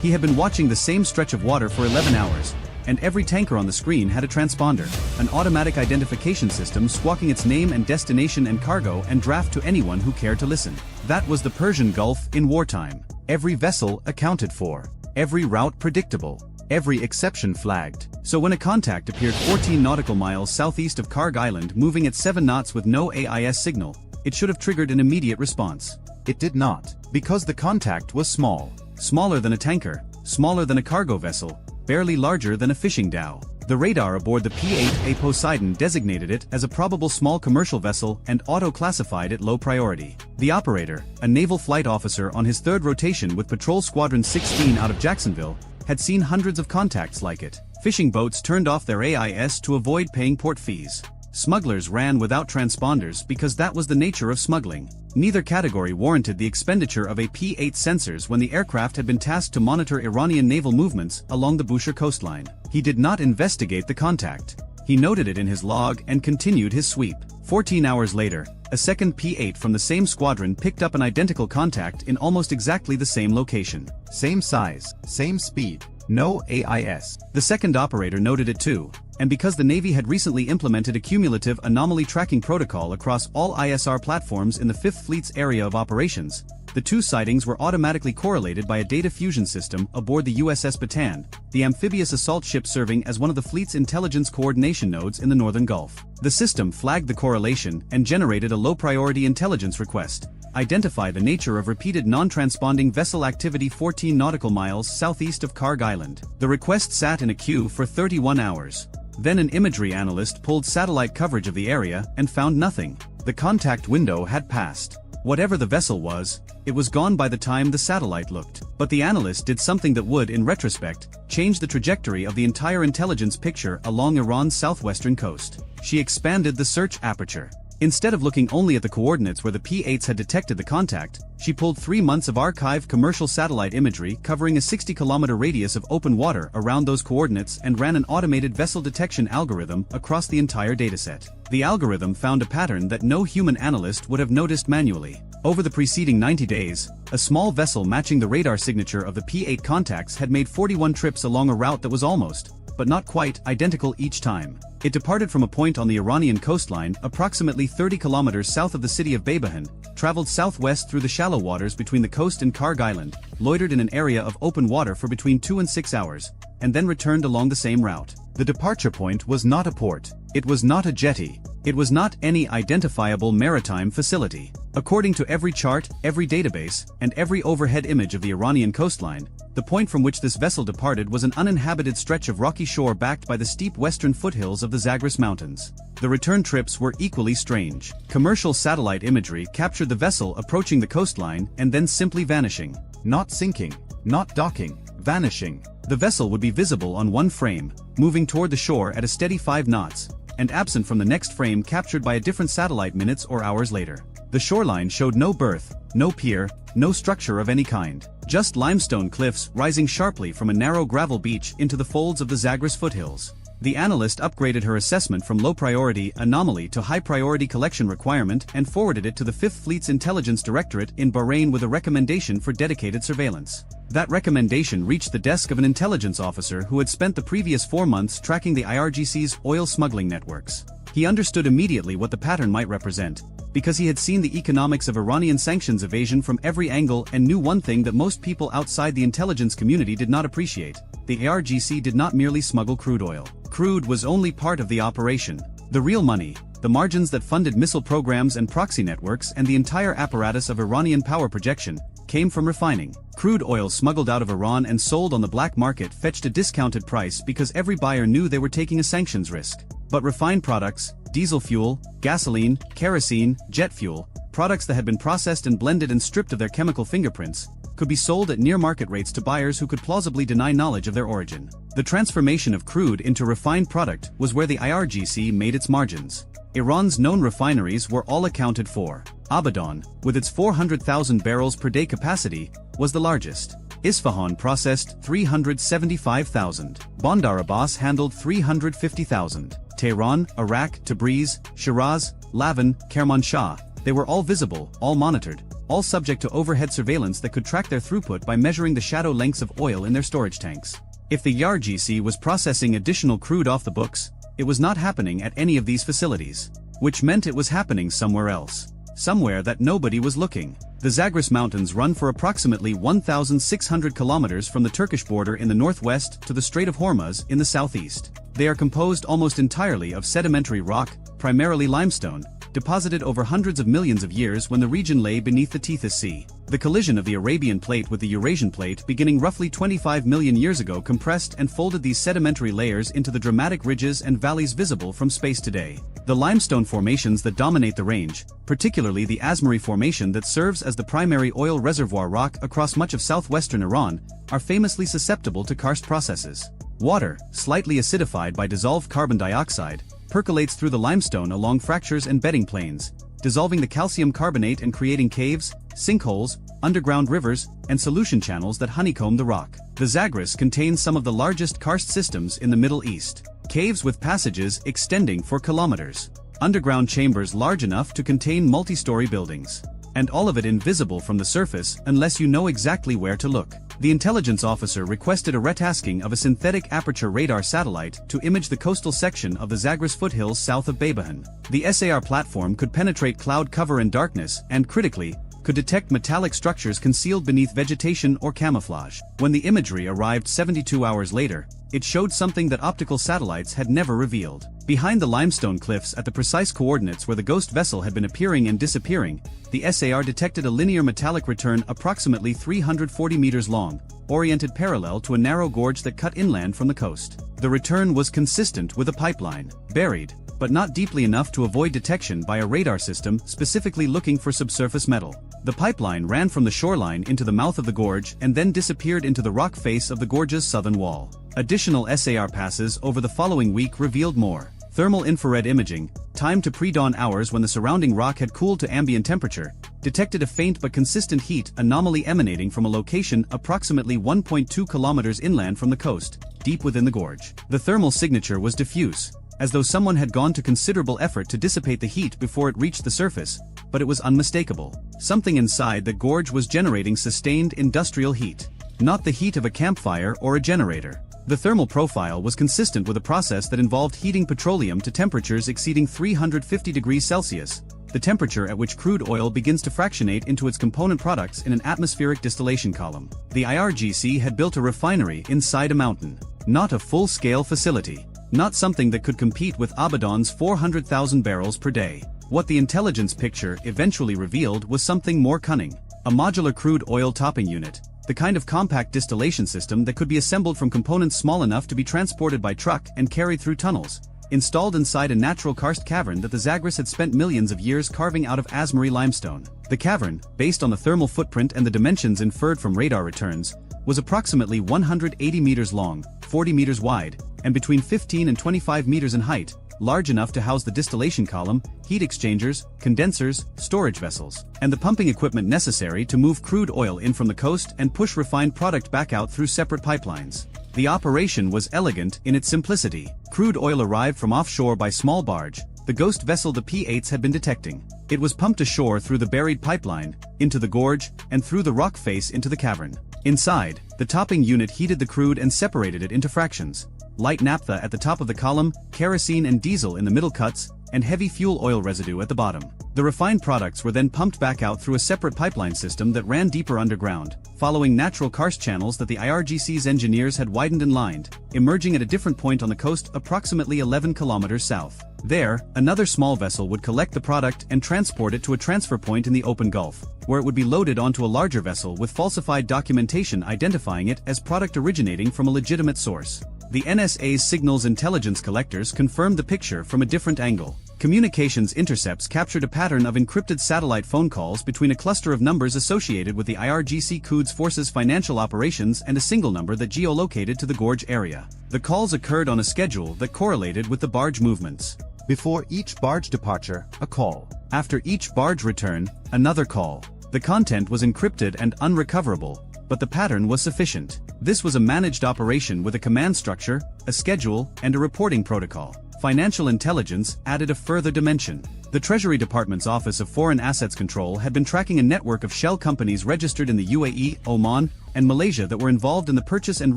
He had been watching the same stretch of water for 11 hours, and every tanker on the screen had a transponder, an automatic identification system squawking its name and destination and cargo and draft to anyone who cared to listen. That was the Persian Gulf in wartime. Every vessel accounted for, every route predictable, every exception flagged. So when a contact appeared 14 nautical miles southeast of Karg Island moving at 7 knots with no AIS signal, it should have triggered an immediate response. It did not, because the contact was small. Smaller than a tanker, smaller than a cargo vessel, barely larger than a fishing dhow. The radar aboard the P-8A Poseidon designated it as a probable small commercial vessel and auto-classified it low priority. The operator, a naval flight officer on his third rotation with Patrol Squadron 16 out of Jacksonville, had seen hundreds of contacts like it. Fishing boats turned off their AIS to avoid paying port fees. Smugglers ran without transponders because that was the nature of smuggling. Neither category warranted the expenditure of a P-8 sensors when the aircraft had been tasked to monitor Iranian naval movements along the Bushehr coastline. He did not investigate the contact. He noted it in his log and continued his sweep. 14 hours later, a second P-8 from the same squadron picked up an identical contact in almost exactly the same location. Same size, same speed, no AIS. The second operator noted it too, and because the Navy had recently implemented a cumulative anomaly tracking protocol across all ISR platforms in the 5th Fleet's area of operations, the two sightings were automatically correlated by a data fusion system aboard the USS Bataan, the amphibious assault ship serving as one of the fleet's intelligence coordination nodes in the Northern Gulf. The system flagged the correlation and generated a low-priority intelligence request. Identify the nature of repeated non-transponding vessel activity 14 nautical miles southeast of Karg Island. The request sat in a queue for 31 hours. Then an imagery analyst pulled satellite coverage of the area and found nothing. The contact window had passed. Whatever the vessel was, it was gone by the time the satellite looked. But the analyst did something that would, in retrospect, change the trajectory of the entire intelligence picture along Iran's southwestern coast. She expanded the search aperture. Instead of looking only at the coordinates where the P-8s had detected the contact, she pulled 3 months of archived commercial satellite imagery covering a 60-kilometer radius of open water around those coordinates and ran an automated vessel detection algorithm across the entire dataset. The algorithm found a pattern that no human analyst would have noticed manually. Over the preceding 90 days, a small vessel matching the radar signature of the P-8 contacts had made 41 trips along a route that was almost, but not quite, identical each time. It departed from a point on the Iranian coastline approximately 30 kilometers south of the city of Baybahan, traveled southwest through the shallow waters between the coast and Karg Island, loitered in an area of open water for between 2 and 6 hours, and then returned along the same route. The departure point was not a port. It was not a jetty. It was not any identifiable maritime facility. According to every chart, every database, and every overhead image of the Iranian coastline, the point from which this vessel departed was an uninhabited stretch of rocky shore backed by the steep western foothills of the Zagros Mountains. The return trips were equally strange. Commercial satellite imagery captured the vessel approaching the coastline and then simply vanishing. Not sinking, not docking, vanishing. The vessel would be visible on one frame, moving toward the shore at a steady 5 knots, and absent from the next frame captured by a different satellite minutes or hours later. The shoreline showed no berth, no pier, no structure of any kind. Just limestone cliffs rising sharply from a narrow gravel beach into the folds of the Zagros foothills. The analyst upgraded her assessment from low-priority anomaly to high-priority collection requirement and forwarded it to the 5th Fleet's Intelligence Directorate in Bahrain with a recommendation for dedicated surveillance. That recommendation reached the desk of an intelligence officer who had spent the previous 4 months tracking the IRGC's oil smuggling networks. He understood immediately what the pattern might represent, because he had seen the economics of Iranian sanctions evasion from every angle and knew one thing that most people outside the intelligence community did not appreciate. The IRGC did not merely smuggle crude oil. Crude was only part of the operation. The real money, the margins that funded missile programs and proxy networks and the entire apparatus of Iranian power projection, came from refining. Crude oil smuggled out of Iran and sold on the black market fetched a discounted price because every buyer knew they were taking a sanctions risk. But refined products, diesel fuel, gasoline, kerosene, jet fuel, products that had been processed and blended and stripped of their chemical fingerprints, could be sold at near market rates to buyers who could plausibly deny knowledge of their origin. The transformation of crude into refined product was where the IRGC made its margins. Iran's known refineries were all accounted for. Abadan, with its 400,000 barrels per day capacity, was the largest. Isfahan processed 375,000. Bandar Abbas handled 350,000. Tehran, Iraq, Tabriz, Shiraz, Lavan, Kermanshah, they were all visible, all monitored, all subject to overhead surveillance that could track their throughput by measuring the shadow lengths of oil in their storage tanks. If the IRGC was processing additional crude off the books, it was not happening at any of these facilities, which meant it was happening somewhere else. Somewhere that nobody was looking. The Zagros Mountains run for approximately 1,600 kilometers from the Turkish border in the northwest to the Strait of Hormuz in the southeast. They are composed almost entirely of sedimentary rock, primarily limestone, deposited over hundreds of millions of years when the region lay beneath the Tethys Sea. The collision of the Arabian Plate with the Eurasian Plate beginning roughly 25 million years ago compressed and folded these sedimentary layers into the dramatic ridges and valleys visible from space today. The limestone formations that dominate the range, particularly the Asmari Formation that serves as the primary oil reservoir rock across much of southwestern Iran, are famously susceptible to karst processes. Water, slightly acidified by dissolved carbon dioxide, percolates through the limestone along fractures and bedding planes, dissolving the calcium carbonate and creating caves, sinkholes, underground rivers, and solution channels that honeycomb the rock. The Zagros contains some of the largest karst systems in the Middle East. Caves with passages extending for kilometers. Underground chambers large enough to contain multi-story buildings. And all of it invisible from the surface unless you know exactly where to look. The intelligence officer requested a retasking of a synthetic aperture radar satellite to image the coastal section of the Zagros foothills south of Baybahan. The SAR platform could penetrate cloud cover and darkness and, critically, could detect metallic structures concealed beneath vegetation or camouflage. When the imagery arrived 72 hours later, it showed something that optical satellites had never revealed. Behind the limestone cliffs at the precise coordinates where the ghost vessel had been appearing and disappearing, the SAR detected a linear metallic return approximately 340 meters long, oriented parallel to a narrow gorge that cut inland from the coast. The return was consistent with a pipeline, buried, but not deeply enough to avoid detection by a radar system specifically looking for subsurface metal. The pipeline ran from the shoreline into the mouth of the gorge and then disappeared into the rock face of the gorge's southern wall. Additional SAR passes over the following week revealed more. Thermal infrared imaging, timed to pre-dawn hours when the surrounding rock had cooled to ambient temperature, detected a faint but consistent heat anomaly emanating from a location approximately 1.2 kilometers inland from the coast, deep within the gorge. The thermal signature was diffuse, as though someone had gone to considerable effort to dissipate the heat before it reached the surface, but it was unmistakable. Something inside the gorge was generating sustained industrial heat, not the heat of a campfire or a generator. The thermal profile was consistent with a process that involved heating petroleum to temperatures exceeding 350 degrees Celsius, the temperature at which crude oil begins to fractionate into its component products in an atmospheric distillation column. The IRGC had built a refinery inside a mountain, not a full-scale facility, not something that could compete with Abaddon's 400,000 barrels per day. What the intelligence picture eventually revealed was something more cunning. A modular crude oil topping unit, the kind of compact distillation system that could be assembled from components small enough to be transported by truck and carried through tunnels, installed inside a natural karst cavern that the Zagros had spent millions of years carving out of Asmari limestone. The cavern, based on the thermal footprint and the dimensions inferred from radar returns, was approximately 180 meters long, 40 meters wide, and between 15 and 25 meters in height, large enough to house the distillation column, heat exchangers, condensers, storage vessels, and the pumping equipment necessary to move crude oil in from the coast and push refined product back out through separate pipelines. The operation was elegant in its simplicity. Crude oil arrived from offshore by small barge, the ghost vessel the P-8s had been detecting. It was pumped ashore through the buried pipeline, into the gorge, and through the rock face into the cavern. Inside, the topping unit heated the crude and separated it into fractions. Light naphtha at the top of the column, kerosene and diesel in the middle cuts, and heavy fuel oil residue at the bottom. The refined products were then pumped back out through a separate pipeline system that ran deeper underground, following natural karst channels that the IRGC's engineers had widened and lined, emerging at a different point on the coast approximately 11 kilometers south. There, another small vessel would collect the product and transport it to a transfer point in the open Gulf, where it would be loaded onto a larger vessel with falsified documentation identifying it as product originating from a legitimate source. The NSA's signals intelligence collectors confirmed the picture from a different angle. Communications intercepts captured a pattern of encrypted satellite phone calls between a cluster of numbers associated with the IRGC Quds Force's financial operations and a single number that geolocated to the gorge area. The calls occurred on a schedule that correlated with the barge movements. Before each barge departure, a call. After each barge return, another call. The content was encrypted and unrecoverable, but the pattern was sufficient. This was a managed operation with a command structure, a schedule, and a reporting protocol. Financial intelligence added a further dimension. The Treasury Department's Office of Foreign Assets Control had been tracking a network of shell companies registered in the UAE, Oman, and Malaysia that were involved in the purchase and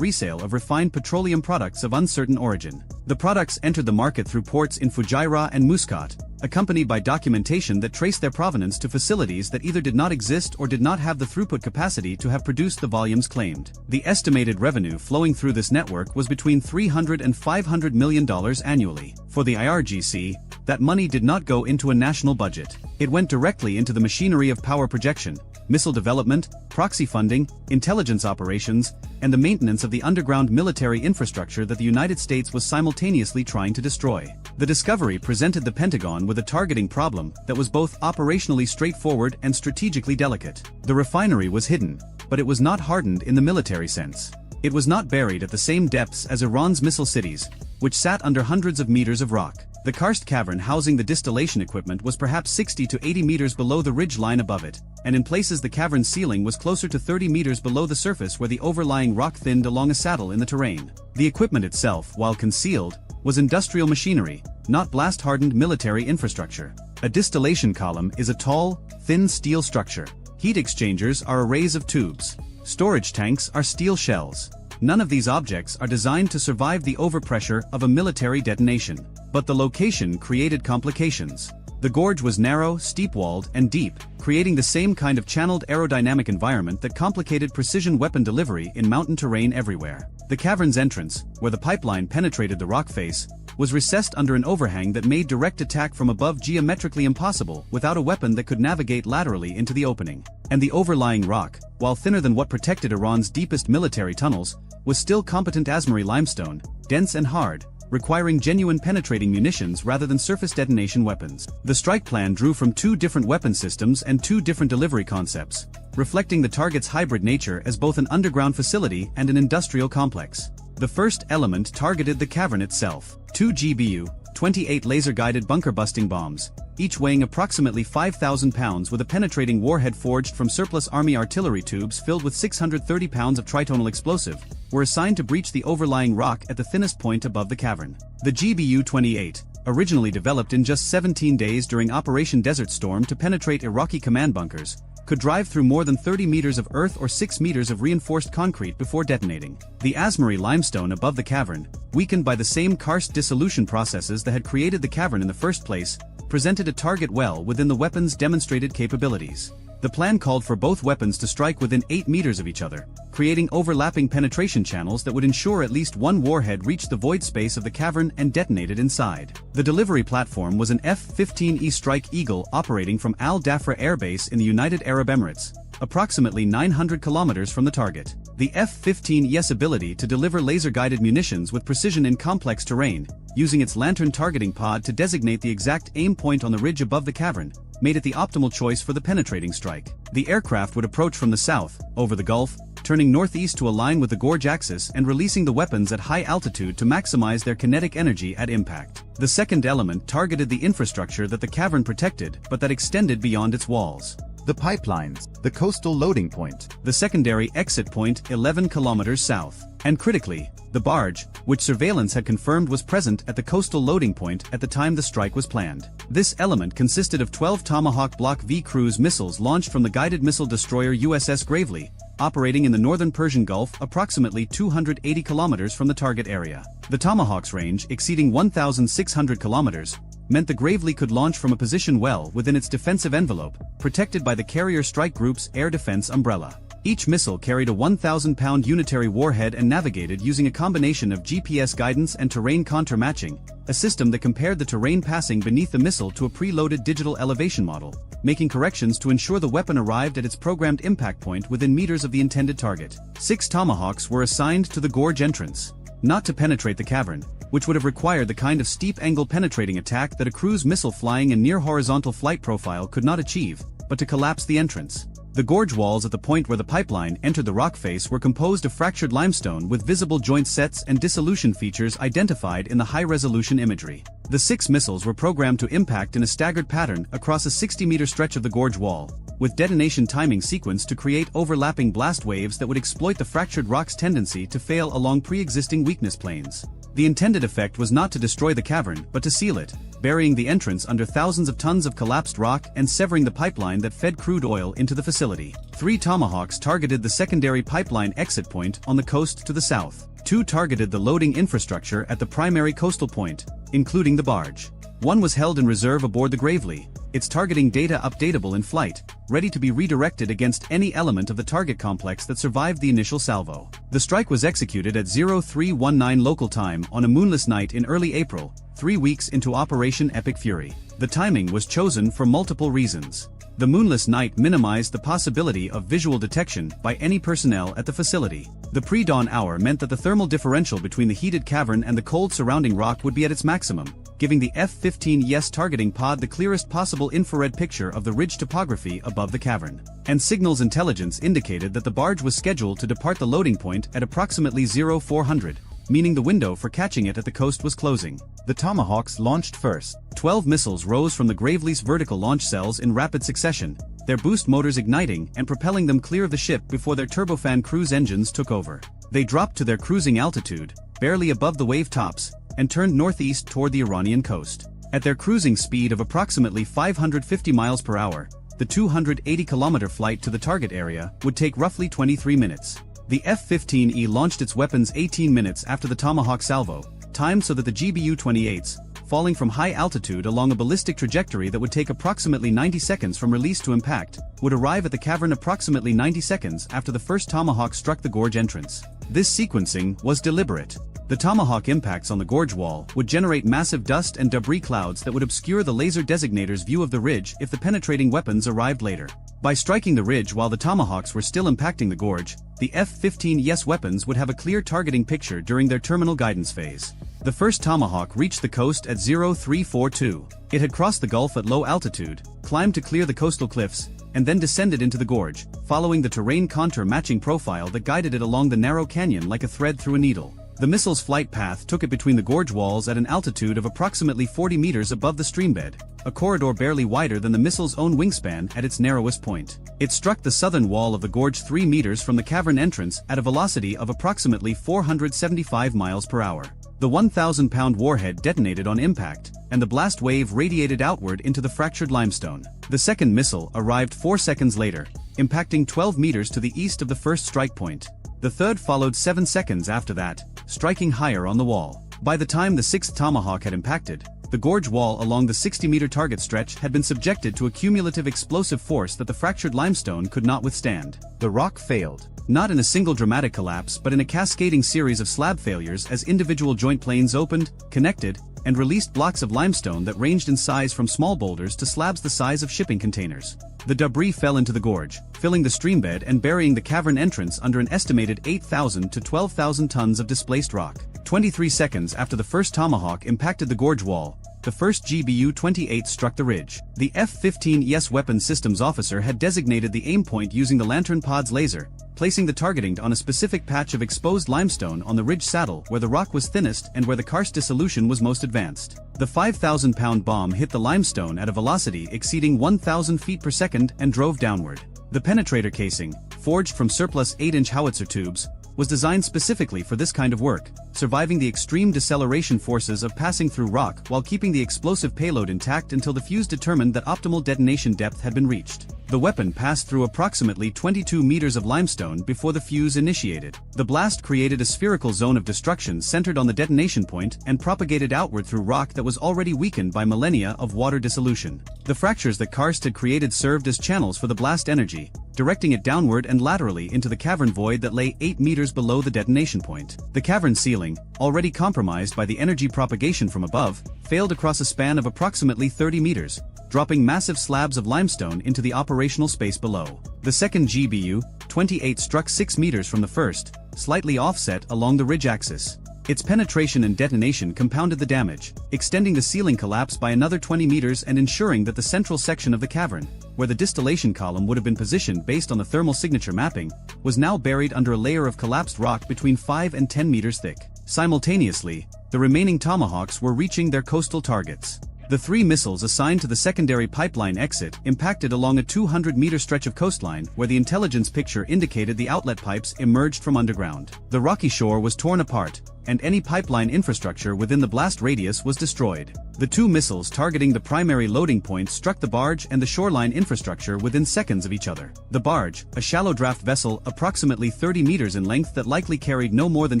resale of refined petroleum products of uncertain origin. The products entered the market through ports in Fujairah and Muscat, accompanied by documentation that traced their provenance to facilities that either did not exist or did not have the throughput capacity to have produced the volumes claimed. The estimated revenue flowing through this network was between $300 and $500 million annually. For the IRGC, that money did not go into a national budget. It went directly into the machinery of power projection, missile development, proxy funding, intelligence operations, and the maintenance of the underground military infrastructure that the United States was simultaneously trying to destroy. The discovery presented the Pentagon with a targeting problem that was both operationally straightforward and strategically delicate. The refinery was hidden, but it was not hardened in the military sense. It was not buried at the same depths as Iran's missile cities, which sat under hundreds of meters of rock. The karst cavern housing the distillation equipment was perhaps 60 to 80 meters below the ridge line above it, and in places the cavern's ceiling was closer to 30 meters below the surface where the overlying rock thinned along a saddle in the terrain. The equipment itself, while concealed, was industrial machinery, not blast-hardened military infrastructure. A distillation column is a tall, thin steel structure. Heat exchangers are arrays of tubes. Storage tanks are steel shells. None of these objects are designed to survive the overpressure of a military detonation. But the location created complications. The gorge was narrow, steep-walled, and deep, creating the same kind of channeled aerodynamic environment that complicated precision weapon delivery in mountain terrain everywhere. The cavern's entrance, where the pipeline penetrated the rock face, was recessed under an overhang that made direct attack from above geometrically impossible without a weapon that could navigate laterally into the opening. And the overlying rock, while thinner than what protected Iran's deepest military tunnels, was still competent Asmari limestone, dense and hard, requiring genuine penetrating munitions rather than surface detonation weapons. The strike plan drew from two different weapon systems and two different delivery concepts, reflecting the target's hybrid nature as both an underground facility and an industrial complex. The first element targeted the cavern itself. 2 GBU, 28 laser-guided bunker-busting bombs, each weighing approximately 5,000 pounds with a penetrating warhead forged from surplus Army artillery tubes filled with 630 pounds of tritonal explosive, were assigned to breach the overlying rock at the thinnest point above the cavern. The GBU-28, originally developed in just 17 days during Operation Desert Storm to penetrate Iraqi command bunkers, could drive through more than 30 meters of earth or 6 meters of reinforced concrete before detonating. The Asmari limestone above the cavern, weakened by the same karst dissolution processes that had created the cavern in the first place, presented a target well within the weapon's demonstrated capabilities. The plan called for both weapons to strike within 8 meters of each other, creating overlapping penetration channels that would ensure at least one warhead reached the void space of the cavern and detonated inside. The delivery platform was an F-15E Strike Eagle operating from Al Dhafra Air Base in the United Arab Emirates, approximately 900 kilometers from the target. The F-15E's ability to deliver laser-guided munitions with precision in complex terrain, using its lantern targeting pod to designate the exact aim point on the ridge above the cavern, made it the optimal choice for the penetrating strike. The aircraft would approach from the south, over the Gulf, turning northeast to align with the gorge axis and releasing the weapons at high altitude to maximize their kinetic energy at impact. The second element targeted the infrastructure that the cavern protected but that extended beyond its walls. The pipelines, the coastal loading point, the secondary exit point 11 kilometers south, and critically, the barge, which surveillance had confirmed was present at the coastal loading point at the time the strike was planned. This element consisted of 12 Tomahawk Block V cruise missiles launched from the guided missile destroyer USS Gravely, operating in the northern Persian Gulf approximately 280 kilometers from the target area. The Tomahawk's range, exceeding 1,600 kilometers, meant the Gravely could launch from a position well within its defensive envelope, protected by the Carrier Strike Group's air defense umbrella. Each missile carried a 1,000-pound unitary warhead and navigated using a combination of GPS guidance and terrain counter-matching, a system that compared the terrain passing beneath the missile to a preloaded digital elevation model, making corrections to ensure the weapon arrived at its programmed impact point within meters of the intended target. 6 Tomahawks were assigned to the gorge entrance, not to penetrate the cavern, which would have required the kind of steep-angle penetrating attack that a cruise missile flying in near-horizontal flight profile could not achieve, but to collapse the entrance. The gorge walls at the point where the pipeline entered the rock face were composed of fractured limestone with visible joint sets and dissolution features identified in the high-resolution imagery. The 6 missiles were programmed to impact in a staggered pattern across a 60-meter stretch of the gorge wall, with detonation timing sequenced to create overlapping blast waves that would exploit the fractured rock's tendency to fail along pre-existing weakness planes. The intended effect was not to destroy the cavern but to seal it, burying the entrance under thousands of tons of collapsed rock and severing the pipeline that fed crude oil into the facility. 3 Tomahawks targeted the secondary pipeline exit point on the coast to the south. 2 targeted the loading infrastructure at the primary coastal point, including the barge. 1 was held in reserve aboard the Gravely, its targeting data updatable in flight, ready to be redirected against any element of the target complex that survived the initial salvo. The strike was executed at 0319 local time on a moonless night in early April, 3 weeks into Operation Epic Fury. The timing was chosen for multiple reasons. The moonless night minimized the possibility of visual detection by any personnel at the facility. The pre-dawn hour meant that the thermal differential between the heated cavern and the cold surrounding rock would be at its maximum, giving the F-15ES targeting pod the clearest possible infrared picture of the ridge topography above the cavern. And signals intelligence indicated that the barge was scheduled to depart the loading point at approximately 0400, meaning the window for catching it at the coast was closing. The Tomahawks launched first. 12 missiles rose from the Gravely's vertical launch cells in rapid succession, their boost motors igniting and propelling them clear of the ship before their turbofan cruise engines took over. They dropped to their cruising altitude, barely above the wave tops, and turned northeast toward the Iranian coast. At their cruising speed of approximately 550 miles per hour, the 280-kilometer flight to the target area would take roughly 23 minutes. The F-15E launched its weapons 18 minutes after the Tomahawk salvo, timed so that the GBU-28s, falling from high altitude along a ballistic trajectory that would take approximately 90 seconds from release to impact, would arrive at the cavern approximately 90 seconds after the first Tomahawk struck the gorge entrance. This sequencing was deliberate. The Tomahawk impacts on the gorge wall would generate massive dust and debris clouds that would obscure the laser designator's view of the ridge if the penetrating weapons arrived later. By striking the ridge while the Tomahawks were still impacting the gorge, the F-15ES weapons would have a clear targeting picture during their terminal guidance phase. The first Tomahawk reached the coast at 0342. It had crossed the Gulf at low altitude, climbed to clear the coastal cliffs, and then descended into the gorge, following the terrain contour matching profile that guided it along the narrow canyon like a thread through a needle. The missile's flight path took it between the gorge walls at an altitude of approximately 40 meters above the streambed, a corridor barely wider than the missile's own wingspan at its narrowest point. It struck the southern wall of the gorge 3 meters from the cavern entrance at a velocity of approximately 475 miles per hour. The 1,000-pound warhead detonated on impact, and the blast wave radiated outward into the fractured limestone. The second missile arrived 4 seconds later, impacting 12 meters to the east of the first strike point. The third followed 7 seconds after that, striking higher on the wall. By the time the sixth Tomahawk had impacted, the gorge wall along the 60-meter target stretch had been subjected to a cumulative explosive force that the fractured limestone could not withstand. The rock failed, not in a single dramatic collapse but in a cascading series of slab failures as individual joint planes opened, connected, and released blocks of limestone that ranged in size from small boulders to slabs the size of shipping containers. The debris fell into the gorge, filling the streambed and burying the cavern entrance under an estimated 8,000 to 12,000 tons of displaced rock. 23 seconds after the first Tomahawk impacted the gorge wall, the first GBU-28 struck the ridge. The F-15ES weapons systems officer had designated the aim point using the lantern pod's laser, placing the targeting on a specific patch of exposed limestone on the ridge saddle where the rock was thinnest and where the karst dissolution was most advanced. The 5,000-pound bomb hit the limestone at a velocity exceeding 1,000 feet per second and drove downward. The penetrator casing, forged from surplus 8-inch howitzer tubes, was designed specifically for this kind of work, surviving the extreme deceleration forces of passing through rock while keeping the explosive payload intact until the fuse determined that optimal detonation depth had been reached. The weapon passed through approximately 22 meters of limestone before the fuse initiated. The blast created a spherical zone of destruction centered on the detonation point and propagated outward through rock that was already weakened by millennia of water dissolution. The fractures that karst had created served as channels for the blast energy, directing it downward and laterally into the cavern void that lay 8 meters below the detonation point. The cavern ceiling, already compromised by the energy propagation from above, failed across a span of approximately 30 meters, dropping massive slabs of limestone into the operational space below. The second GBU-28 struck 6 meters from the first, slightly offset along the ridge axis. Its penetration and detonation compounded the damage, extending the ceiling collapse by another 20 meters and ensuring that the central section of the cavern, where the distillation column would have been positioned based on the thermal signature mapping, was now buried under a layer of collapsed rock between 5 and 10 meters thick. Simultaneously, the remaining Tomahawks were reaching their coastal targets. The 3 missiles assigned to the secondary pipeline exit impacted along a 200-meter stretch of coastline where the intelligence picture indicated the outlet pipes emerged from underground. The rocky shore was torn apart, and any pipeline infrastructure within the blast radius was destroyed. The 2 missiles targeting the primary loading points struck the barge and the shoreline infrastructure within seconds of each other. The barge, a shallow draft vessel approximately 30 meters in length that likely carried no more than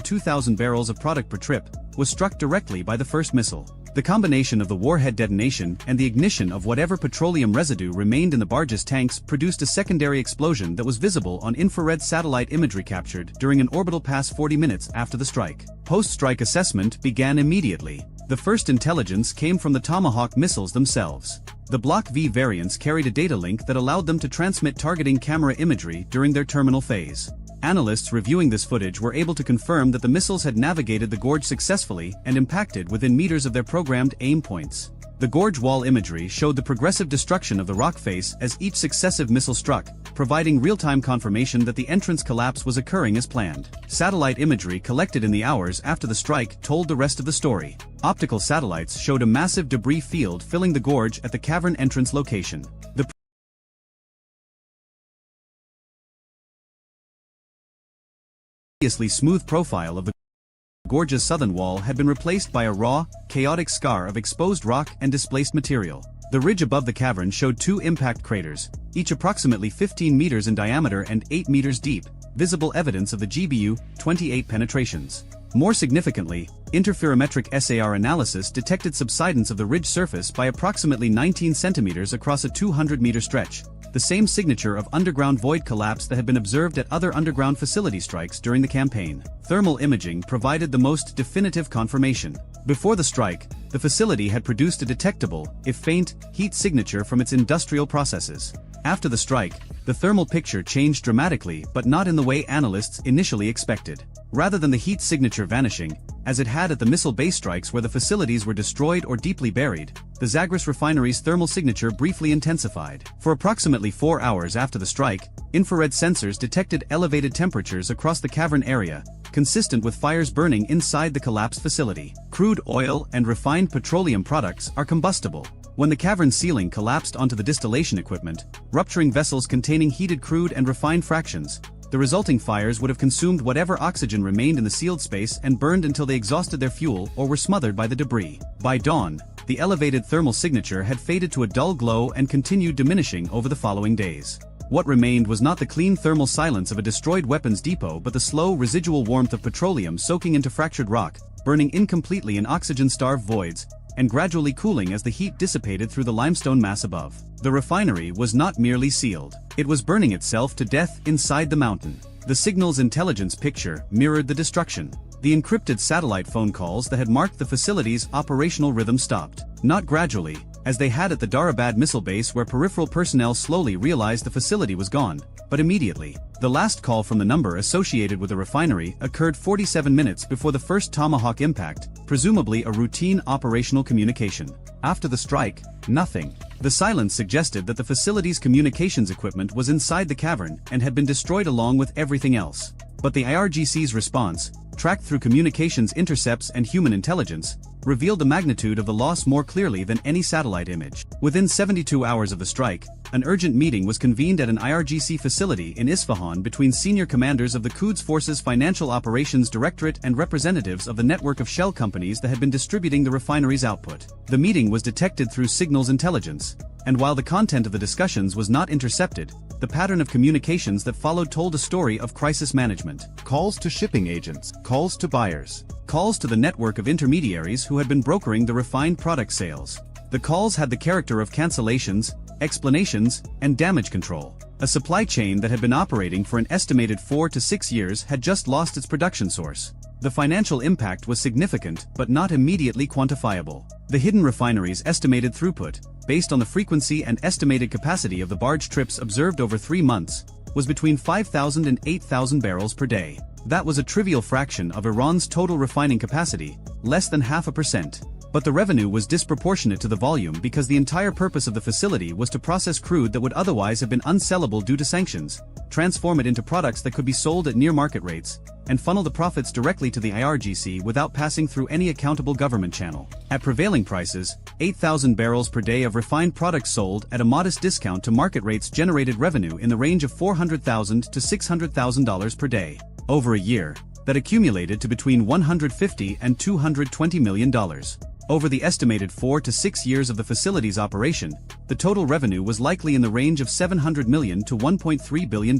2,000 barrels of product per trip, was struck directly by the first missile. The combination of the warhead detonation and the ignition of whatever petroleum residue remained in the barge's tanks produced a secondary explosion that was visible on infrared satellite imagery captured during an orbital pass 40 minutes after the strike. Post-strike assessment began immediately. The first intelligence came from the Tomahawk missiles themselves. The Block V variants carried a data link that allowed them to transmit targeting camera imagery during their terminal phase. Analysts reviewing this footage were able to confirm that the missiles had navigated the gorge successfully and impacted within meters of their programmed aim points. The gorge wall imagery showed the progressive destruction of the rock face as each successive missile struck, providing real-time confirmation that the entrance collapse was occurring as planned. Satellite imagery collected in the hours after the strike told the rest of the story. Optical satellites showed a massive debris field filling the gorge at the cavern entrance location. The previously smooth profile of the gorge's southern wall had been replaced by a raw, chaotic scar of exposed rock and displaced material. The ridge above the cavern showed 2 impact craters, each approximately 15 meters in diameter and 8 meters deep, visible evidence of the GBU-28 penetrations. More significantly, interferometric SAR analysis detected subsidence of the ridge surface by approximately 19 centimeters across a 200-meter stretch, the same signature of underground void collapse that had been observed at other underground facility strikes during the campaign. Thermal imaging provided the most definitive confirmation. Before the strike, the facility had produced a detectable, if faint, heat signature from its industrial processes. After the strike, the thermal picture changed dramatically, but not in the way analysts initially expected. Rather than the heat signature vanishing, as it had at the missile base strikes where the facilities were destroyed or deeply buried, the Zagros refinery's thermal signature briefly intensified. For approximately 4 hours after the strike, infrared sensors detected elevated temperatures across the cavern area, consistent with fires burning inside the collapsed facility. Crude oil and refined petroleum products are combustible. When the cavern ceiling collapsed onto the distillation equipment, rupturing vessels containing heated crude and refined fractions, the resulting fires would have consumed whatever oxygen remained in the sealed space and burned until they exhausted their fuel or were smothered by the debris. By dawn, the elevated thermal signature had faded to a dull glow and continued diminishing over the following days. What remained was not the clean thermal silence of a destroyed weapons depot but the slow residual warmth of petroleum soaking into fractured rock, burning incompletely in oxygen-starved voids, and gradually cooling as the heat dissipated through the limestone mass above. The refinery was not merely sealed. It was burning itself to death inside the mountain. The signal's intelligence picture mirrored the destruction. The encrypted satellite phone calls that had marked the facility's operational rhythm stopped. Not gradually, as they had at the Darabad missile base where peripheral personnel slowly realized the facility was gone, but immediately. The last call from the number associated with the refinery occurred 47 minutes before the first Tomahawk impact, presumably a routine operational communication. After the strike, nothing. The silence suggested that the facility's communications equipment was inside the cavern and had been destroyed along with everything else. But the IRGC's response, tracked through communications intercepts and human intelligence, revealed the magnitude of the loss more clearly than any satellite image. Within 72 hours of the strike, an urgent meeting was convened at an IRGC facility in Isfahan between senior commanders of the Quds Force's Financial Operations Directorate and representatives of the network of shell companies that had been distributing the refinery's output. The meeting was detected through signals intelligence, and while the content of the discussions was not intercepted, the pattern of communications that followed told a story of crisis management. Calls to shipping agents, calls to buyers, calls to the network of intermediaries who had been brokering the refined product sales. The calls had the character of cancellations, explanations, and damage control. A supply chain that had been operating for an estimated 4 to 6 years had just lost its production source. The financial impact was significant but not immediately quantifiable. The hidden refinery's estimated throughput, based on the frequency and estimated capacity of the barge trips observed over 3 months, was between 5,000 and 8,000 barrels per day. That was a trivial fraction of Iran's total refining capacity, less than 0.5%. But the revenue was disproportionate to the volume because the entire purpose of the facility was to process crude that would otherwise have been unsellable due to sanctions, transform it into products that could be sold at near market rates, and funnel the profits directly to the IRGC without passing through any accountable government channel. At prevailing prices, 8,000 barrels per day of refined products sold at a modest discount to market rates generated revenue in the range of $400,000 to $600,000 per day. Over a year, that accumulated to between $150 and $220 million. Over the estimated 4 to 6 years of the facility's operation, the total revenue was likely in the range of $700 million to $1.3 billion.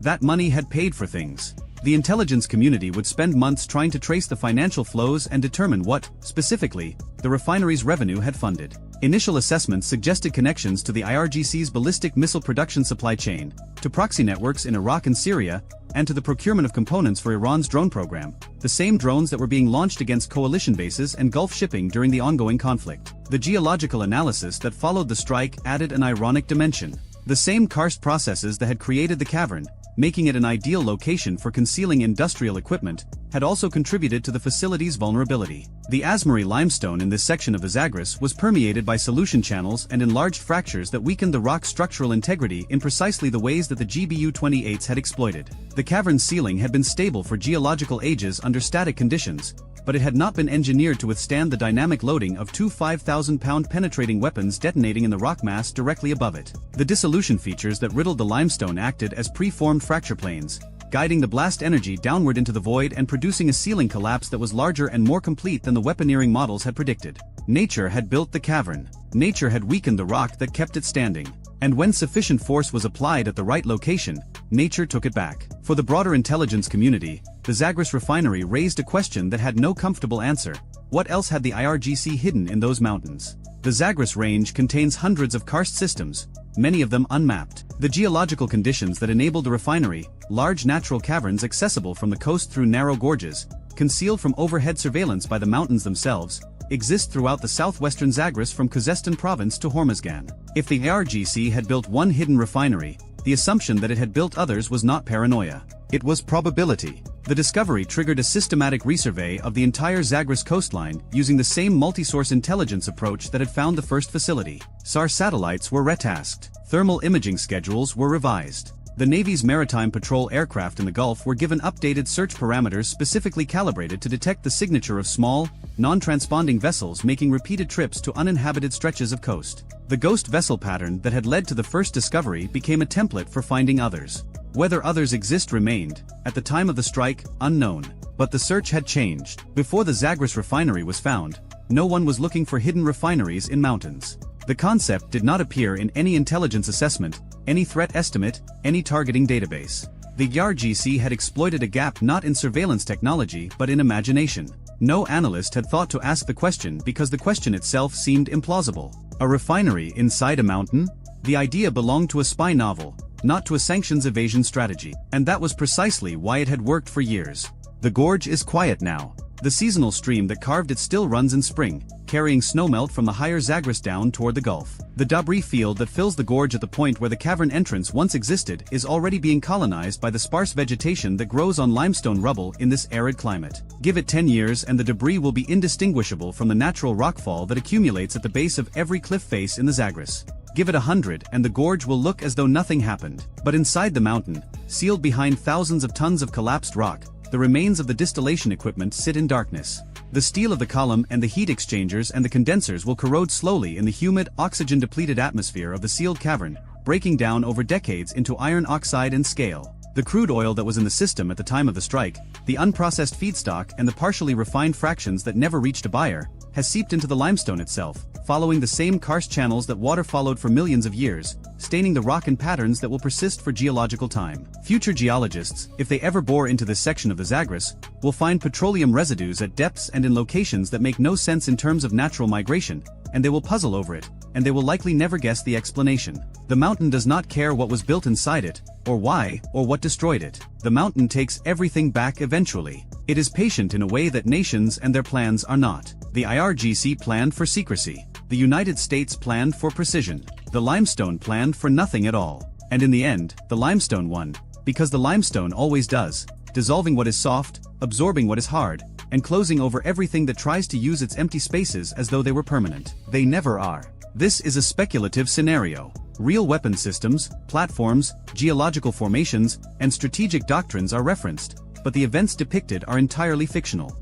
That money had paid for things. The intelligence community would spend months trying to trace the financial flows and determine what, specifically, the refinery's revenue had funded. Initial assessments suggested connections to the IRGC's ballistic missile production supply chain, to proxy networks in Iraq and Syria, and to the procurement of components for Iran's drone program, the same drones that were being launched against coalition bases and Gulf shipping during the ongoing conflict. The geological analysis that followed the strike added an ironic dimension. The same karst processes that had created the cavern, making it an ideal location for concealing industrial equipment, had also contributed to the facility's vulnerability. The Asmari limestone in this section of the Zagros was permeated by solution channels and enlarged fractures that weakened the rock's structural integrity in precisely the ways that the GBU-28s had exploited. The cavern's ceiling had been stable for geological ages under static conditions, but it had not been engineered to withstand the dynamic loading of two 5,000-pound penetrating weapons detonating in the rock mass directly above it. The dissolution features that riddled the limestone acted as pre-formed fracture planes, guiding the blast energy downward into the void and producing a ceiling collapse that was larger and more complete than the weaponeering models had predicted. Nature had built the cavern. Nature had weakened the rock that kept it standing. And when sufficient force was applied at the right location, nature took it back. For the broader intelligence community, the Zagros refinery raised a question that had no comfortable answer. What else had the IRGC hidden in those mountains? The Zagros range contains hundreds of karst systems, many of them unmapped. The geological conditions that enabled the refinery, large natural caverns accessible from the coast through narrow gorges, concealed from overhead surveillance by the mountains themselves, exist throughout the southwestern Zagros from Khuzestan province to Hormuzgan. If the IRGC had built one hidden refinery, the assumption that it had built others was not paranoia. It was probability. The discovery triggered a systematic resurvey of the entire Zagros coastline using the same multi-source intelligence approach that had found the first facility. SAR satellites were retasked. Thermal imaging schedules were revised. The Navy's maritime patrol aircraft in the Gulf were given updated search parameters specifically calibrated to detect the signature of small, non-transponding vessels making repeated trips to uninhabited stretches of coast. The ghost vessel pattern that had led to the first discovery became a template for finding others. Whether others exist remained, at the time of the strike, unknown. But the search had changed. Before the Zagros refinery was found, no one was looking for hidden refineries in mountains. The concept did not appear in any intelligence assessment, any threat estimate, any targeting database. The IRGC had exploited a gap not in surveillance technology but in imagination. No analyst had thought to ask the question because the question itself seemed implausible. A refinery inside a mountain? The idea belonged to a spy novel, not to a sanctions evasion strategy. And that was precisely why it had worked for years. The gorge is quiet now. The seasonal stream that carved it still runs in spring, carrying snowmelt from the higher Zagros down toward the Gulf. The debris field that fills the gorge at the point where the cavern entrance once existed is already being colonized by the sparse vegetation that grows on limestone rubble in this arid climate. Give it 10 years and the debris will be indistinguishable from the natural rockfall that accumulates at the base of every cliff face in the Zagros. Give it 100 and the gorge will look as though nothing happened. But inside the mountain, sealed behind thousands of tons of collapsed rock, the remains of the distillation equipment sit in darkness. The steel of the column and the heat exchangers and the condensers will corrode slowly in the humid, oxygen-depleted atmosphere of the sealed cavern, breaking down over decades into iron oxide and scale. The crude oil that was in the system at the time of the strike, the unprocessed feedstock and the partially refined fractions that never reached a buyer, has seeped into the limestone itself, following the same karst channels that water followed for millions of years, staining the rock in patterns that will persist for geological time. Future geologists, if they ever bore into this section of the Zagros, will find petroleum residues at depths and in locations that make no sense in terms of natural migration, and they will puzzle over it, and they will likely never guess the explanation. The mountain does not care what was built inside it, or why, or what destroyed it. The mountain takes everything back eventually. It is patient in a way that nations and their plans are not. The IRGC planned for secrecy. The United States planned for precision. The limestone planned for nothing at all. And in the end, the limestone won. Because the limestone always does, dissolving what is soft, absorbing what is hard, and closing over everything that tries to use its empty spaces as though they were permanent. They never are. This is a speculative scenario. Real weapon systems, platforms, geological formations, and strategic doctrines are referenced, but the events depicted are entirely fictional.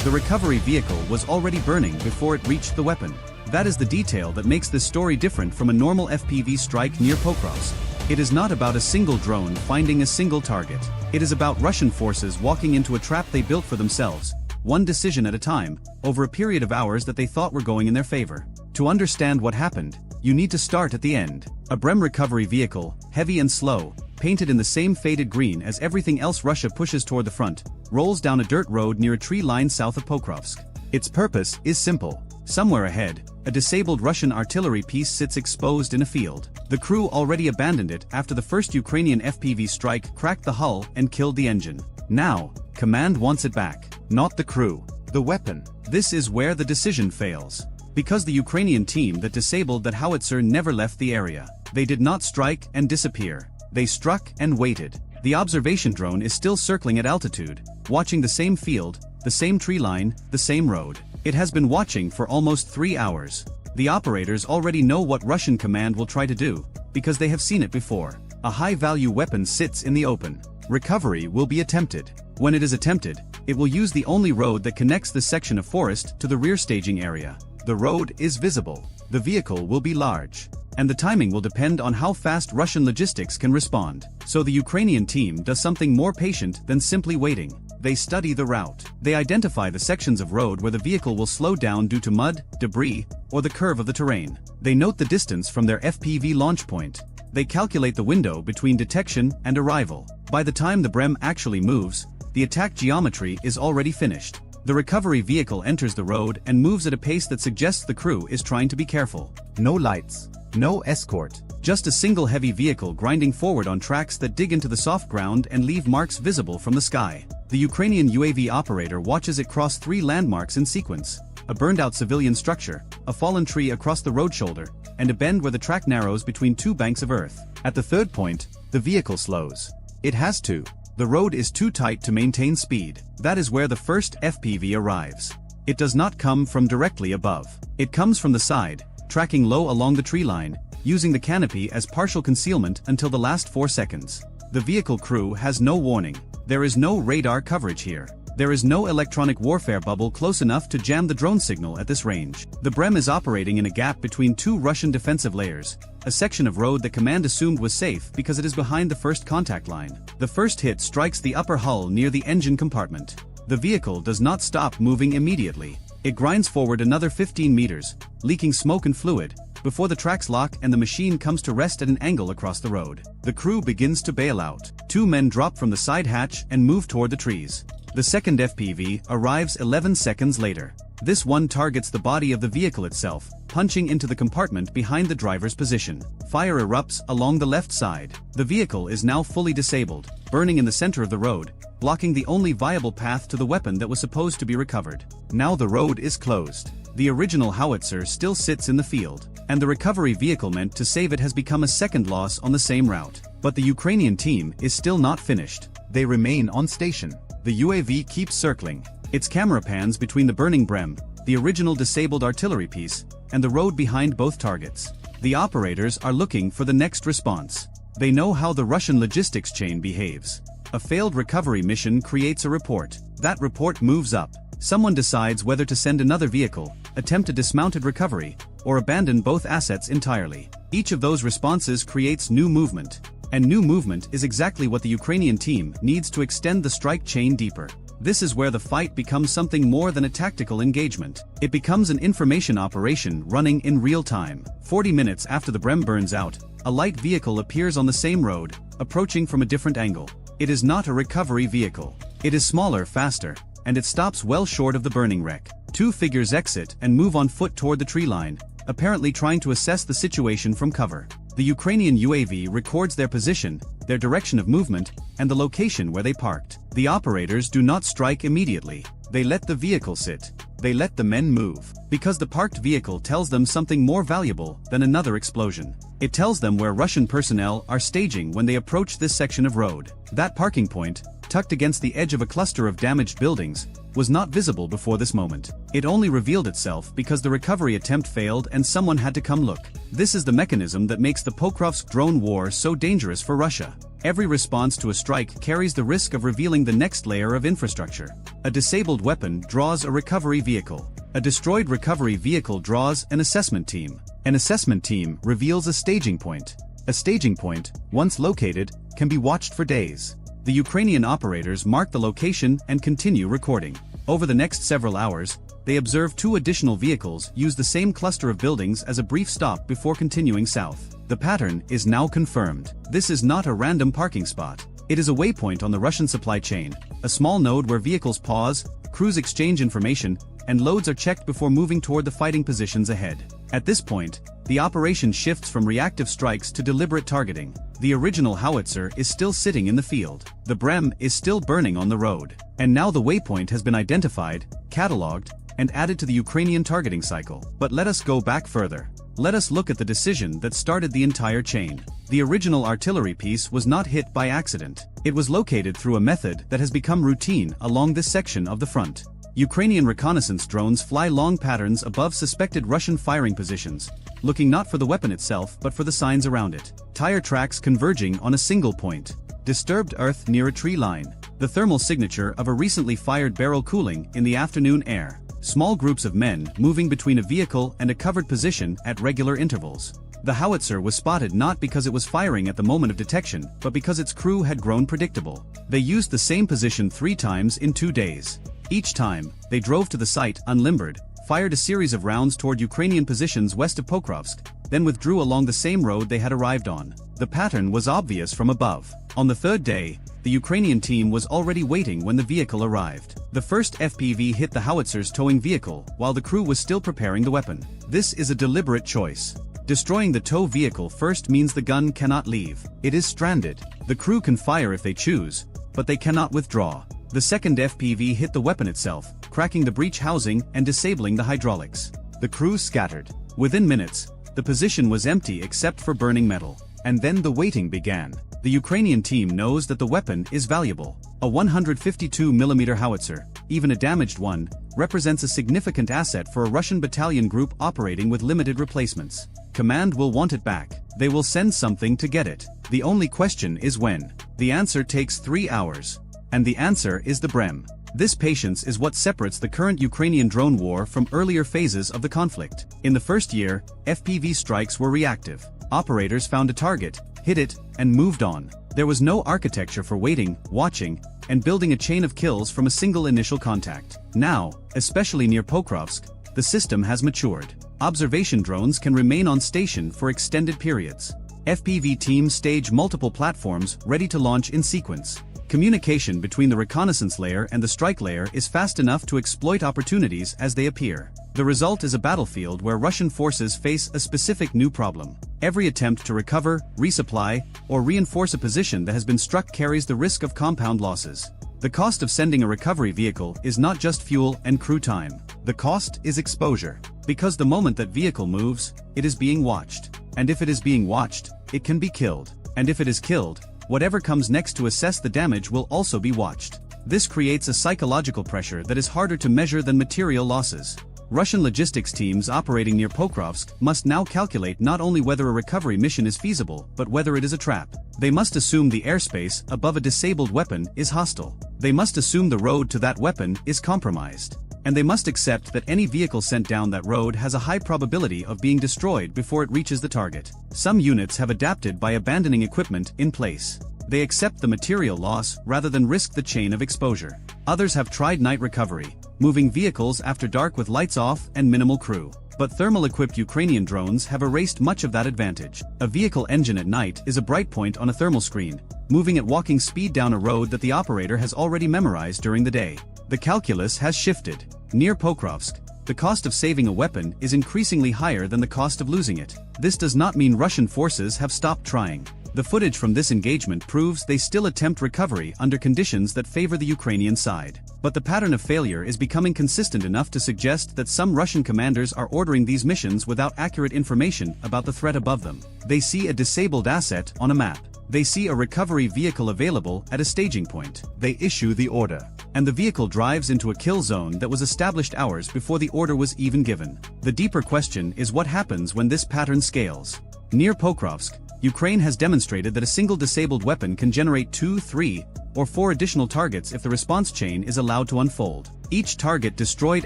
The recovery vehicle was already burning before it reached the weapon. That is the detail that makes this story different from a normal FPV strike near Pokrovsk. It is not about a single drone finding a single target. It is about Russian forces walking into a trap they built for themselves, one decision at a time, over a period of hours that they thought were going in their favor. To understand what happened, you need to start at the end. A Brem recovery vehicle, heavy and slow, painted in the same faded green as everything else Russia pushes toward the front, rolls down a dirt road near a tree line south of Pokrovsk. Its purpose is simple. Somewhere ahead, a disabled Russian artillery piece sits exposed in a field. The crew already abandoned it after the first Ukrainian FPV strike cracked the hull and killed the engine. Now, command wants it back, not the crew. The weapon. This is where the decision fails. Because the Ukrainian team that disabled that howitzer never left the area. They did not strike and disappear. They struck and waited. The observation drone is still circling at altitude, watching the same field, the same tree line, the same road. It has been watching for almost 3 hours. The operators already know what Russian command will try to do, because they have seen it before. A high-value weapon sits in the open. Recovery will be attempted. When it is attempted, it will use the only road that connects the section of forest to the rear staging area. The road is visible. The vehicle will be large. And the timing will depend on how fast Russian logistics can respond. So the Ukrainian team does something more patient than simply waiting. They study the route. They identify the sections of road where the vehicle will slow down due to mud, debris, or the curve of the terrain. They note the distance from their FPV launch point. They calculate the window between detection and arrival. By the time the Brem actually moves, the attack geometry is already finished. The recovery vehicle enters the road and moves at a pace that suggests the crew is trying to be careful. No lights. No escort. Just a single heavy vehicle grinding forward on tracks that dig into the soft ground and leave marks visible from the sky. The Ukrainian UAV operator watches it cross 3 landmarks in sequence: a burned-out civilian structure, a fallen tree across the road shoulder, and a bend where the track narrows between 2 banks of earth. At the third point, the vehicle slows. It has to. The road is too tight to maintain speed. That is where the first FPV arrives. It does not come from directly above. It comes from the side, tracking low along the tree line, using the canopy as partial concealment until the last 4 seconds. The vehicle crew has no warning. There is no radar coverage here. There is no electronic warfare bubble close enough to jam the drone signal at this range. The Brem is operating in a gap between 2 Russian defensive layers, a section of road that command assumed was safe because it is behind the first contact line. The first hit strikes the upper hull near the engine compartment. The vehicle does not stop moving immediately. It grinds forward another 15 meters, leaking smoke and fluid, before the tracks lock and the machine comes to rest at an angle across the road. The crew begins to bail out. 2 men drop from the side hatch and move toward the trees. The second FPV arrives 11 seconds later. This one targets the body of the vehicle itself, punching into the compartment behind the driver's position. Fire erupts along the left side. The vehicle is now fully disabled, burning in the center of the road, blocking the only viable path to the weapon that was supposed to be recovered. Now the road is closed. The original howitzer still sits in the field, and the recovery vehicle meant to save it has become a second loss on the same route. But the Ukrainian team is still not finished. They remain on station. The UAV keeps circling. Its camera pans between the burning Brem, the original disabled artillery piece, and the road behind both targets. The operators are looking for the next response. They know how the Russian logistics chain behaves. A failed recovery mission creates a report. That report moves up. Someone decides whether to send another vehicle, attempt a dismounted recovery, or abandon both assets entirely. Each of those responses creates new movement. And new movement is exactly what the Ukrainian team needs to extend the strike chain deeper. This is where the fight becomes something more than a tactical engagement. It becomes an information operation running in real time. 40 minutes after the Brem burns out, a light vehicle appears on the same road, approaching from a different angle. It is not a recovery vehicle. It is smaller, faster, and it stops well short of the burning wreck. 2 figures exit and move on foot toward the tree line, apparently trying to assess the situation from cover. The Ukrainian UAV records their position, their direction of movement, and the location where they parked. The operators do not strike immediately. They let the vehicle sit. They let the men move. Because the parked vehicle tells them something more valuable than another explosion. It tells them where Russian personnel are staging when they approach this section of road. That parking point, tucked against the edge of a cluster of damaged buildings, was not visible before this moment. It only revealed itself because the recovery attempt failed and someone had to come look. This is the mechanism that makes the Pokrovsk drone war so dangerous for Russia. Every response to a strike carries the risk of revealing the next layer of infrastructure. A disabled weapon draws a recovery vehicle. A destroyed recovery vehicle draws an assessment team. An assessment team reveals a staging point. A staging point, once located, can be watched for days. The Ukrainian operators mark the location and continue recording. Over the next several hours, they observe 2 additional vehicles use the same cluster of buildings as a brief stop before continuing south. The pattern is now confirmed. This is not a random parking spot. It is a waypoint on the Russian supply chain, a small node where vehicles pause, crews exchange information, and loads are checked before moving toward the fighting positions ahead. At this point, the operation shifts from reactive strikes to deliberate targeting. The original howitzer is still sitting in the field. The Brem is still burning on the road. And now the waypoint has been identified, catalogued, and added to the Ukrainian targeting cycle. But let us go back further. Let us look at the decision that started the entire chain. The original artillery piece was not hit by accident. It was located through a method that has become routine along this section of the front. Ukrainian reconnaissance drones fly long patterns above suspected Russian firing positions, looking not for the weapon itself but for the signs around it. Tire tracks converging on a single point. Disturbed earth near a tree line. The thermal signature of a recently fired barrel cooling in the afternoon air. Small groups of men moving between a vehicle and a covered position at regular intervals. The howitzer was spotted not because it was firing at the moment of detection, but because its crew had grown predictable. They used the same position 3 times in 2 days. Each time, they drove to the site unlimbered, fired a series of rounds toward Ukrainian positions west of Pokrovsk, then withdrew along the same road they had arrived on. The pattern was obvious from above. On the 3rd day, the Ukrainian team was already waiting when the vehicle arrived. The first FPV hit the howitzer's towing vehicle while the crew was still preparing the weapon. This is a deliberate choice. Destroying the tow vehicle first means the gun cannot leave. It is stranded. The crew can fire if they choose, but they cannot withdraw. The second FPV hit the weapon itself, cracking the breech housing and disabling the hydraulics. The crew scattered. Within minutes, the position was empty except for burning metal. And then the waiting began. The Ukrainian team knows that the weapon is valuable. A 152mm howitzer, even a damaged one, represents a significant asset for a Russian battalion group operating with limited replacements. Command will want it back. They will send something to get it. The only question is when. The answer takes 3 hours. And the answer is the Brem. This patience is what separates the current Ukrainian drone war from earlier phases of the conflict. In the first year, FPV strikes were reactive. Operators found a target, hit it, and moved on. There was no architecture for waiting, watching, and building a chain of kills from a single initial contact. Now, especially near Pokrovsk, the system has matured. Observation drones can remain on station for extended periods. FPV teams stage multiple platforms ready to launch in sequence. Communication between the reconnaissance layer and the strike layer is fast enough to exploit opportunities as they appear. The result is a battlefield where Russian forces face a specific new problem. Every attempt to recover, resupply, or reinforce a position that has been struck carries the risk of compound losses. The cost of sending a recovery vehicle is not just fuel and crew time. The cost is exposure. Because the moment that vehicle moves, it is being watched. And if it is being watched, it can be killed. And if it is killed, whatever comes next to assess the damage will also be watched. This creates a psychological pressure that is harder to measure than material losses. Russian logistics teams operating near Pokrovsk must now calculate not only whether a recovery mission is feasible, but whether it is a trap. They must assume the airspace above a disabled weapon is hostile. They must assume the road to that weapon is compromised. And they must accept that any vehicle sent down that road has a high probability of being destroyed before it reaches the target. Some units have adapted by abandoning equipment in place. They accept the material loss rather than risk the chain of exposure. Others have tried night recovery, moving vehicles after dark with lights off and minimal crew. But thermal-equipped Ukrainian drones have erased much of that advantage. A vehicle engine at night is a bright point on a thermal screen, moving at walking speed down a road that the operator has already memorized during the day. The calculus has shifted. Near Pokrovsk, the cost of saving a weapon is increasingly higher than the cost of losing it. This does not mean Russian forces have stopped trying. The footage from this engagement proves they still attempt recovery under conditions that favor the Ukrainian side. But the pattern of failure is becoming consistent enough to suggest that some Russian commanders are ordering these missions without accurate information about the threat above them. They see a disabled asset on a map. They see a recovery vehicle available at a staging point. They issue the order. and the vehicle drives into a kill zone that was established hours before the order was even given. The deeper question is what happens when this pattern scales. Near Pokrovsk, Ukraine has demonstrated that a single disabled weapon can generate 2, 3, or 4 additional targets if the response chain is allowed to unfold. Each target destroyed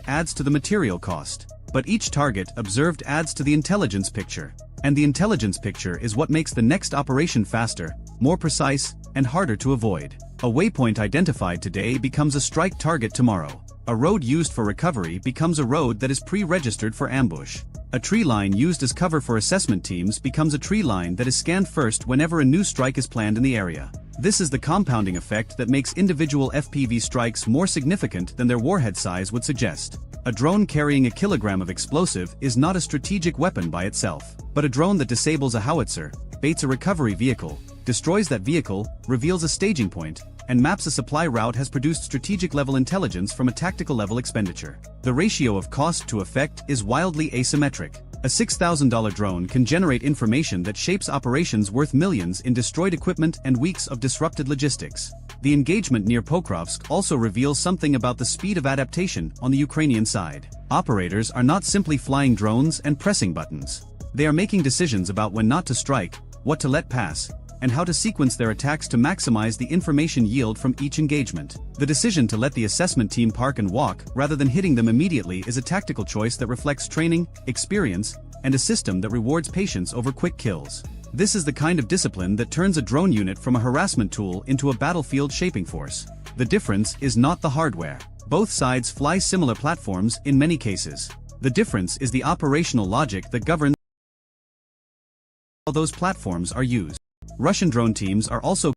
adds to the material cost, but each target observed adds to the intelligence picture. And the intelligence picture is what makes the next operation faster, more precise, and harder to avoid. A waypoint identified today becomes a strike target tomorrow. A road used for recovery becomes a road that is pre-registered for ambush. A tree line used as cover for assessment teams becomes a tree line that is scanned first whenever a new strike is planned in the area. This is the compounding effect that makes individual FPV strikes more significant than their warhead size would suggest. A drone carrying a kilogram of explosive is not a strategic weapon by itself, but a drone that disables a howitzer, baits a recovery vehicle, destroys that vehicle, reveals a staging point, and maps a supply route has produced strategic-level intelligence from a tactical-level expenditure. The ratio of cost to effect is wildly asymmetric. A $6,000 drone can generate information that shapes operations worth millions in destroyed equipment and weeks of disrupted logistics. The engagement near Pokrovsk also reveals something about the speed of adaptation on the Ukrainian side. Operators are not simply flying drones and pressing buttons. They are making decisions about when not to strike, what to let pass, and how to sequence their attacks to maximize the information yield from each engagement. The decision to let the assessment team park and walk rather than hitting them immediately is a tactical choice that reflects training, experience, and a system that rewards patience over quick kills. This is the kind of discipline that turns a drone unit from a harassment tool into a battlefield shaping force. The difference is not the hardware. Both sides fly similar platforms in many cases. The difference is the operational logic that governs how those platforms are used. Russian drone teams are also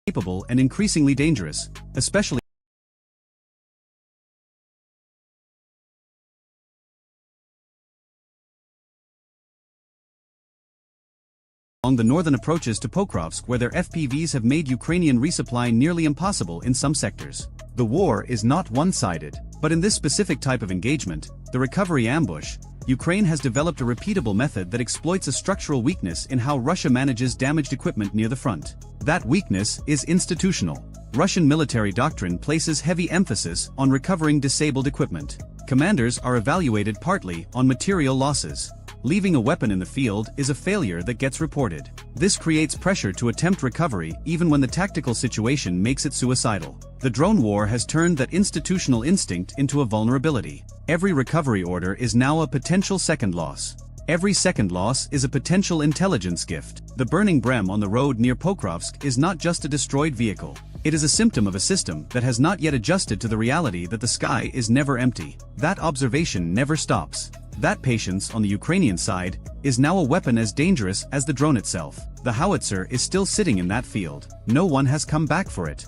capable and increasingly dangerous, especially along the northern approaches to Pokrovsk, where their FPVs have made Ukrainian resupply nearly impossible in some sectors. The war is not one-sided, but in this specific type of engagement, the recovery ambush, Ukraine has developed a repeatable method that exploits a structural weakness in how Russia manages damaged equipment near the front. That weakness is institutional. Russian military doctrine places heavy emphasis on recovering disabled equipment. Commanders are evaluated partly on material losses. Leaving a weapon in the field is a failure that gets reported. This creates pressure to attempt recovery even when the tactical situation makes it suicidal. The drone war has turned that institutional instinct into a vulnerability. Every recovery order is now a potential second loss. Every second loss is a potential intelligence gift. The burning Brem on the road near Pokrovsk is not just a destroyed vehicle. It is a symptom of a system that has not yet adjusted to the reality that the sky is never empty. That observation never stops. That patience on the Ukrainian side is now a weapon as dangerous as the drone itself. The howitzer is still sitting in that field. No one has come back for it.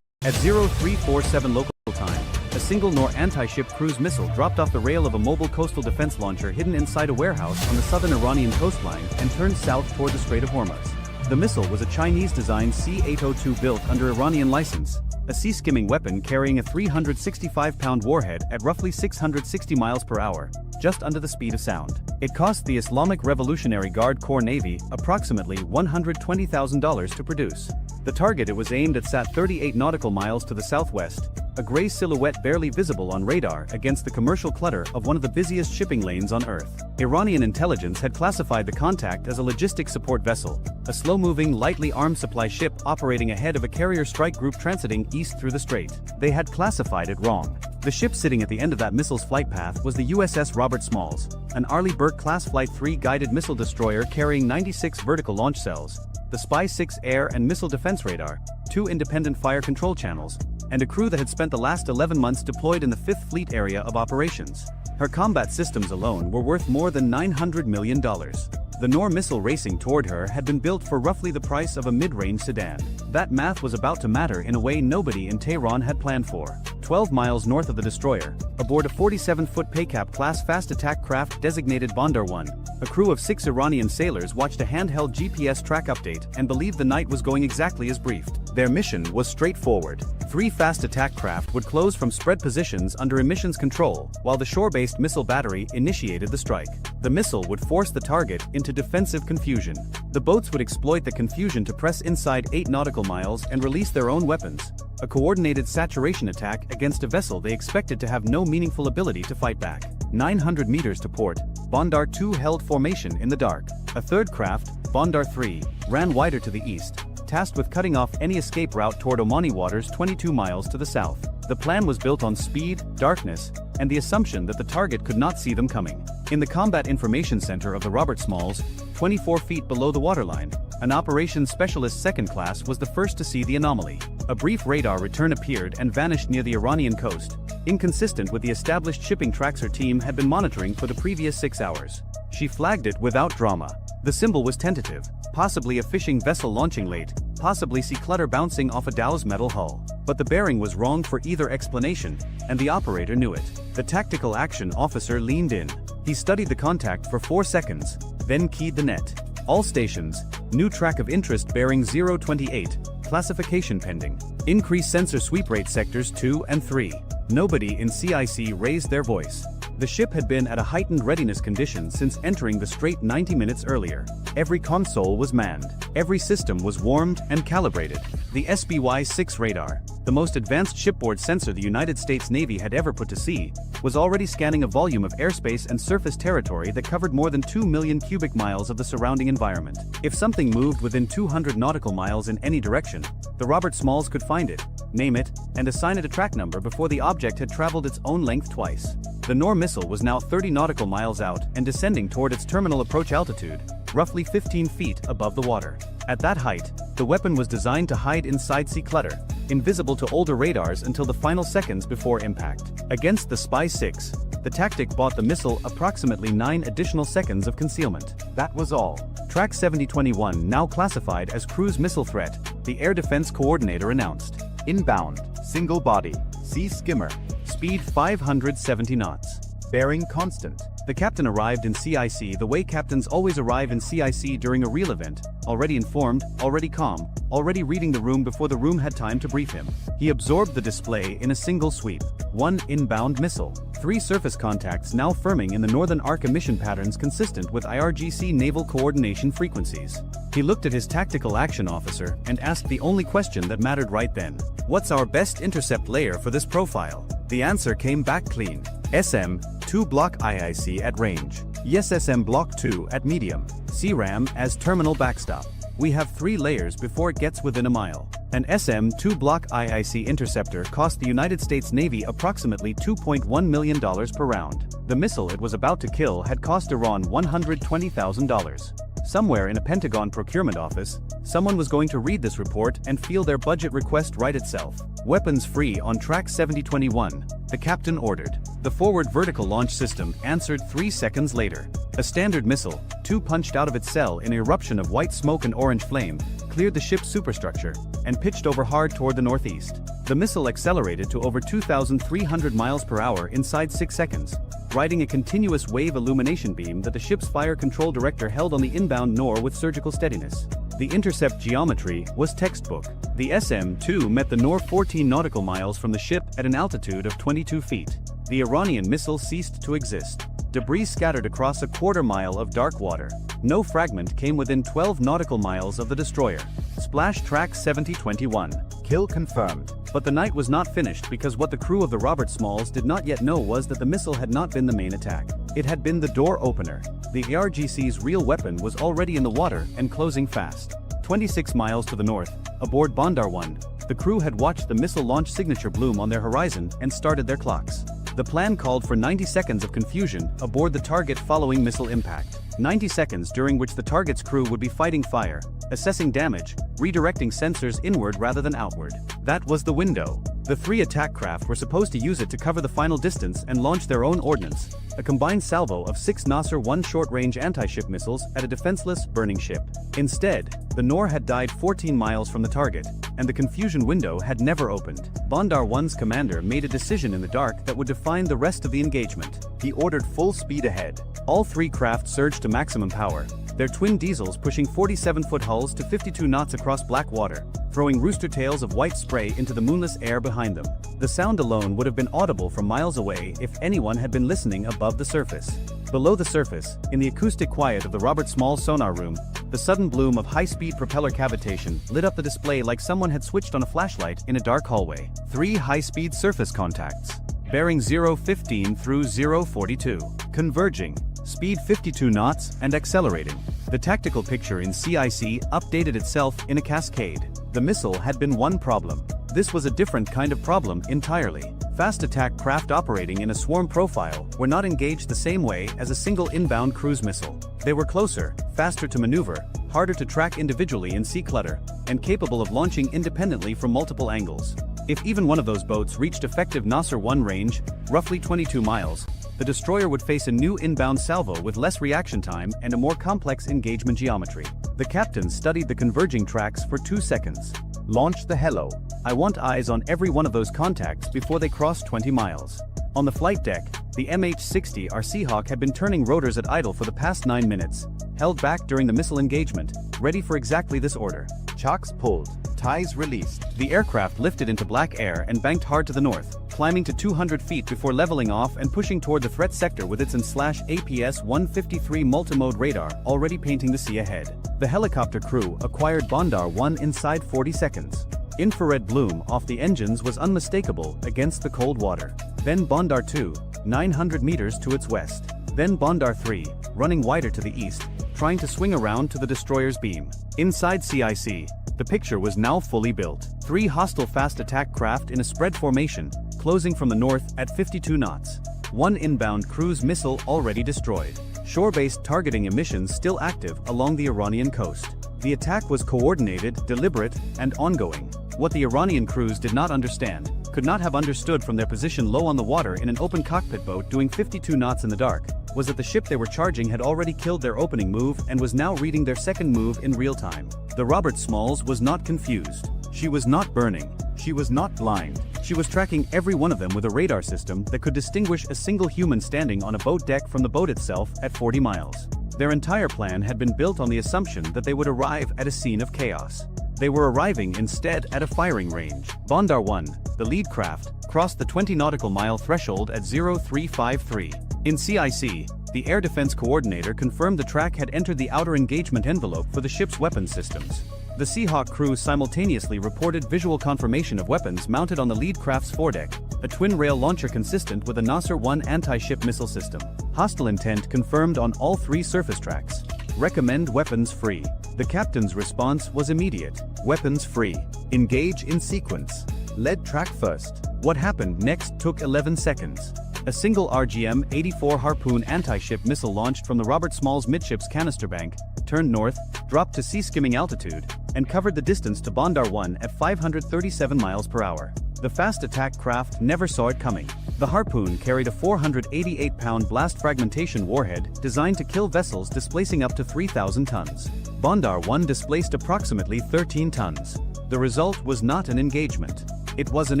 At 0347 local time, a single NOR anti-ship cruise missile dropped off the rail of a mobile coastal defense launcher hidden inside a warehouse on the southern Iranian coastline and turned south toward the Strait of Hormuz. The missile was a Chinese-designed C-802 built under Iranian license, a sea-skimming weapon carrying a 365-pound warhead at roughly 660 miles per hour, just under the speed of sound. It cost the Islamic Revolutionary Guard Corps Navy approximately $120,000 to produce. The target it was aimed at sat 38 nautical miles to the southwest, a gray silhouette barely visible on radar against the commercial clutter of one of the busiest shipping lanes on Earth. Iranian intelligence had classified the contact as a logistics support vessel, a slow-moving, lightly armed supply ship operating ahead of a carrier strike group transiting east through the strait. They had classified it wrong. The ship sitting at the end of that missile's flight path was the USS Robert Smalls, an Arleigh Burke-class Flight 3 guided missile destroyer carrying 96 vertical launch cells, the Spy-6 air and missile defense radar, 2 independent fire control channels, and a crew that had spent the last 11 months deployed in the 5th Fleet area of operations. Her combat systems alone were worth more than $900 million. The NOR missile racing toward her had been built for roughly the price of a mid-range sedan. That math was about to matter in a way nobody in Tehran had planned for. 12 miles north of the destroyer, aboard a 47-foot Paycap-class fast attack craft designated Bandar 1. A crew of 6 Iranian sailors watched a handheld GPS track update and believed the night was going exactly as briefed. Their mission was straightforward. 3 fast attack craft would close from spread positions under emissions control, while the shore-based missile battery initiated the strike. The missile would force the target into defensive confusion. The boats would exploit the confusion to press inside 8 nautical miles and release their own weapons. A coordinated saturation attack against a vessel they expected to have no meaningful ability to fight back. 900 meters to port, Bandar 2 held formation in the dark. A third craft, Bandar 3, ran wider to the east, tasked with cutting off any escape route toward Omani waters 22 miles to the south. The plan was built on speed, darkness, and the assumption that the target could not see them coming. In the Combat Information Center of the Robert Smalls, 24 feet below the waterline, an Operations Specialist second class was the first to see the anomaly. A brief radar return appeared and vanished near the Iranian coast, inconsistent with the established shipping tracks her team had been monitoring for the previous 6 hours. She flagged it without drama. The symbol was tentative, possibly a fishing vessel launching late, possibly sea clutter bouncing off a Dow's metal hull. But the bearing was wrong for either explanation, and the operator knew it. The tactical action officer leaned in. He studied the contact for 4 seconds, then keyed the net. All stations, new track of interest bearing 028, classification pending. Increase sensor sweep rate sectors 2 and 3. Nobody in CIC raised their voice. The ship had been at a heightened readiness condition since entering the strait 90 minutes earlier. Every console was manned. Every system was warmed and calibrated. The SBY-6 radar, the most advanced shipboard sensor the United States Navy had ever put to sea, was already scanning a volume of airspace and surface territory that covered more than 2 million cubic miles of the surrounding environment. If something moved within 200 nautical miles in any direction, the Robert Smalls could find it, name it, and assign it a track number before the object had traveled its own length twice. The Nor missile was now 30 nautical miles out and descending toward its terminal approach altitude, roughly 15 feet above the water. At that height, the weapon was designed to hide inside sea clutter, invisible to older radars until the final seconds before impact. Against the Spy-6, the tactic bought the missile approximately 9 additional seconds of concealment. That was all. Track 7021 now classified as cruise missile threat, the Air Defense Coordinator announced. Inbound, single body, sea skimmer, speed 570 knots. Bearing constant. The captain arrived in CIC the way captains always arrive in CIC during a real event, already informed, already calm, already reading the room before the room had time to brief him. He absorbed the display in a single sweep. 1 inbound missile. 3 surface contacts now firming in the northern arc emission patterns consistent with IRGC naval coordination frequencies. He looked at his tactical action officer and asked the only question that mattered right then. What's our best intercept layer for this profile? The answer came back clean. SM-2 block IIC at range. Yes, SM block 2 at medium. CRAM as terminal backstop. We have 3 layers before it gets within a mile. An SM-2 block IIC interceptor cost the United States Navy approximately $2.1 million per round. The missile it was about to kill had cost Iran $120,000. Somewhere in a Pentagon procurement office, someone was going to read this report and feel their budget request write itself. Weapons free on track 7021, the captain ordered. The forward vertical launch system answered 3 seconds later. A standard missile, 2 punched out of its cell in an eruption of white smoke and orange flame, cleared the ship's superstructure and pitched over hard toward the northeast. The missile accelerated to over 2,300 miles per hour inside 6 seconds, riding a continuous wave illumination beam that the ship's fire control director held on the inbound Nor with surgical steadiness. The intercept geometry was textbook. The SM-2 met the Nor 14 nautical miles from the ship at an altitude of 22 feet. The Iranian missile ceased to exist. Debris scattered across a quarter mile of dark water. No fragment came within 12 nautical miles of the destroyer. Splash track 7021. Kill confirmed. But the night was not finished because what the crew of the Robert Smalls did not yet know was that the missile had not been the main attack. It had been the door opener. The ARGC's real weapon was already in the water and closing fast. 26 miles to the north, aboard Bandar 1, the crew had watched the missile launch signature bloom on their horizon and started their clocks. The plan called for 90 seconds of confusion aboard the target following missile impact. 90 seconds during which the target's crew would be fighting fire, assessing damage, redirecting sensors inward rather than outward. That was the window. The 3 attack craft were supposed to use it to cover the final distance and launch their own ordnance, a combined salvo of 6 Nasser 1 short-range anti-ship missiles at a defenseless, burning ship. Instead, the Noor had died 14 miles from the target, and the confusion window had never opened. Bandar 1's commander made a decision in the dark that would define the rest of the engagement. He ordered full speed ahead. All 3 craft surged to maximum power, their twin diesels pushing 47-foot hulls to 52 knots across black water, throwing rooster tails of white spray into the moonless air behind them. The sound alone would have been audible from miles away if anyone had been listening above the surface. Below the surface, in the acoustic quiet of the Robert Small sonar room, the sudden bloom of high-speed propeller cavitation lit up the display like someone had switched on a flashlight in a dark hallway. 3 high-speed surface contacts. Bearing 015 through 042. Converging. Speed 52 knots and accelerating. The tactical picture in CIC updated itself in a cascade. The missile had been one problem. This was a different kind of problem entirely. Fast attack craft operating in a swarm profile were not engaged the same way as a single inbound cruise missile. They were closer, faster to maneuver, harder to track individually in sea clutter, and capable of launching independently from multiple angles. If even one of those boats reached effective Nasser 1 range, roughly 22 miles, the destroyer would face a new inbound salvo with less reaction time and a more complex engagement geometry. The captain studied the converging tracks for 2 seconds. Launch the hello. I want eyes on every one of those contacts before they cross 20 miles. On the flight deck, the MH-60R Seahawk had been turning rotors at idle for the past 9 minutes, held back during the missile engagement, ready for exactly this order. Chocks pulled, ties released. The aircraft lifted into black air and banked hard to the north, climbing to 200 feet before leveling off and pushing toward the threat sector with its APS-153 multimode radar already painting the sea ahead. The helicopter crew acquired Bandar 1 inside 40 seconds. Infrared bloom off the engines was unmistakable against the cold water. Then Bandar 2, 900 meters to its west. Then Bandar 3, running wider to the east, trying to swing around to the destroyer's beam. Inside CIC, the picture was now fully built. 3 hostile fast attack craft in a spread formation, closing from the north at 52 knots. 1 inbound cruise missile already destroyed. Shore-based targeting emissions still active along the Iranian coast. The attack was coordinated, deliberate, and ongoing. What the Iranian crews did not understand, could not have understood from their position low on the water in an open cockpit boat doing 52 knots in the dark, was that the ship they were charging had already killed their opening move and was now reading their second move in real time. The Robert Smalls was not confused. She was not burning. She was not blind. She was tracking every one of them with a radar system that could distinguish a single human standing on a boat deck from the boat itself at 40 miles. Their entire plan had been built on the assumption that they would arrive at a scene of chaos. They were arriving instead at a firing range. Bandar 1, the lead craft, crossed the 20 nautical mile threshold at 0353. In CIC, the Air Defense Coordinator confirmed the track had entered the outer engagement envelope for the ship's weapons systems. The Seahawk crew simultaneously reported visual confirmation of weapons mounted on the lead craft's foredeck, a twin-rail launcher consistent with a Nasser 1 anti-ship missile system. Hostile intent confirmed on all 3 surface tracks. Recommend weapons free. The captain's response was immediate. Weapons free. Engage in sequence. Lead track first. What happened next took 11 seconds. A single RGM-84 Harpoon anti-ship missile launched from the Robert Smalls midships canister bank, turned north, dropped to sea-skimming altitude, and covered the distance to Bandar 1 at 537 miles per hour. The fast attack craft never saw it coming. The Harpoon carried a 488-pound blast fragmentation warhead designed to kill vessels displacing up to 3,000 tons. Bandar 1 displaced approximately 13 tons. The result was not an engagement. It was an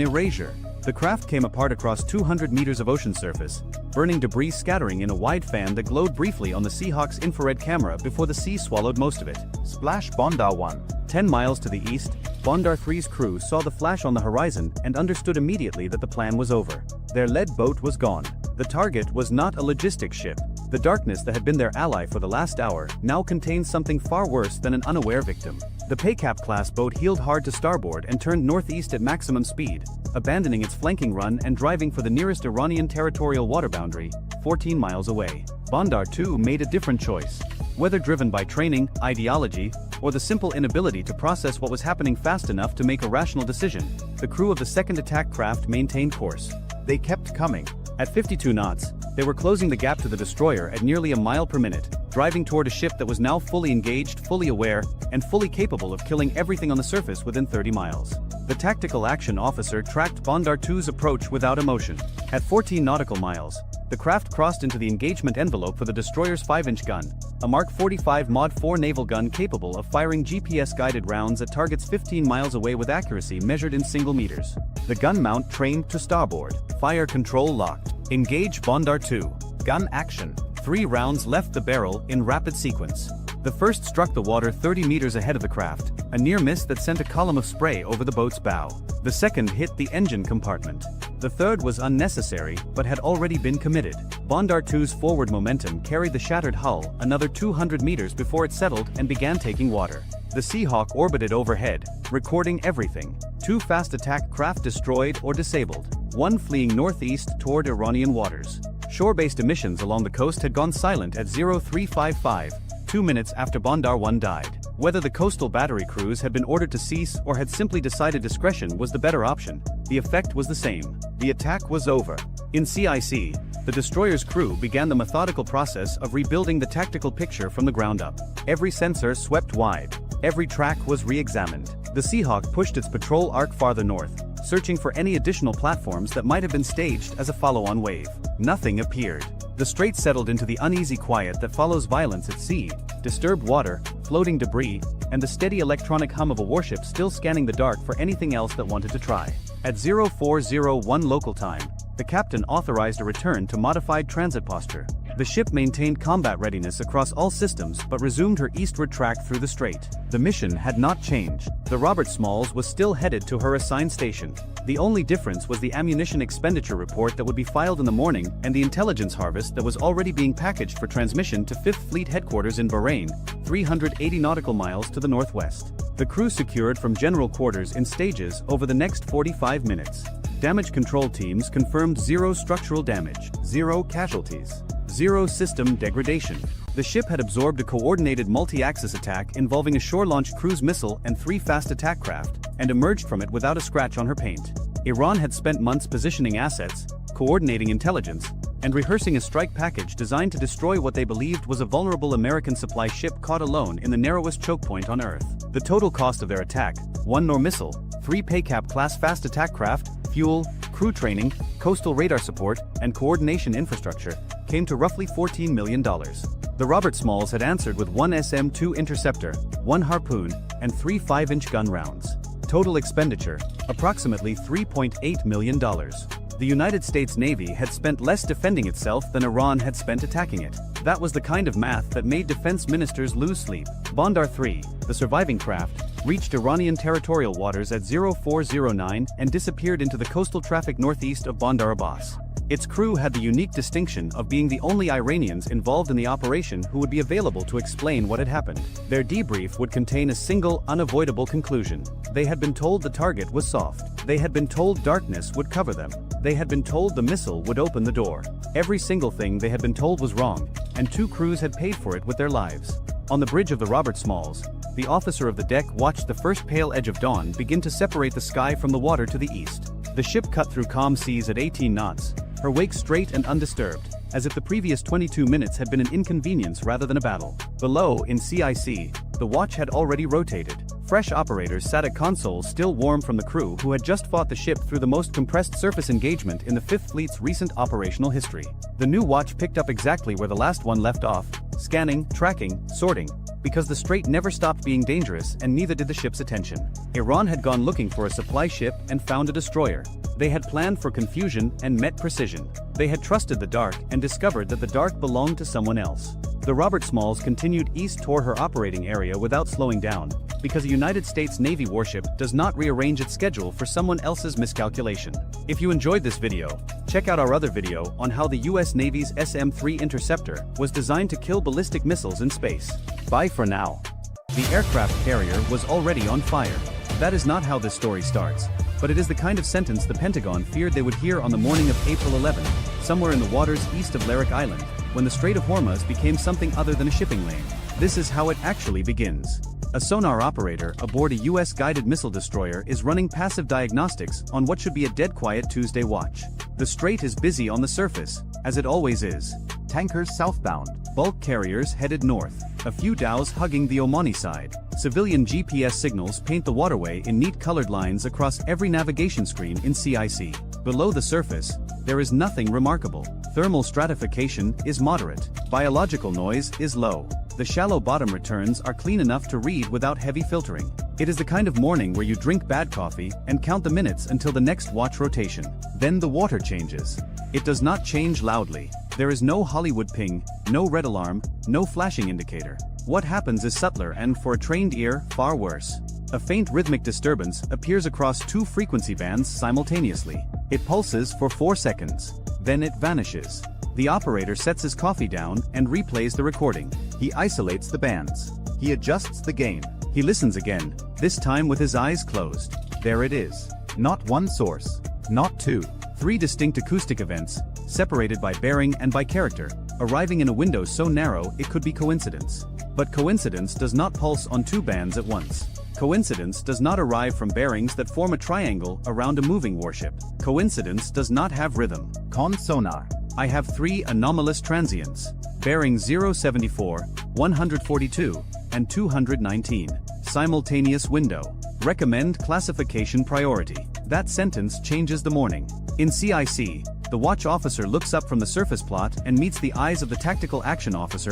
erasure. The craft came apart across 200 meters of ocean surface, burning debris scattering in a wide fan that glowed briefly on the Seahawk's infrared camera before the sea swallowed most of it. Splash Bandar 1. 10 miles to the east, Bandar 3's crew saw the flash on the horizon and understood immediately that the plan was over. Their lead boat was gone. The target was not a logistics ship. The darkness that had been their ally for the last hour now contained something far worse than an unaware victim. The Paycap-class boat heeled hard to starboard and turned northeast at maximum speed, abandoning its flanking run and driving for the nearest Iranian territorial water boundary, 14 miles away. Bandar 2 made a different choice. Whether driven by training, ideology, or the simple inability to process what was happening fast enough to make a rational decision, the crew of the second attack craft maintained course. They kept coming. At 52 knots, they were closing the gap to the destroyer at nearly a mile per minute, driving toward a ship that was now fully engaged, fully aware, and fully capable of killing everything on the surface within 30 miles. The tactical action officer tracked Bondar 2's approach without emotion. At 14 nautical miles, the craft crossed into the engagement envelope for the destroyer's 5-inch gun, a Mark 45 Mod 4 naval gun capable of firing GPS-guided rounds at targets 15 miles away with accuracy measured in single meters. The gun mount trained to starboard. Fire control locked. Engage Bondar 2. Gun action. 3 rounds left the barrel in rapid sequence. The first struck the water 30 meters ahead of the craft, a near miss that sent a column of spray over the boat's bow. The second hit the engine compartment. The third was unnecessary, but had already been committed. Bondar 2's forward momentum carried the shattered hull another 200 meters before it settled and began taking water. The Seahawk orbited overhead, recording everything. 2 fast attack craft destroyed or disabled, 1 fleeing northeast toward Iranian waters. Shore-based emissions along the coast had gone silent at 0355, 2 minutes after Bondar 1 died. Whether the coastal battery crews had been ordered to cease or had simply decided discretion was the better option, the effect was the same. The attack was over. In CIC, the destroyer's crew began the methodical process of rebuilding the tactical picture from the ground up. Every sensor swept wide. Every track was re-examined. The Seahawk pushed its patrol arc farther north, searching for any additional platforms that might have been staged as a follow-on wave. Nothing appeared. The strait settled into the uneasy quiet that follows violence at sea, disturbed water, floating debris, and the steady electronic hum of a warship still scanning the dark for anything else that wanted to try. At 0401 local time, the captain authorized a return to modified transit posture. The ship maintained combat readiness across all systems but resumed her eastward track through the strait. The mission had not changed. The Robert Smalls was still headed to her assigned station. The only difference was the ammunition expenditure report that would be filed in the morning and the intelligence harvest that was already being packaged for transmission to 5th Fleet headquarters in Bahrain, 380 nautical miles to the northwest. The crew secured from general quarters in stages over the next 45 minutes. Damage control teams confirmed 0 structural damage, 0 casualties, 0 system degradation. The ship had absorbed a coordinated multi-axis attack involving a shore-launched cruise missile and 3 fast attack craft, and emerged from it without a scratch on her paint. Iran had spent months positioning assets, coordinating intelligence, and rehearsing a strike package designed to destroy what they believed was a vulnerable American supply ship caught alone in the narrowest choke point on Earth. The total cost of their attack, 1 Nor missile, 3 PACAP-class fast attack craft, fuel, crew training, coastal radar support, and coordination infrastructure, came to roughly $14 million. The Robert Smalls had answered with 1 SM-2 interceptor, 1 harpoon, and 3 5-inch gun rounds. Total expenditure, approximately $3.8 million. The United States Navy had spent less defending itself than Iran had spent attacking it. That was the kind of math that made defense ministers lose sleep. Bondar 3, the surviving craft, reached Iranian territorial waters at 0409 and disappeared into the coastal traffic northeast of Bandar Abbas. Its crew had the unique distinction of being the only Iranians involved in the operation who would be available to explain what had happened. Their debrief would contain a single, unavoidable conclusion. They had been told the target was soft. They had been told darkness would cover them. They had been told the missile would open the door. Every single thing they had been told was wrong, and 2 crews had paid for it with their lives. On the bridge of the Robert Smalls, the officer of the deck watched the first pale edge of dawn begin to separate the sky from the water to the east. The ship cut through calm seas at 18 knots, her wake straight and undisturbed, as if the previous 22 minutes had been an inconvenience rather than a battle. Below, in CIC, the watch had already rotated. Fresh operators sat at consoles still warm from the crew who had just fought the ship through the most compressed surface engagement in the 5th Fleet's recent operational history. The new watch picked up exactly where the last one left off, scanning, tracking, sorting, because the strait never stopped being dangerous and neither did the ship's attention. Iran had gone looking for a supply ship and found a destroyer. They had planned for confusion and met precision. They had trusted the dark and discovered that the dark belonged to someone else. The Robert Smalls continued east toward her operating area without slowing down, because a United States Navy warship does not rearrange its schedule for someone else's miscalculation. If you enjoyed this video, check out our other video on how the US Navy's SM-3 interceptor was designed to kill ballistic missiles in space. Bye for now. The aircraft carrier was already on fire. That is not how this story starts, but it is the kind of sentence the Pentagon feared they would hear on the morning of April 11, somewhere in the waters east of Larik Island, when the Strait of Hormuz became something other than a shipping lane. This is how it actually begins. A sonar operator aboard a US guided missile destroyer is running passive diagnostics on what should be a dead quiet Tuesday watch. The strait is busy on the surface, as it always is. Tankers southbound, bulk carriers headed north, a few dhows hugging the Omani side. Civilian GPS signals paint the waterway in neat colored lines across every navigation screen in CIC. Below the surface, there is nothing remarkable. Thermal stratification is moderate. Biological noise is low. The shallow bottom returns are clean enough to read without heavy filtering. It is the kind of morning where you drink bad coffee and count the minutes until the next watch rotation. Then the water changes. It does not change loudly. There is no Hollywood ping, no red alarm, no flashing indicator. What happens is subtler and, for a trained ear, far worse. A faint rhythmic disturbance appears across two frequency bands simultaneously. It pulses for 4 seconds. Then it vanishes. The operator sets his coffee down and replays the recording. He isolates the bands. He adjusts the gain. He listens again, this time with his eyes closed. There it is. Not one source. Not two. 3 distinct acoustic events, separated by bearing and by character, arriving in a window so narrow it could be coincidence. But coincidence does not pulse on 2 bands at once. Coincidence does not arrive from bearings that form a triangle around a moving warship. Coincidence does not have rhythm. Con sonar. I have 3 anomalous transients. Bearing 074, 142, and 219. Simultaneous window. Recommend classification priority. That sentence changes the morning. In CIC, the watch officer looks up from the surface plot and meets the eyes of the tactical action officer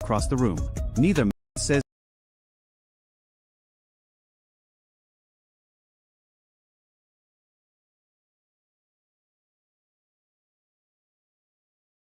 across the room. Neither man says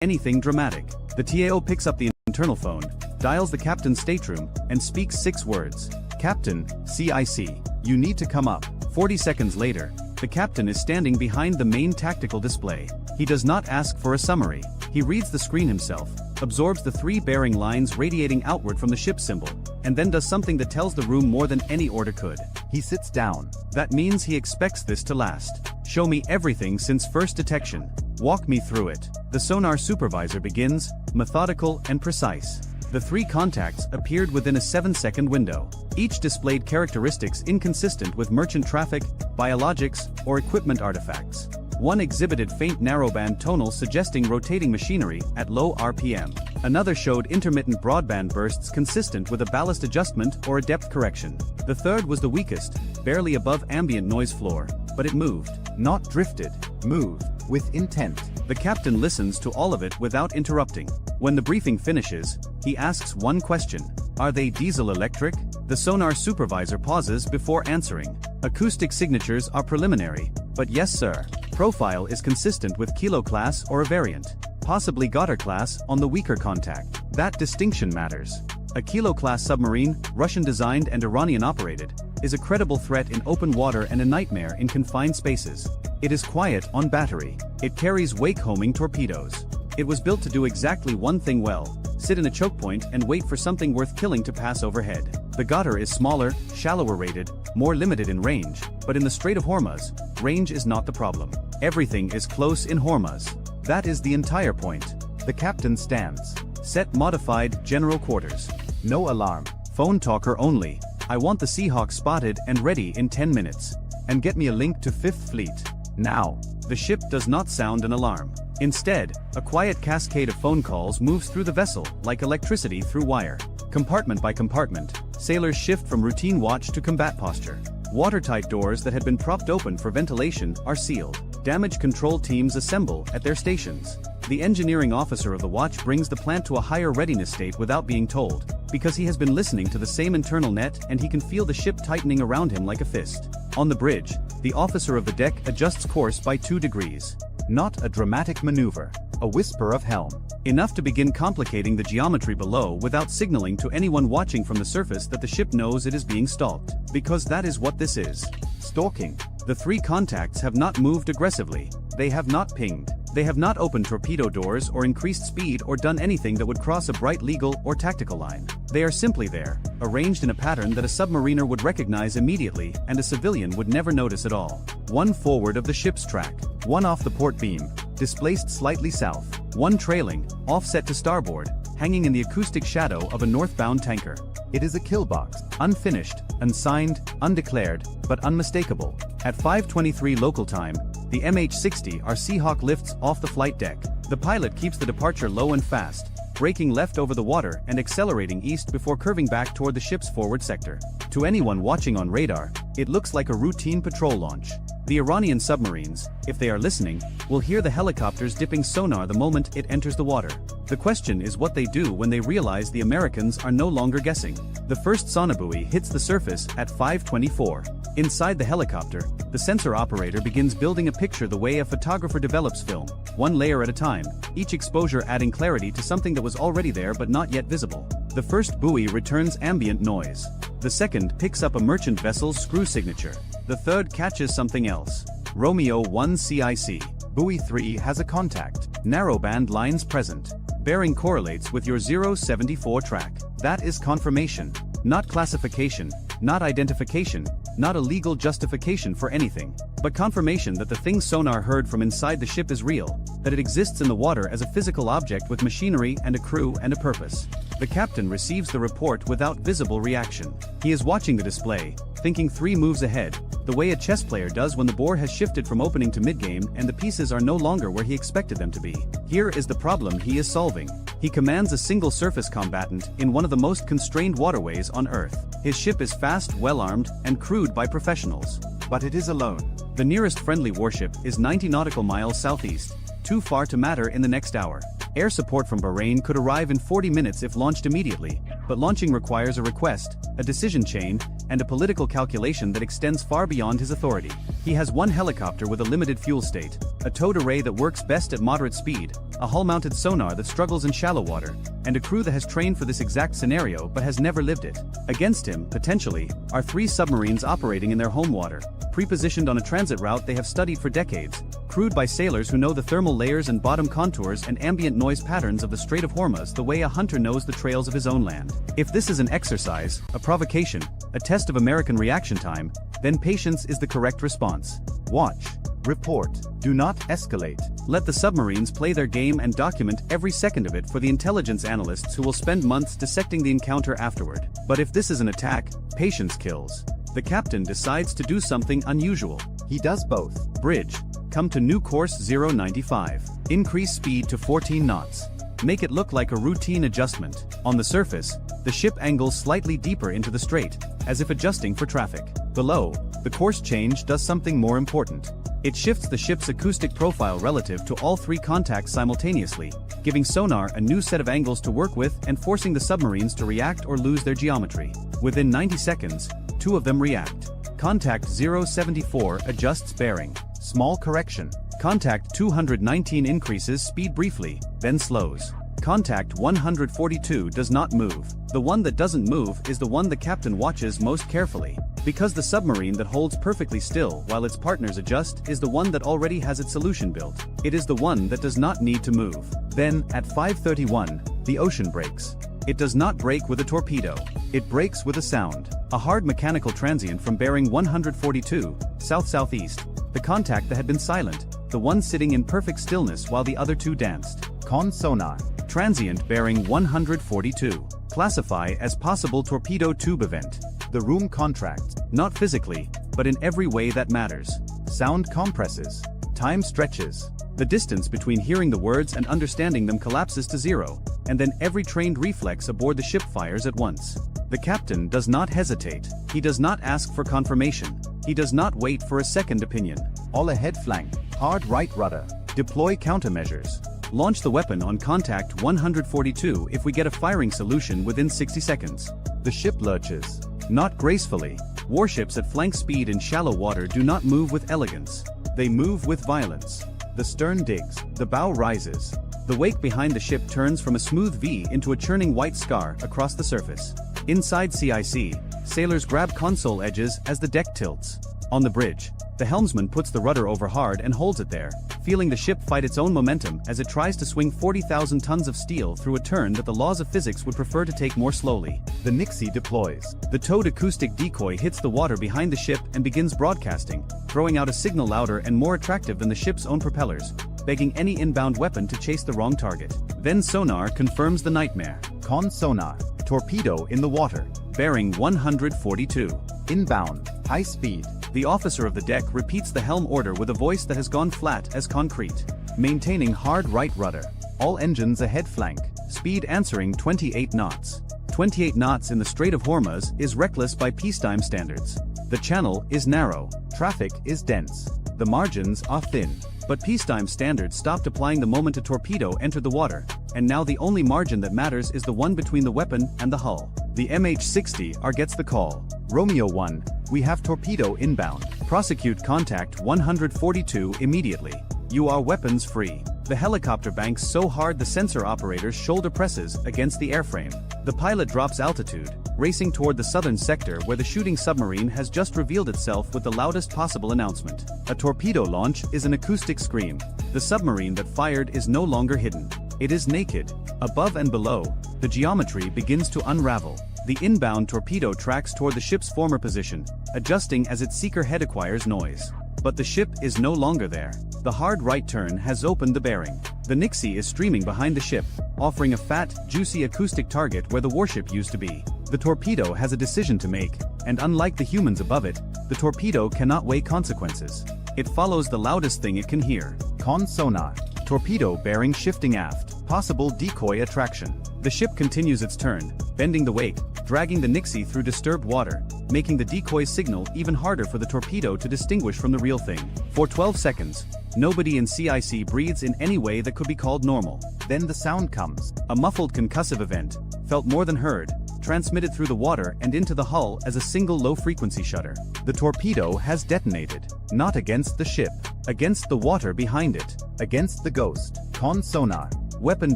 anything dramatic. The TAO picks up the internal phone, dials the captain's stateroom, and speaks 6 words. Captain, CIC, you need to come up. 40 seconds later, the captain is standing behind the main tactical display. He does not ask for a summary. He reads the screen himself, absorbs the 3 bearing lines radiating outward from the ship symbol, and then does something that tells the room more than any order could. He sits down. That means he expects this to last. Show me everything since first detection. Walk me through it. The sonar supervisor begins, methodical and precise. The 3 contacts appeared within a 7-second window. Each displayed characteristics inconsistent with merchant traffic, biologics, or equipment artifacts. One exhibited faint narrowband tonal suggesting rotating machinery at low RPM. Another showed intermittent broadband bursts consistent with a ballast adjustment or a depth correction. The third was the weakest, barely above ambient noise floor, but it moved. Not drifted. Moved. With intent. The captain listens to all of it without interrupting. When the briefing finishes, he asks one question. Are they diesel-electric? The sonar supervisor pauses before answering. Acoustic signatures are preliminary, but yes sir. Profile is consistent with Kilo class or a variant. Possibly Goddard class on the weaker contact. That distinction matters. A Kilo class submarine, Russian-designed and Iranian-operated, is a credible threat in open water and a nightmare in confined spaces. It is quiet on battery. It carries wake-homing torpedoes. It was built to do exactly one thing well: sit in a choke point and wait for something worth killing to pass overhead. The Goddard is smaller, shallower rated, more limited in range, but in the Strait of Hormuz, range is not the problem. Everything is close in Hormuz. That is the entire point. The captain stands. Set modified, general quarters. No alarm. Phone talker only. I want the Seahawk spotted and ready in 10 minutes. And get me a link to 5th Fleet. Now. The ship does not sound an alarm. Instead, a quiet cascade of phone calls moves through the vessel, like electricity through wire. Compartment by compartment, sailors shift from routine watch to combat posture. Watertight doors that had been propped open for ventilation are sealed. Damage control teams assemble at their stations. The engineering officer of the watch brings the plant to a higher readiness state without being told, because he has been listening to the same internal net and he can feel the ship tightening around him like a fist. On the bridge, the officer of the deck adjusts course by 2 degrees. Not a dramatic maneuver. A whisper of helm. Enough to begin complicating the geometry below without signaling to anyone watching from the surface that the ship knows it is being stalked. Because that is what this is. Stalking. The 3 contacts have not moved aggressively. They have not pinged. They have not opened torpedo doors or increased speed or done anything that would cross a bright legal or tactical line. They are simply there, arranged in a pattern that a submariner would recognize immediately and a civilian would never notice at all. One forward of the ship's track. One off the port beam, displaced slightly south. One trailing, offset to starboard, hanging in the acoustic shadow of a northbound tanker. It is a kill box, unfinished, unsigned, undeclared, but unmistakable. At 5:23 local time, The MH-60R Seahawk lifts off the flight deck. The pilot keeps the departure low and fast, braking left over the water and accelerating east before curving back toward the ship's forward sector. To anyone watching on radar, it looks like a routine patrol launch. The Iranian submarines, if they are listening, will hear the helicopters dipping sonar the moment it enters the water. The question is what they do when they realize the Americans are no longer guessing. The first sonobuoy hits the surface at 5:24. Inside the helicopter, the sensor operator begins building a picture the way a photographer develops film, one layer at a time, each exposure adding clarity to something that was already there but not yet visible. The first buoy returns ambient noise. The second picks up a merchant vessel's screw signature. The third catches something else. Romeo 1 CIC. Buoy 3 has a contact. Narrowband lines present. Bearing correlates with your 074 track. That is confirmation. Not classification, not identification, not a legal justification for anything, but confirmation that the thing sonar heard from inside the ship is real, that it exists in the water as a physical object with machinery and a crew and a purpose. The captain receives the report without visible reaction. He is watching the display, thinking 3 moves ahead, the way a chess player does when the board has shifted from opening to mid-game and the pieces are no longer where he expected them to be. Here is the problem he is solving. He commands a single surface combatant in one of the most constrained waterways on Earth. His ship is fast, well-armed, and crewed by professionals. But it is alone. The nearest friendly warship is 90 nautical miles southeast, too far to matter in the next hour. Air support from Bahrain could arrive in 40 minutes if launched immediately, but launching requires a request, a decision chain, and a political calculation that extends far beyond his authority. He has one helicopter with a limited fuel state, a towed array that works best at moderate speed, a hull-mounted sonar that struggles in shallow water, and a crew that has trained for this exact scenario but has never lived it. Against him, potentially, are 3 submarines operating in their home water, pre-positioned on a transit route they have studied for decades, crewed by sailors who know the thermal layers and bottom contours and ambient noise patterns of the Strait of Hormuz the way a hunter knows the trails of his own land. If this is an exercise, a provocation, a test of American reaction time, then patience is the correct response. Watch. Report. Do not escalate. Let the submarines play their game and document every second of it for the intelligence analysts who will spend months dissecting the encounter afterward. But if this is an attack, patience kills. The captain decides to do something unusual. He does both. Bridge. Come to new course 095. Increase speed to 14 knots. Make it look like a routine adjustment. On the surface, the ship angles slightly deeper into the strait, as if adjusting for traffic. Below, the course change does something more important. It shifts the ship's acoustic profile relative to all 3 contacts simultaneously, giving sonar a new set of angles to work with and forcing the submarines to react or lose their geometry. Within 90 seconds, 2 of them react. Contact 074 adjusts bearing. Small correction. Contact 219 increases speed briefly, then slows. Contact 142 does not move. The one that doesn't move is the one the captain watches most carefully, because the submarine that holds perfectly still while its partners adjust is the one that already has its solution built. It is the one that does not need to move. Then, at 5:31, the ocean breaks. It does not break with a torpedo. It breaks with a sound. A hard mechanical transient from bearing 142, south-southeast. The contact that had been silent, the one sitting in perfect stillness while the other 2 danced. Con sonar. Transient bearing 142. Classify as possible torpedo tube event. The room contracts. Not physically, but in every way that matters. Sound compresses. Time stretches. The distance between hearing the words and understanding them collapses to 0, and then every trained reflex aboard the ship fires at once. The captain does not hesitate. He does not ask for confirmation. He does not wait for a second opinion. All ahead flank. Hard right rudder. Deploy countermeasures. Launch the weapon on contact 142 if we get a firing solution within 60 seconds. The ship lurches. Not gracefully. Warships at flank speed in shallow water do not move with elegance. They move with violence. The stern digs. The bow rises. The wake behind the ship turns from a smooth V into a churning white scar across the surface. Inside CIC, sailors grab console edges as the deck tilts. On the bridge, the helmsman puts the rudder over hard and holds it there, feeling the ship fight its own momentum as it tries to swing 40,000 tons of steel through a turn that the laws of physics would prefer to take more slowly. The Nixie deploys. The towed acoustic decoy hits the water behind the ship and begins broadcasting, throwing out a signal louder and more attractive than the ship's own propellers, begging any inbound weapon to chase the wrong target. Then sonar confirms the nightmare. Con sonar. Torpedo in the water. Bearing 142. Inbound. High speed. The officer of the deck repeats the helm order with a voice that has gone flat as concrete. Maintaining hard right rudder. All engines ahead flank. Speed answering 28 knots. 28 knots in the Strait of Hormuz is reckless by peacetime standards. The channel is narrow. Traffic is dense. The margins are thin. But peacetime standards stopped applying the moment a torpedo entered the water, and now the only margin that matters is the one between the weapon and the hull. The MH-60R gets the call. Romeo 1, we have torpedo inbound. Prosecute contact 142 immediately. You are weapons free. The helicopter banks so hard the sensor operator's shoulder presses against the airframe. The pilot drops altitude, racing toward the southern sector where the shooting submarine has just revealed itself with the loudest possible announcement. A torpedo launch is an acoustic scream. The submarine that fired is no longer hidden. It is naked. Above and below, the geometry begins to unravel. The inbound torpedo tracks toward the ship's former position, adjusting as its seeker head acquires noise. But the ship is no longer there. The hard right turn has opened the bearing. The Nixie is streaming behind the ship, offering a fat, juicy acoustic target where the warship used to be. The torpedo has a decision to make, and unlike the humans above it, the torpedo cannot weigh consequences. It follows the loudest thing it can hear. Con sonar. Torpedo bearing shifting aft. Possible decoy attraction. The ship continues its turn, bending the wake, dragging the Nixie through disturbed water, making the decoy signal even harder for the torpedo to distinguish from the real thing. For 12 seconds, nobody in CIC breathes in any way that could be called normal. Then the sound comes. A muffled concussive event, felt more than heard, transmitted through the water and into the hull as a single low-frequency shudder. The torpedo has detonated. Not against the ship. Against the water behind it. Against the ghost. Con sonar. Weapon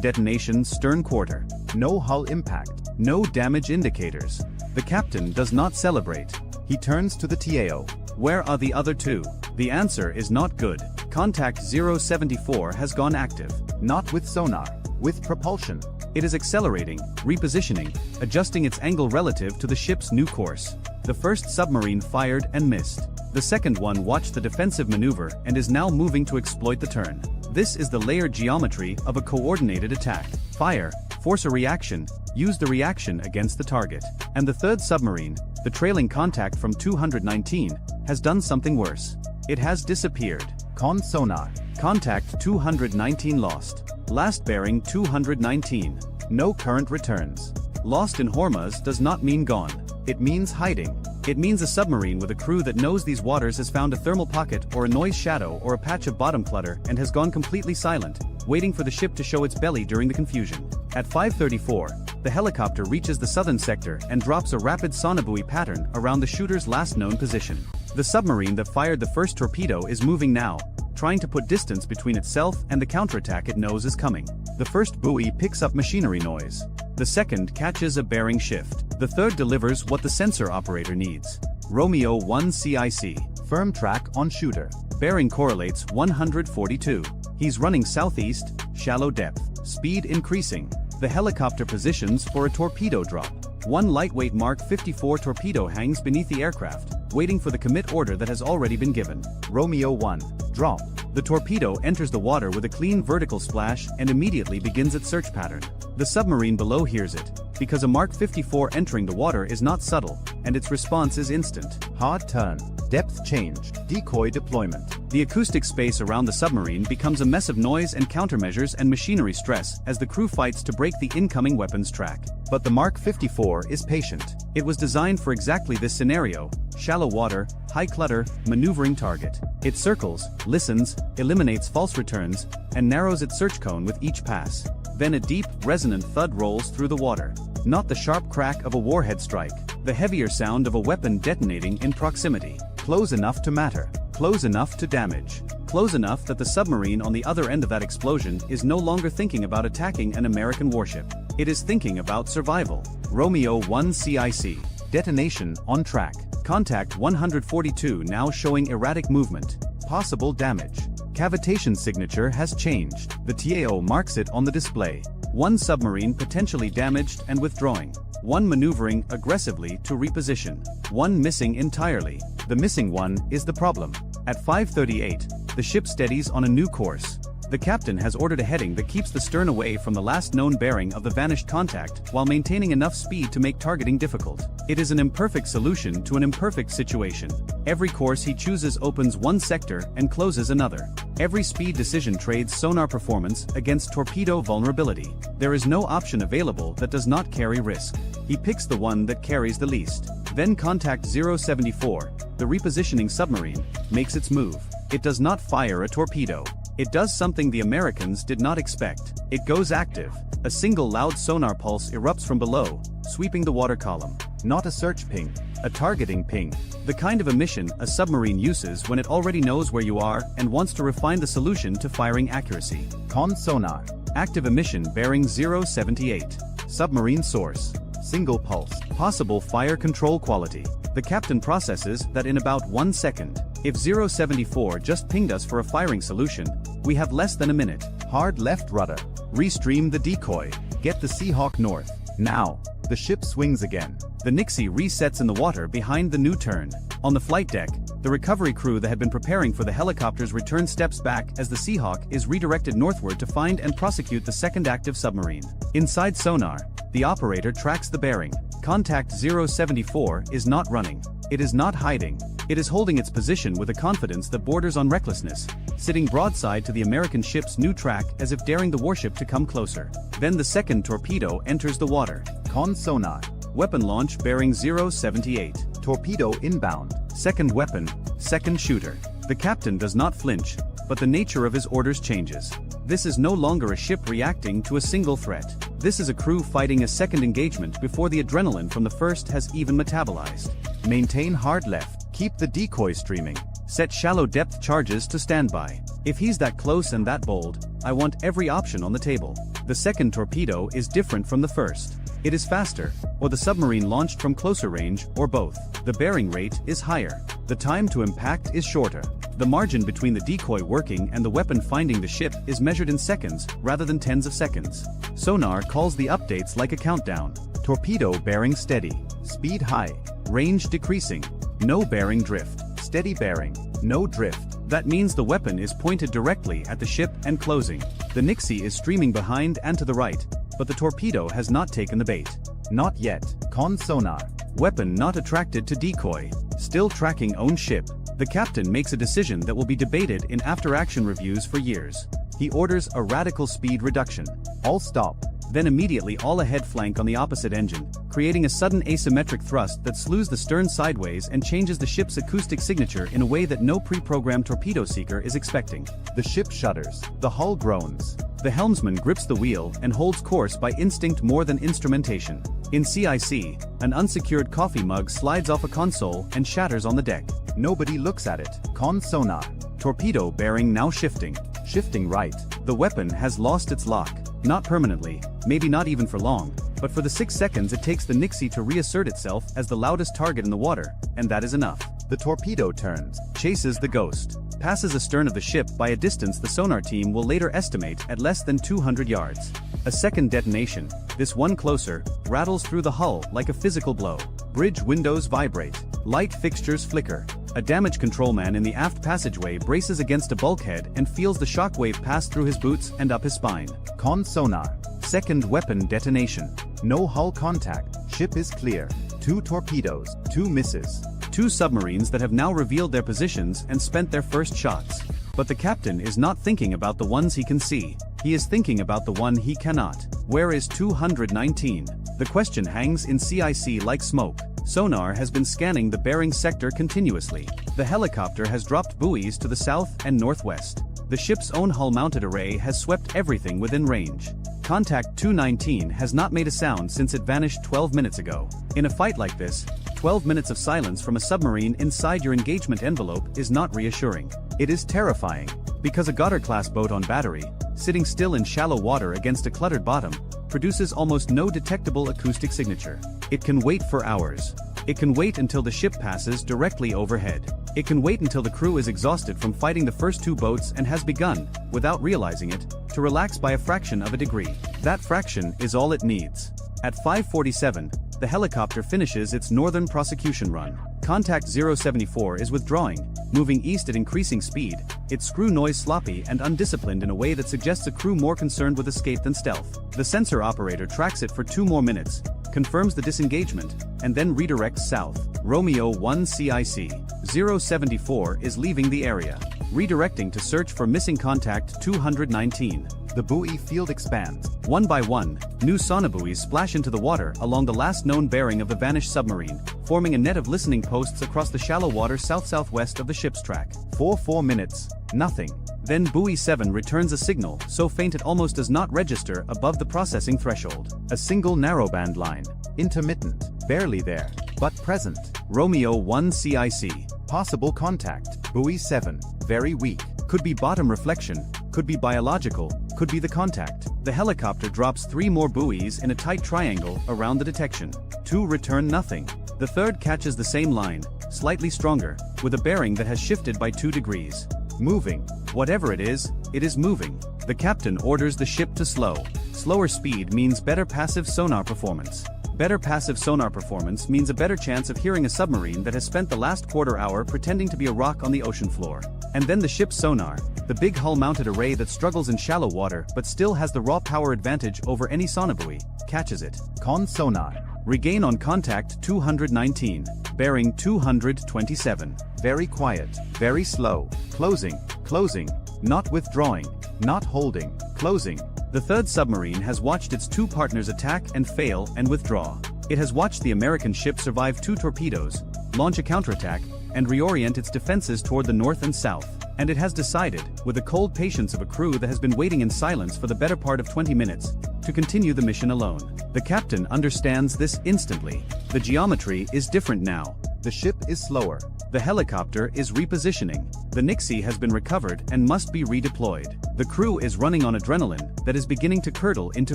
detonation stern quarter. No hull impact. No damage indicators. The captain does not celebrate. He turns to the TAO. Where are the other two? The answer is not good. Contact 074 has gone active. Not with sonar. With propulsion. It is accelerating, repositioning, adjusting its angle relative to the ship's new course. The first submarine fired and missed. The second one watched the defensive maneuver and is now moving to exploit the turn. This is the layered geometry of a coordinated attack. Fire, force a reaction, use the reaction against the target. And the third submarine, the trailing contact from 219, has done something worse. It has disappeared. Con sonar. Contact 219 lost. Last bearing 219. No current returns. Lost in Hormuz does not mean gone. It means hiding. It means a submarine with a crew that knows these waters has found a thermal pocket or a noise shadow or a patch of bottom clutter and has gone completely silent, waiting for the ship to show its belly during the confusion. At 5:34, the helicopter reaches the southern sector and drops a rapid sonobuoy pattern around the shooter's last known position. The submarine that fired the first torpedo is moving now, trying to put distance between itself and the counterattack it knows is coming. The first buoy picks up machinery noise. The second catches a bearing shift. The third delivers what the sensor operator needs. Romeo 1 CIC. Firm track on shooter. Bearing correlates 142. He's running southeast, shallow depth. Speed increasing. The helicopter positions for a torpedo drop. One lightweight Mark 54 torpedo hangs beneath the aircraft, waiting for the commit order that has already been given. Romeo 1. Drop. The torpedo enters the water with a clean vertical splash and immediately begins its search pattern. The submarine below hears it, because a Mark 54 entering the water is not subtle, and its response is instant. Hard turn. Depth change. Decoy deployment. The acoustic space around the submarine becomes a mess of noise and countermeasures and machinery stress as the crew fights to break the incoming weapons track. But the Mark 54 is patient. It was designed for exactly this scenario: shallow water, high clutter, maneuvering target. It circles, listens, eliminates false returns, and narrows its search cone with each pass. Then a deep, resonant thud rolls through the water. Not the sharp crack of a warhead strike, the heavier sound of a weapon detonating in proximity. Close enough to matter. Close enough to damage. Close enough that the submarine on the other end of that explosion is no longer thinking about attacking an American warship. It is thinking about survival. Romeo 1 CIC. Detonation on track. Contact 142 now showing erratic movement. Possible damage. Cavitation signature has changed. The TAO marks it on the display. One submarine potentially damaged and withdrawing. One maneuvering aggressively to reposition. One missing entirely. The missing one is the problem. At 5:38, the ship steadies on a new course. The captain has ordered a heading that keeps the stern away from the last known bearing of the vanished contact while maintaining enough speed to make targeting difficult. It is an imperfect solution to an imperfect situation. Every course he chooses opens one sector and closes another. Every speed decision trades sonar performance against torpedo vulnerability. There is no option available that does not carry risk. He picks the one that carries the least. Then Contact 074, the repositioning submarine, makes its move. It does not fire a torpedo. It does something the Americans did not expect. It goes active. A single loud sonar pulse erupts from below, sweeping the water column. Not a search ping, a targeting ping. The kind of emission a submarine uses when it already knows where you are and wants to refine the solution to firing accuracy. Con sonar. Active emission bearing 078. Submarine source. Single pulse. Possible fire control quality. The captain processes that in about 1 second. If 074 just pinged us for a firing solution, we have less than a minute. Hard left rudder. Restream the decoy. Get the Seahawk north. Now. The ship swings again. The Nixie resets in the water behind the new turn. On the flight deck, the recovery crew that had been preparing for the helicopter's return steps back as the Seahawk is redirected northward to find and prosecute the second active submarine. Inside sonar, the operator tracks the bearing. Contact 074 is not running. It is not hiding. It is holding its position with a confidence that borders on recklessness, sitting broadside to the American ship's new track as if daring the warship to come closer. Then the second torpedo enters the water. Con sonar. Weapon launch bearing 078. Torpedo inbound. Second weapon, second shooter. The captain does not flinch, but the nature of his orders changes. This is no longer a ship reacting to a single threat. This is a crew fighting a second engagement before the adrenaline from the first has even metabolized. Maintain hard left. Keep the decoy streaming. Set shallow depth charges to standby. If he's that close and that bold, I want every option on the table. The second torpedo is different from the first. It is faster, or the submarine launched from closer range, or both. The bearing rate is higher. The time to impact is shorter. The margin between the decoy working and the weapon finding the ship is measured in seconds rather than tens of seconds. Sonar calls the updates like a countdown. Torpedo bearing steady. Speed high. Range decreasing. No bearing drift. Steady bearing. No drift. That means the weapon is pointed directly at the ship and closing. The Nixie is streaming behind and to the right, but the torpedo has not taken the bait. Not yet. Con sonar. Weapon not attracted to decoy. Still tracking own ship. The captain makes a decision that will be debated in after-action reviews for years. He orders a radical speed reduction. All stop. Then immediately all ahead flank on the opposite engine, creating a sudden asymmetric thrust that slews the stern sideways and changes the ship's acoustic signature in a way that no pre-programmed torpedo seeker is expecting. The ship shudders. The hull groans. The helmsman grips the wheel and holds course by instinct more than instrumentation. In CIC, an unsecured coffee mug slides off a console and shatters on the deck. Nobody looks at it. Con sonar. Torpedo bearing now shifting. Shifting right. The weapon has lost its lock. Not permanently, maybe not even for long, but for the 6 seconds it takes the Nixie to reassert itself as the loudest target in the water, and that is enough. The torpedo turns, chases the Ghost, passes astern of the ship by a distance the sonar team will later estimate at less than 200 yards. A second detonation, this one closer, rattles through the hull like a physical blow. Bridge windows vibrate. Light fixtures flicker. A damage control man in the aft passageway braces against a bulkhead and feels the shockwave pass through his boots and up his spine. Con sonar. Second weapon detonation. No hull contact. Ship is clear. 2 torpedoes. 2 misses. 2 submarines that have now revealed their positions and spent their first shots. But the captain is not thinking about the ones he can see. He is thinking about the one he cannot. Where is 219? The question hangs in CIC like smoke. Sonar has been scanning the bearing sector continuously. The helicopter has dropped buoys to the south and northwest. The ship's own hull-mounted array has swept everything within range. Contact 219 has not made a sound since it vanished 12 minutes ago. In a fight like this, 12 minutes of silence from a submarine inside your engagement envelope is not reassuring. It is terrifying, because a Goddard-class boat on battery, sitting still in shallow water against a cluttered bottom, produces almost no detectable acoustic signature. It can wait for hours. It can wait until the ship passes directly overhead. It can wait until the crew is exhausted from fighting the first 2 boats and has begun, without realizing it, to relax by a fraction of a degree. That fraction is all it needs. At 5:47, the helicopter finishes its northern prosecution run. Contact 074 is withdrawing, moving east at increasing speed, its screw noise sloppy and undisciplined in a way that suggests a crew more concerned with escape than stealth. The sensor operator tracks it for 2 more minutes, confirms the disengagement, and then redirects south. Romeo 1 CIC 074 is leaving the area, redirecting to search for missing contact 219. The buoy field expands. One by one, new sonobuoys splash into the water along the last known bearing of the vanished submarine, forming a net of listening posts across the shallow water south-southwest of the ship's track. 4 minutes, nothing. Then buoy 7 returns a signal so faint it almost does not register above the processing threshold. A single narrowband line. Intermittent, barely there, but present. Romeo 1 CIC. Possible contact. Buoy 7, very weak. Could be bottom reflection, could be biological, could be the contact. The helicopter drops 3 more buoys in a tight triangle around the detection. 2 return nothing. The third catches the same line, slightly stronger, with a bearing that has shifted by 2 degrees. Moving. Whatever it is moving. The captain orders the ship to slow. Slower speed means better passive sonar performance. Better passive sonar performance means a better chance of hearing a submarine that has spent the last quarter hour pretending to be a rock on the ocean floor. And then the ship's sonar, the big hull-mounted array that struggles in shallow water but still has the raw power advantage over any sonobuoy, catches it. Con sonar. Regain on contact 219, bearing 227. Very quiet, very slow. Closing, not withdrawing, not holding, closing. The third submarine has watched its 2 partners attack and fail and withdraw. It has watched the American ship survive 2 torpedoes, launch a counterattack, and reorient its defenses toward the north and south. And it has decided, with the cold patience of a crew that has been waiting in silence for the better part of 20 minutes, to continue the mission alone. The captain understands this instantly. The geometry is different now. The ship is slower. The helicopter is repositioning. The Nixie has been recovered and must be redeployed. The crew is running on adrenaline that is beginning to curdle into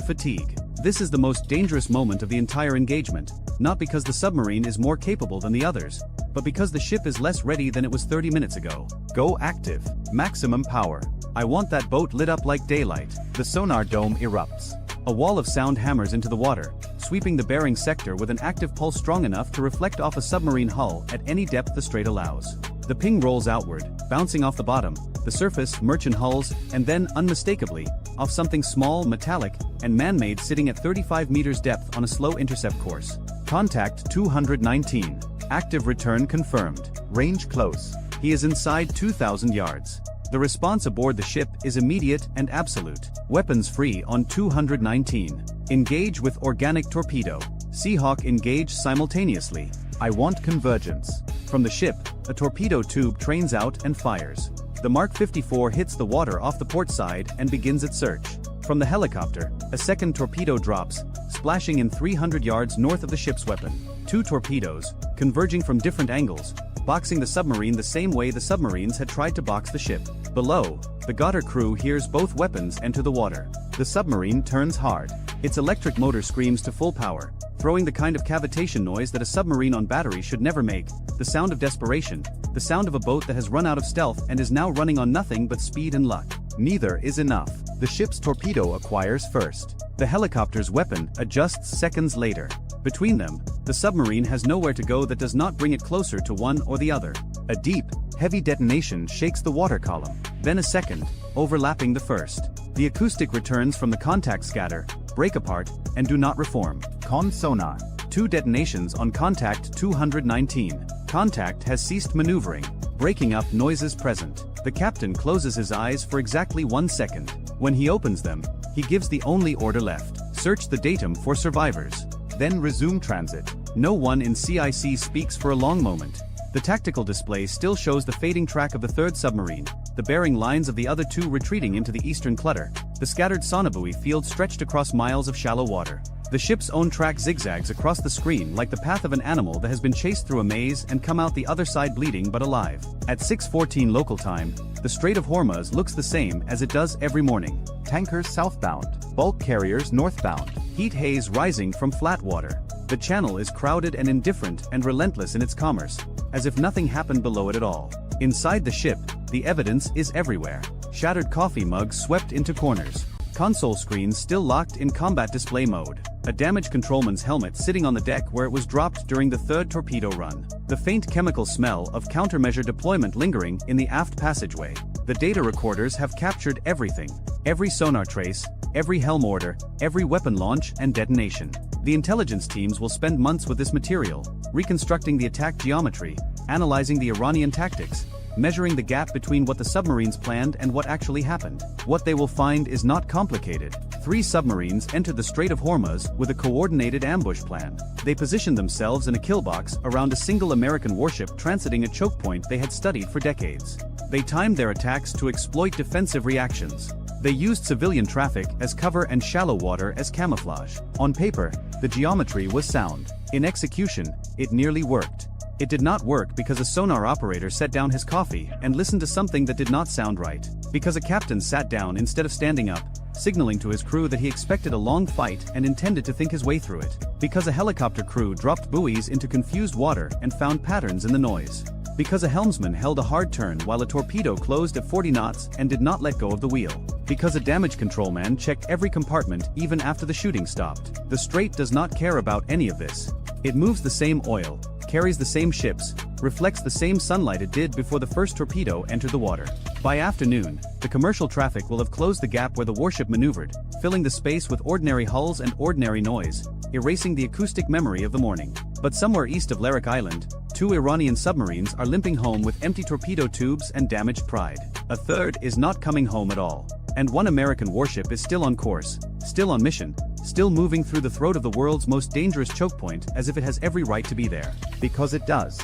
fatigue. This is the most dangerous moment of the entire engagement, not because the submarine is more capable than the others, but because the ship is less ready than it was 30 minutes ago. Go active. Maximum power. I want that boat lit up like daylight. The sonar dome erupts. A wall of sound hammers into the water, sweeping the bearing sector with an active pulse strong enough to reflect off a submarine hull at any depth the strait allows. The ping rolls outward, bouncing off the bottom, the surface, merchant hulls, and then, unmistakably, off something small, metallic, and man-made sitting at 35 meters depth on a slow intercept course. Contact 219. Active return confirmed. Range close. He is inside 2,000 yards. The response aboard the ship is immediate and absolute. Weapons free on 219. Engage with organic torpedo. Seahawk engage simultaneously. I want convergence. From the ship, a torpedo tube trains out and fires. The Mark 54 hits the water off the port side and begins its search. From the helicopter, a second torpedo drops, splashing in 300 yards north of the ship's weapon. 2 torpedoes, converging from different angles, boxing the submarine the same way the submarines had tried to box the ship. Below, the Goddard crew hears both weapons enter the water. The submarine turns hard. Its electric motor screams to full power, throwing the kind of cavitation noise that a submarine on battery should never make, the sound of desperation, the sound of a boat that has run out of stealth and is now running on nothing but speed and luck. Neither is enough. The ship's torpedo acquires first. The helicopter's weapon adjusts seconds later. Between them, the submarine has nowhere to go that does not bring it closer to one or the other. A deep, heavy detonation shakes the water column. Then a second, overlapping the first. The acoustic returns from the contact scatter, break apart, and do not reform. Con sonar. 2 detonations on contact 219. Contact has ceased maneuvering, breaking up noises present. The captain closes his eyes for exactly 1 second. When he opens them, he gives the only order left. Search the datum for survivors. Then resume transit. No one in CIC speaks for a long moment. The tactical display still shows the fading track of the third submarine, the bearing lines of the other 2 retreating into the eastern clutter, the scattered sonobuoy field stretched across miles of shallow water. The ship's own track zigzags across the screen like the path of an animal that has been chased through a maze and come out the other side bleeding but alive. At 6:14 local time, the Strait of Hormuz looks the same as it does every morning. Tankers southbound, bulk carriers northbound. Heat haze rising from flat water. The channel is crowded and indifferent and relentless in its commerce, as if nothing happened below it at all. Inside the ship, the evidence is everywhere. Shattered coffee mugs swept into corners. Console screens still locked in combat display mode. A damaged controlman's helmet sitting on the deck where it was dropped during the third torpedo run. The faint chemical smell of countermeasure deployment lingering in the aft passageway. The data recorders have captured everything. Every sonar trace, every helm order, every weapon launch and detonation. The intelligence teams will spend months with this material, reconstructing the attack geometry, analyzing the Iranian tactics, measuring the gap between what the submarines planned and what actually happened. What they will find is not complicated. 3 submarines entered the Strait of Hormuz with a coordinated ambush plan. They positioned themselves in a kill box around a single American warship transiting a choke point they had studied for decades. They timed their attacks to exploit defensive reactions. They used civilian traffic as cover and shallow water as camouflage. On paper, the geometry was sound. In execution, it nearly worked. It did not work because a sonar operator set down his coffee and listened to something that did not sound right. Because a captain sat down instead of standing up, signaling to his crew that he expected a long fight and intended to think his way through it. Because a helicopter crew dropped buoys into confused water and found patterns in the noise. Because a helmsman held a hard turn while a torpedo closed at 40 knots and did not let go of the wheel. Because a damage control man checked every compartment even after the shooting stopped. The Strait does not care about any of this. It moves the same oil, carries the same ships, reflects the same sunlight it did before the first torpedo entered the water. By afternoon, the commercial traffic will have closed the gap where the warship maneuvered, filling the space with ordinary hulls and ordinary noise, erasing the acoustic memory of the morning. But somewhere east of Larak Island, 2 Iranian submarines are limping home with empty torpedo tubes and damaged pride. A third is not coming home at all. And 1 American warship is still on course, still on mission, still moving through the throat of the world's most dangerous choke point as if it has every right to be there. Because it does.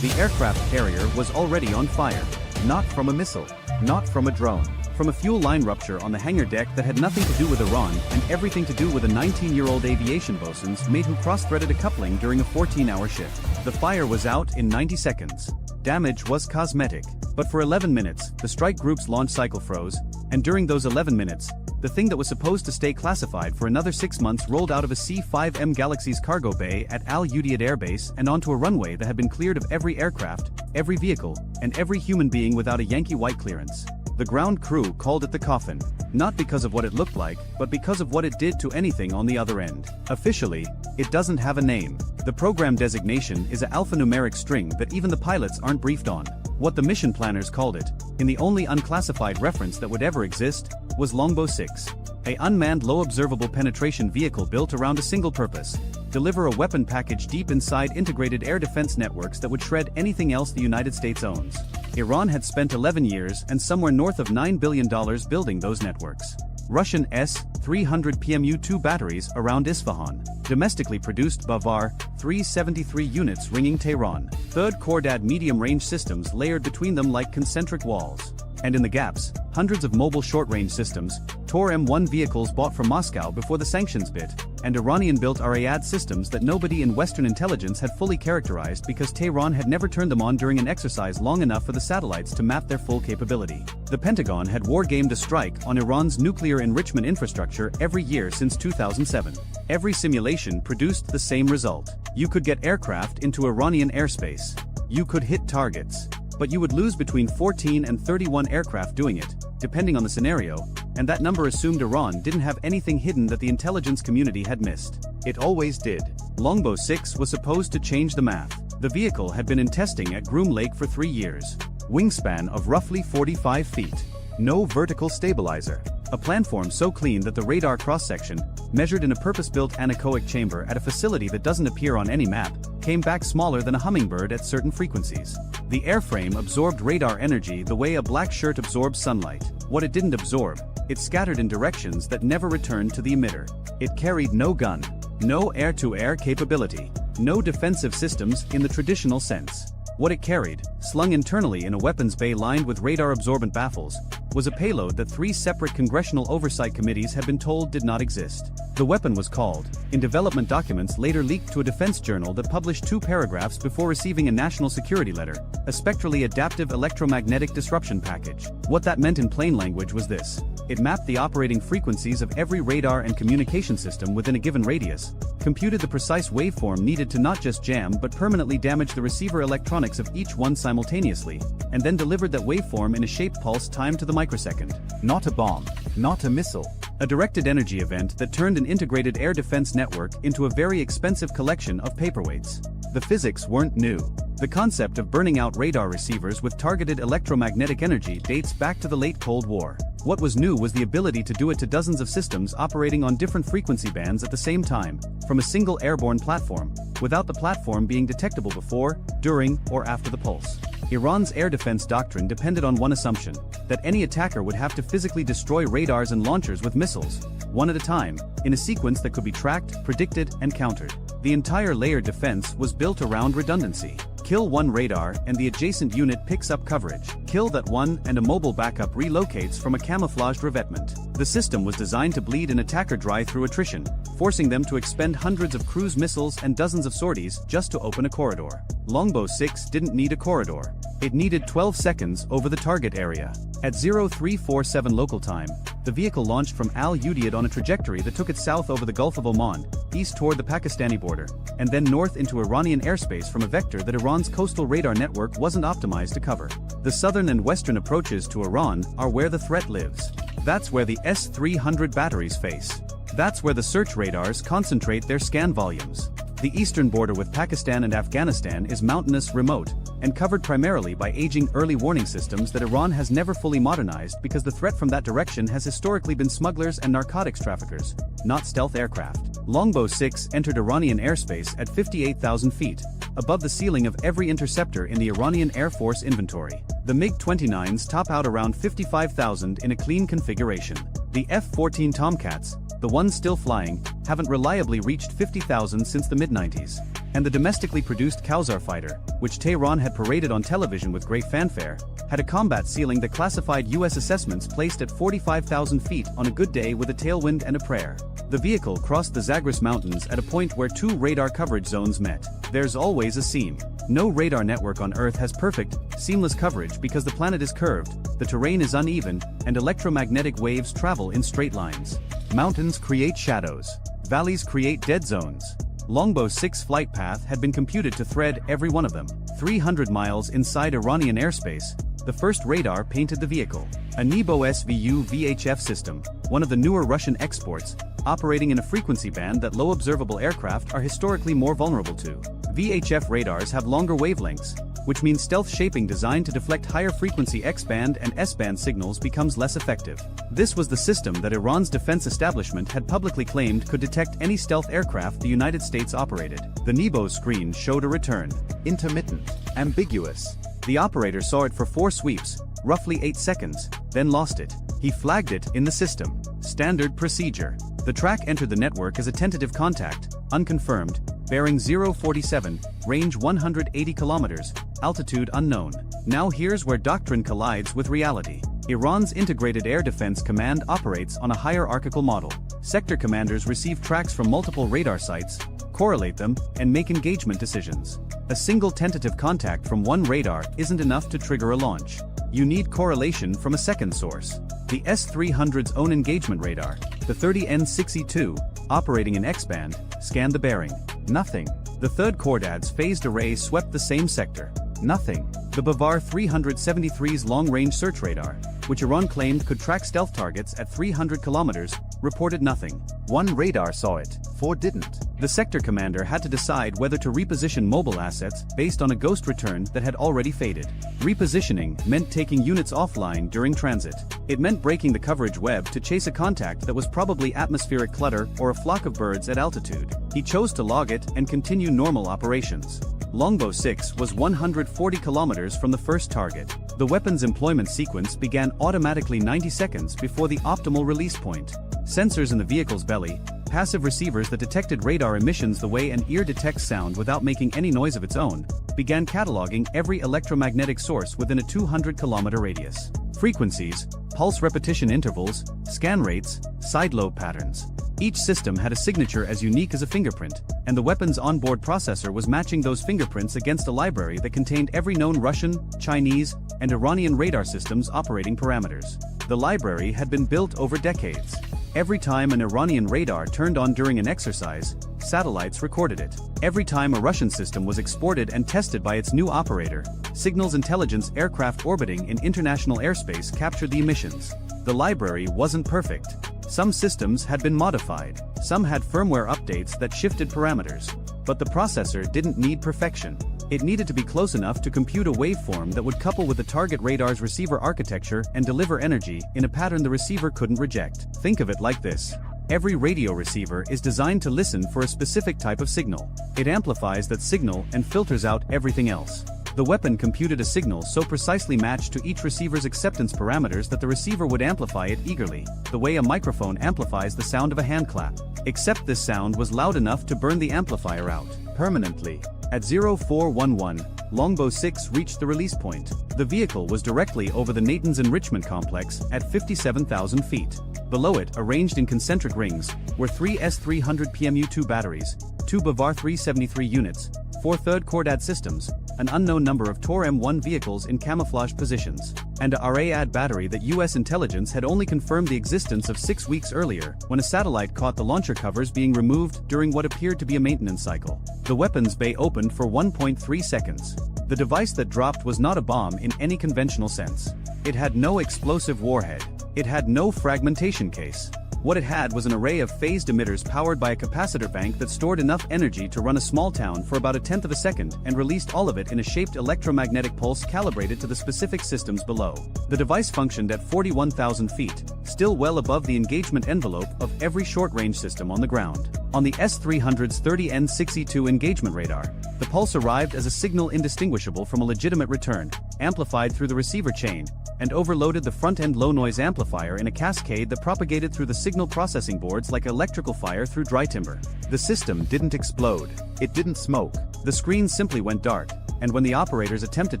The aircraft carrier was already on fire. Not from a missile, not from a drone, from a fuel line rupture on the hangar deck that had nothing to do with Iran and everything to do with a 19-year-old aviation bosun's mate who cross-threaded a coupling during a 14-hour shift. The fire was out in 90 seconds. Damage was cosmetic. But for 11 minutes, the strike group's launch cycle froze, and during those 11 minutes, the thing that was supposed to stay classified for another 6 months rolled out of a C-5M Galaxy's cargo bay at Al Udeid Air Base and onto a runway that had been cleared of every aircraft, every vehicle, and every human being without a Yankee White clearance. The ground crew called it the coffin, not because of what it looked like, but because of what it did to anything on the other end. Officially, it doesn't have a name. The program designation is an alphanumeric string that even the pilots aren't briefed on. What the mission planners called it, in the only unclassified reference that would ever exist, was Longbow 6. A unmanned low observable penetration vehicle built around a single purpose: deliver a weapon package deep inside integrated air defense networks that would shred anything else the United States owns. Iran had spent 11 years and somewhere north of $9 billion building those networks. Russian S-300 PMU-2 batteries around Isfahan. Domestically produced Bavar 373 units ringing Tehran. Third Khordad medium-range systems layered between them like concentric walls. And in the gaps, hundreds of mobile short-range systems, Tor M1 vehicles bought from Moscow before the sanctions bit, and Iranian-built Arayad systems that nobody in Western intelligence had fully characterized because Tehran had never turned them on during an exercise long enough for the satellites to map their full capability. The Pentagon had war-gamed a strike on Iran's nuclear enrichment infrastructure every year since 2007. Every simulation produced the same result. You could get aircraft into Iranian airspace. You could hit targets. But you would lose between 14 and 31 aircraft doing it, depending on the scenario, and that number assumed Iran didn't have anything hidden that the intelligence community had missed. It always did. Longbow 6 was supposed to change the math. The vehicle had been in testing at Groom Lake for 3 years. Wingspan of roughly 45 feet. No vertical stabilizer. A planform so clean that the radar cross-section, measured in a purpose-built anechoic chamber at a facility that doesn't appear on any map, came back smaller than a hummingbird at certain frequencies. The airframe absorbed radar energy the way a black shirt absorbs sunlight. What it didn't absorb, it scattered in directions that never returned to the emitter. It carried no gun, no air-to-air capability, no defensive systems in the traditional sense. What it carried, slung internally in a weapons bay lined with radar-absorbent baffles, was a payload that 3 separate congressional oversight committees had been told did not exist. The weapon was called, in development documents later leaked to a defense journal that published 2 paragraphs before receiving a national security letter, a spectrally adaptive electromagnetic disruption package. What that meant in plain language was this: it mapped the operating frequencies of every radar and communication system within a given radius, computed the precise waveform needed to not just jam but permanently damage the receiver electronics of each one simultaneously, and then delivered that waveform in a shape pulse timed to the microsecond. Not a bomb, not a missile. A directed energy event that turned an integrated air defense network into a very expensive collection of paperweights. The physics weren't new. The concept of burning out radar receivers with targeted electromagnetic energy dates back to the late Cold War. What was new was the ability to do it to dozens of systems operating on different frequency bands at the same time, from a single airborne platform, without the platform being detectable before, during, or after the pulse. Iran's air defense doctrine depended on one assumption, that any attacker would have to physically destroy radars and launchers with missiles, one at a time, in a sequence that could be tracked, predicted, and countered. The entire layered defense was built around redundancy. Kill one radar and the adjacent unit picks up coverage. Kill that one and a mobile backup relocates from a camouflaged revetment. The system was designed to bleed an attacker dry through attrition, forcing them to expend hundreds of cruise missiles and dozens of sorties just to open a corridor. Longbow 6 didn't need a corridor. It needed 12 seconds over the target area. At 0347 local time, the vehicle launched from Al Udeid on a trajectory that took it south over the Gulf of Oman, east toward the Pakistani border, and then north into Iranian airspace from a vector that Iran's coastal radar network wasn't optimized to cover. The southern and western approaches to Iran are where the threat lives. That's where the S-300 batteries face. That's where the search radars concentrate their scan volumes. The eastern border with Pakistan and Afghanistan is mountainous, remote, and covered primarily by aging early warning systems that Iran has never fully modernized because the threat from that direction has historically been smugglers and narcotics traffickers, not stealth aircraft. Longbow 6 entered Iranian airspace at 58,000 feet, above the ceiling of every interceptor in the Iranian Air Force inventory. The MiG-29s top out around 55,000 in a clean configuration. The F-14 Tomcats, the ones still flying, haven't reliably reached 50,000 since the mid-90s. And the domestically produced Kausar fighter, which Tehran had paraded on television with great fanfare, had a combat ceiling that classified U.S. assessments placed at 45,000 feet on a good day with a tailwind and a prayer. The vehicle crossed the Zagros Mountains at a point where two radar coverage zones met. There's always a seam. No radar network on Earth has perfect, seamless coverage because the planet is curved, the terrain is uneven, and electromagnetic waves travel in straight lines. Mountains create shadows. Valleys create dead zones. Longbow 6 flight path had been computed to thread every one of them. 300 miles inside Iranian airspace, the first radar painted the vehicle. A Nebo SVU VHF system, one of the newer Russian exports, operating in a frequency band that low observable aircraft are historically more vulnerable to. VHF radars have longer wavelengths, which means stealth shaping designed to deflect higher frequency X-band and S-band signals becomes less effective. This was the system that Iran's defense establishment had publicly claimed could detect any stealth aircraft the United States operated. The Nebo's screen showed a return. Intermittent. Ambiguous. The operator saw it for 4 sweeps, roughly 8 seconds, then lost it. He flagged it in the system. Standard procedure. The track entered the network as a tentative contact, unconfirmed, bearing 047, range 180 kilometers, altitude unknown. Now here's where doctrine collides with reality. Iran's Integrated Air Defense Command operates on a hierarchical model. Sector commanders receive tracks from multiple radar sites, correlate them, and make engagement decisions. A single tentative contact from one radar isn't enough to trigger a launch. You need correlation from a second source. The S-300's own engagement radar, the 30N62, operating in X-band, scanned the bearing. Nothing. The third Cordad's phased array swept the same sector. Nothing. The Bavar 373's long-range search radar, which Iran claimed could track stealth targets at 300 kilometers, reported nothing. 1 radar saw it, 4 didn't. The sector commander had to decide whether to reposition mobile assets based on a ghost return that had already faded. Repositioning meant taking units offline during transit. It meant breaking the coverage web to chase a contact that was probably atmospheric clutter or a flock of birds at altitude. He chose to log it and continue normal operations. Longbow 6 was 140 kilometers from the first target. The weapon's employment sequence began automatically 90 seconds before the optimal release point. Sensors in the vehicle's belly, passive receivers that detected radar emissions the way an ear detects sound without making any noise of its own, began cataloging every electromagnetic source within a 200-kilometer radius. Frequencies, pulse repetition intervals, scan rates, side lobe patterns. Each system had a signature as unique as a fingerprint, and the weapon's onboard processor was matching those fingerprints against a library that contained every known Russian, Chinese, and Iranian radar system's operating parameters. The library had been built over decades. Every time an Iranian radar turned on during an exercise, satellites recorded it. Every time a Russian system was exported and tested by its new operator, signals intelligence aircraft orbiting in international airspace captured the emissions. The library wasn't perfect. Some systems had been modified, some had firmware updates that shifted parameters. But the processor didn't need perfection. It needed to be close enough to compute a waveform that would couple with the target radar's receiver architecture and deliver energy in a pattern the receiver couldn't reject. Think of it like this. Every radio receiver is designed to listen for a specific type of signal. It amplifies that signal and filters out everything else. The weapon computed a signal so precisely matched to each receiver's acceptance parameters that the receiver would amplify it eagerly, the way a microphone amplifies the sound of a hand clap. Except this sound was loud enough to burn the amplifier out permanently. At 0411, Longbow 6 reached the release point. The vehicle was directly over the Natanz enrichment complex at 57,000 feet. Below it, arranged in concentric rings, were 3 S-300 PMU-2 batteries, 2 Bavar 373 units, 4 third Cordad systems, an unknown number of Tor M1 vehicles in camouflage positions, and a RAAD battery that US intelligence had only confirmed the existence of 6 weeks earlier, when a satellite caught the launcher covers being removed during what appeared to be a maintenance cycle. The weapons bay opened for 1.3 seconds. The device that dropped was not a bomb in any conventional sense. It had no explosive warhead. It had no fragmentation case. What it had was an array of phased emitters powered by a capacitor bank that stored enough energy to run a small town for about 1/10 of a second and released all of it in a shaped electromagnetic pulse calibrated to the specific systems below. The device functioned at 41,000 feet, still well above the engagement envelope of every short-range system on the ground. On the S-300's 30N6E2 engagement radar, the pulse arrived as a signal indistinguishable from a legitimate return, amplified through the receiver chain, and overloaded the front-end low-noise amplifier in a cascade that propagated through the signal processing boards like electrical fire through dry timber. The system didn't explode. It didn't smoke. The screen simply went dark, and when the operators attempted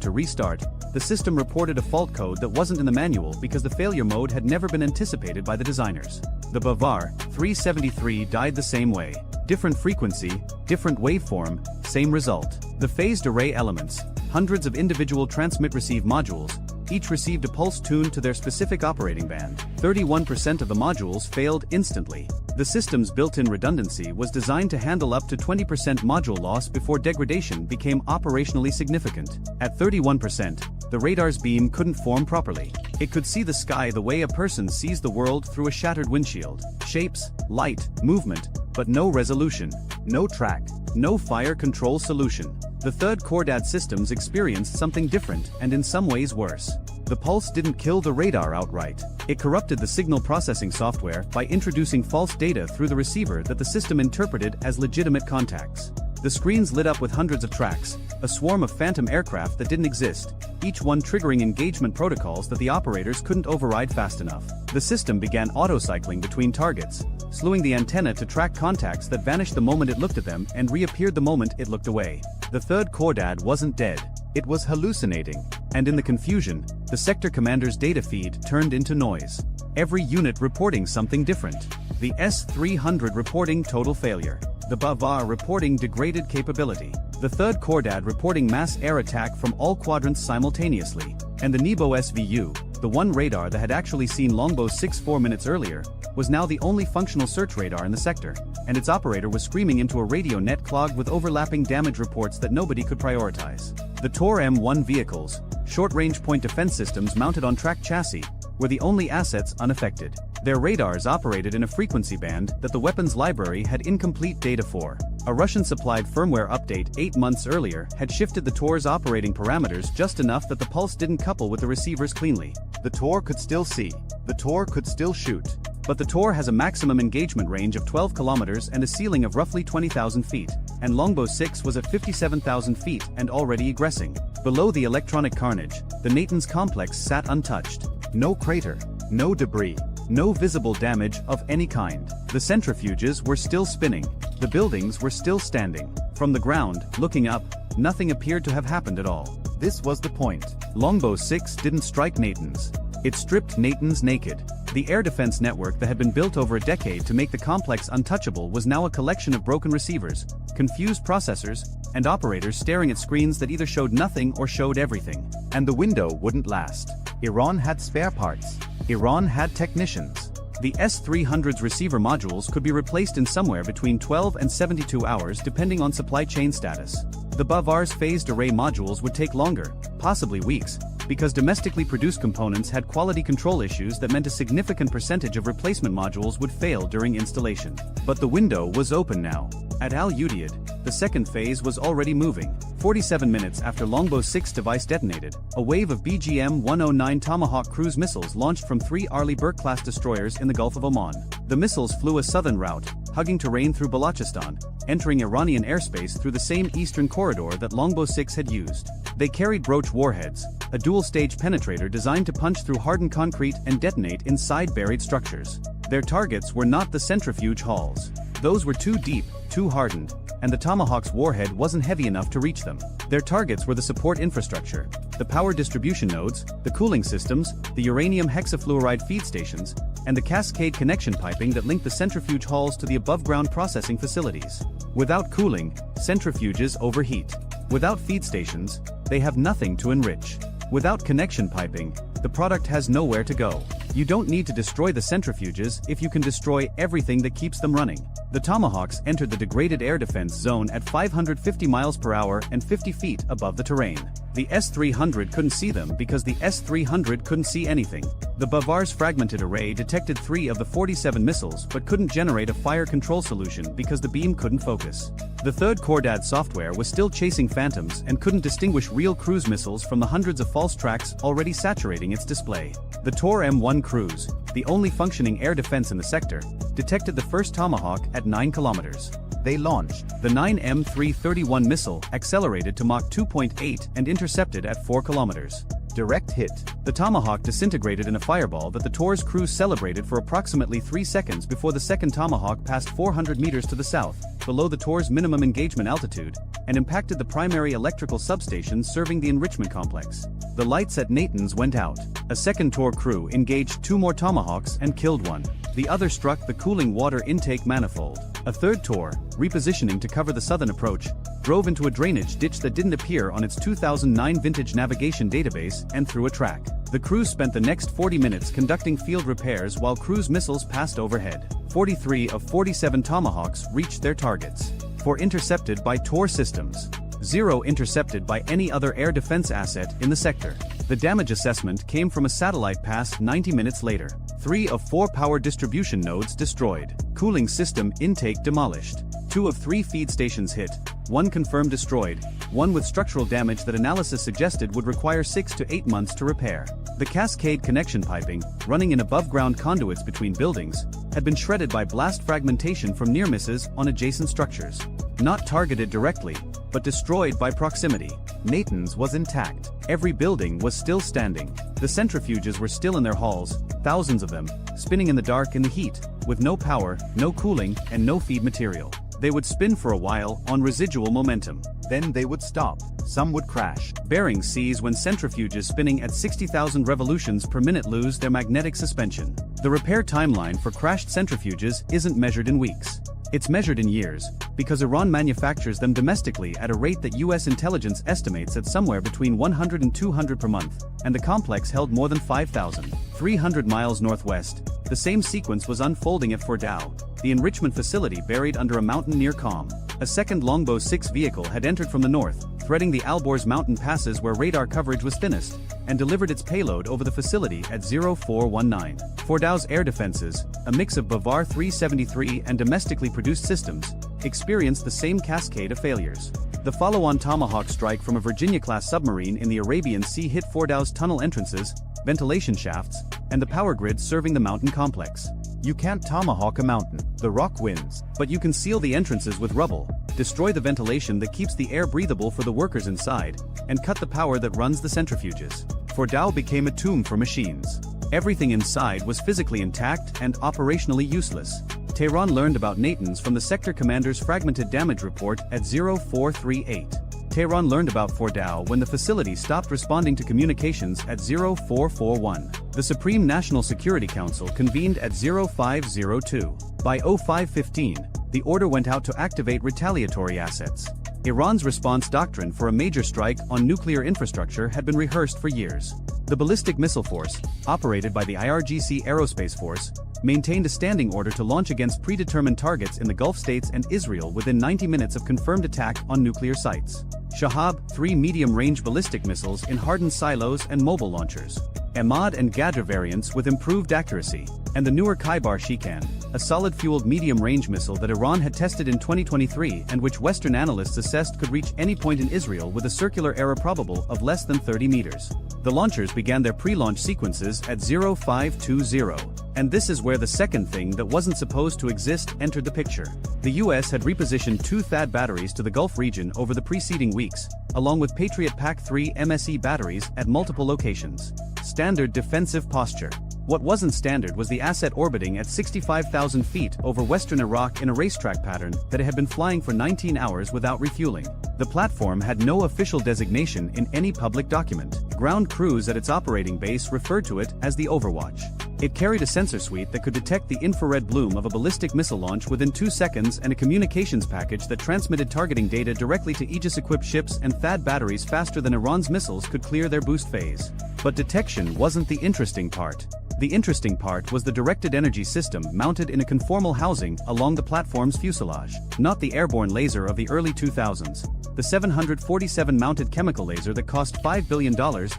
to restart, the system reported a fault code that wasn't in the manual because the failure mode had never been anticipated by the designers. The Bavar 373 died the same way. Different frequency, different waveform, same result. The phased array elements, hundreds of individual transmit-receive modules, each received a pulse tuned to their specific operating band. 31% of the modules failed instantly. The system's built-in redundancy was designed to handle up to 20% module loss before degradation became operationally significant. At 31%, the radar's beam couldn't form properly. It could see the sky the way a person sees the world through a shattered windshield. Shapes, light, movement, but no resolution, no track, no fire control solution. The third Cordad systems experienced something different and in some ways worse. The pulse didn't kill the radar outright. It corrupted the signal processing software by introducing false data through the receiver that the system interpreted as legitimate contacts. The screens lit up with hundreds of tracks, a swarm of phantom aircraft that didn't exist, each one triggering engagement protocols that the operators couldn't override fast enough. The system began auto-cycling between targets, slewing the antenna to track contacts that vanished the moment it looked at them and reappeared the moment it looked away. The third Cordad wasn't dead. It was hallucinating. And in the confusion, the sector commander's data feed turned into noise. Every unit reporting something different. The S-300 reporting total failure. The Bavar reporting degraded capability. The third Cordad reporting mass air attack from all quadrants simultaneously. And the Nebo SVU, the one radar that had actually seen Longbow 6 4 minutes earlier, was now the only functional search radar in the sector, and its operator was screaming into a radio net clogged with overlapping damage reports that nobody could prioritize. The Tor M1 vehicles, short-range point defense systems mounted on tracked chassis, were the only assets unaffected. Their radars operated in a frequency band that the weapons library had incomplete data for. A Russian-supplied firmware update 8 months earlier had shifted the Tor's operating parameters just enough that the pulse didn't couple with the receivers cleanly. The Tor could still see. The Tor could still shoot. But the Tor has a maximum engagement range of 12 kilometers and a ceiling of roughly 20,000 feet, and Longbow 6 was at 57,000 feet and already egressing. Below the electronic carnage, the Natanz complex sat untouched. No crater, no debris, no visible damage of any kind. The centrifuges were still spinning. The buildings were still standing. From the ground, looking up, nothing appeared to have happened at all. This was the point. Longbow 6 didn't strike Natanz. It stripped Natanz naked. The air defense network that had been built over a decade to make the complex untouchable was now a collection of broken receivers, confused processors, and operators staring at screens that either showed nothing or showed everything. And the window wouldn't last. Iran had spare parts. Iran had technicians. The S-300's receiver modules could be replaced in somewhere between 12 and 72 hours depending on supply chain status. The Bavar's phased array modules would take longer, possibly weeks, because domestically produced components had quality control issues that meant a significant percentage of replacement modules would fail during installation. But the window was open now. At Al Udeid, the second phase was already moving. 47 minutes after Longbow 6 device detonated, a wave of BGM-109 Tomahawk cruise missiles launched from 3 Arleigh Burke-class destroyers in the Gulf of Oman. The missiles flew a southern route, hugging terrain through Balochistan, entering Iranian airspace through the same eastern corridor that Longbow 6 had used. They carried Broach warheads, a dual-stage penetrator designed to punch through hardened concrete and detonate inside buried structures. Their targets were not the centrifuge halls. Those were too deep, too hardened, and the Tomahawk's warhead wasn't heavy enough to reach them. Their targets were the support infrastructure, the power distribution nodes, the cooling systems, the uranium hexafluoride feed stations, and the cascade connection piping that linked the centrifuge halls to the above-ground processing facilities. Without cooling, centrifuges overheat. Without feed stations, they have nothing to enrich. Without connection piping, the product has nowhere to go. You don't need to destroy the centrifuges if you can destroy everything that keeps them running. The Tomahawks entered the degraded air defense zone at 550 miles per hour and 50 feet above the terrain. The S-300 couldn't see them because the S-300 couldn't see anything. The Bavar's fragmented array detected 3 of the 47 missiles but couldn't generate a fire control solution because the beam couldn't focus. The third Cordad software was still chasing phantoms and couldn't distinguish real cruise missiles from the hundreds of false tracks already saturating its display. The Tor M1 cruise, the only functioning air defense in the sector, detected the first Tomahawk at 9 kilometers. They launched. The 9M331 missile accelerated to Mach 2.8 and intercepted at 4 kilometers. Direct hit. The Tomahawk disintegrated in a fireball that the Tor's crew celebrated for approximately 3 seconds before the second Tomahawk passed 400 meters to the south, below the Tor's minimum engagement altitude, and impacted the primary electrical substations serving the enrichment complex. The lights at Natanz went out. A second Tor crew engaged 2 more Tomahawks and killed one. The other struck the cooling water intake manifold. A third Tor, repositioning to cover the southern approach, drove into a drainage ditch that didn't appear on its 2009 vintage navigation database and threw a track. The crew spent the next 40 minutes conducting field repairs while cruise missiles passed overhead. 43 of 47 Tomahawks reached their targets. 4 intercepted by Tor systems. 0 intercepted by any other air defense asset in the sector. The damage assessment came from a satellite pass 90 minutes later. 3 of 4 power distribution nodes destroyed. Cooling system intake demolished. 2 of 3 feed stations hit. 1 confirmed destroyed. 1 with structural damage that analysis suggested would require 6 to 8 months to repair. The cascade connection piping, running in above-ground conduits between buildings, had been shredded by blast fragmentation from near misses on adjacent structures. Not targeted directly, but destroyed by proximity. Natanz was intact. Every building was still standing. The centrifuges were still in their halls, thousands of them, spinning in the dark in the heat, with no power, no cooling, and no feed material. They would spin for a while on residual momentum. Then they would stop. Some would crash. Bearings seize when centrifuges spinning at 60,000 revolutions per minute lose their magnetic suspension. The repair timeline for crashed centrifuges isn't measured in weeks. It's measured in years, because Iran manufactures them domestically at a rate that US intelligence estimates at somewhere between 100 and 200 per month, and the complex held more than 5,000. 300 miles northwest, the same sequence was unfolding at Fordow, the enrichment facility buried under a mountain near Qom. A second Longbow 6 vehicle had entered from the north, threading the Alborz mountain passes where radar coverage was thinnest, and delivered its payload over the facility at 0419. Fordow's air defenses, a mix of Bavar 373 and domestically produced systems, experienced the same cascade of failures. The follow-on Tomahawk strike from a Virginia-class submarine in the Arabian Sea hit Fordow's tunnel entrances, ventilation shafts, and the power grid serving the mountain complex. You can't tomahawk a mountain. The rock wins. But you can seal the entrances with rubble, destroy the ventilation that keeps the air breathable for the workers inside, and cut the power that runs the centrifuges. Fordow became a tomb for machines. Everything inside was physically intact and operationally useless. Tehran learned about Natanz from the sector commander's fragmented damage report at 0438. Tehran learned about Fordow when the facility stopped responding to communications at 0441. The Supreme National Security Council convened at 0502. By 0515, the order went out to activate retaliatory assets. Iran's response doctrine for a major strike on nuclear infrastructure had been rehearsed for years. The Ballistic Missile Force, operated by the IRGC Aerospace Force, maintained a standing order to launch against predetermined targets in the Gulf states and Israel within 90 minutes of confirmed attack on nuclear sites. Shahab, 3 medium-range ballistic missiles in hardened silos and mobile launchers. Ahmad and Ghadr variants with improved accuracy, and the newer Khaibar-Shikan, a solid-fueled medium-range missile that Iran had tested in 2023 and which Western analysts assessed could reach any point in Israel with a circular error probable of less than 30 meters. The launchers began their pre-launch sequences at 0520, and this is where the second thing that wasn't supposed to exist entered the picture. The US had repositioned 2 THAAD batteries to the Gulf region over the preceding weeks, along with Patriot PAC-3 MSE batteries at multiple locations. Standard defensive posture. What wasn't standard was the asset orbiting at 65,000 feet over western Iraq in a racetrack pattern that it had been flying for 19 hours without refueling. The platform had no official designation in any public document. Ground crews at its operating base referred to it as the Overwatch. It carried a sensor suite that could detect the infrared bloom of a ballistic missile launch within 2 seconds and a communications package that transmitted targeting data directly to Aegis-equipped ships and THAAD batteries faster than Iran's missiles could clear their boost phase. But detection wasn't the interesting part. The interesting part was the directed energy system mounted in a conformal housing along the platform's fuselage, not the airborne laser of the early 2000s. The 747 mounted chemical laser that cost $5 billion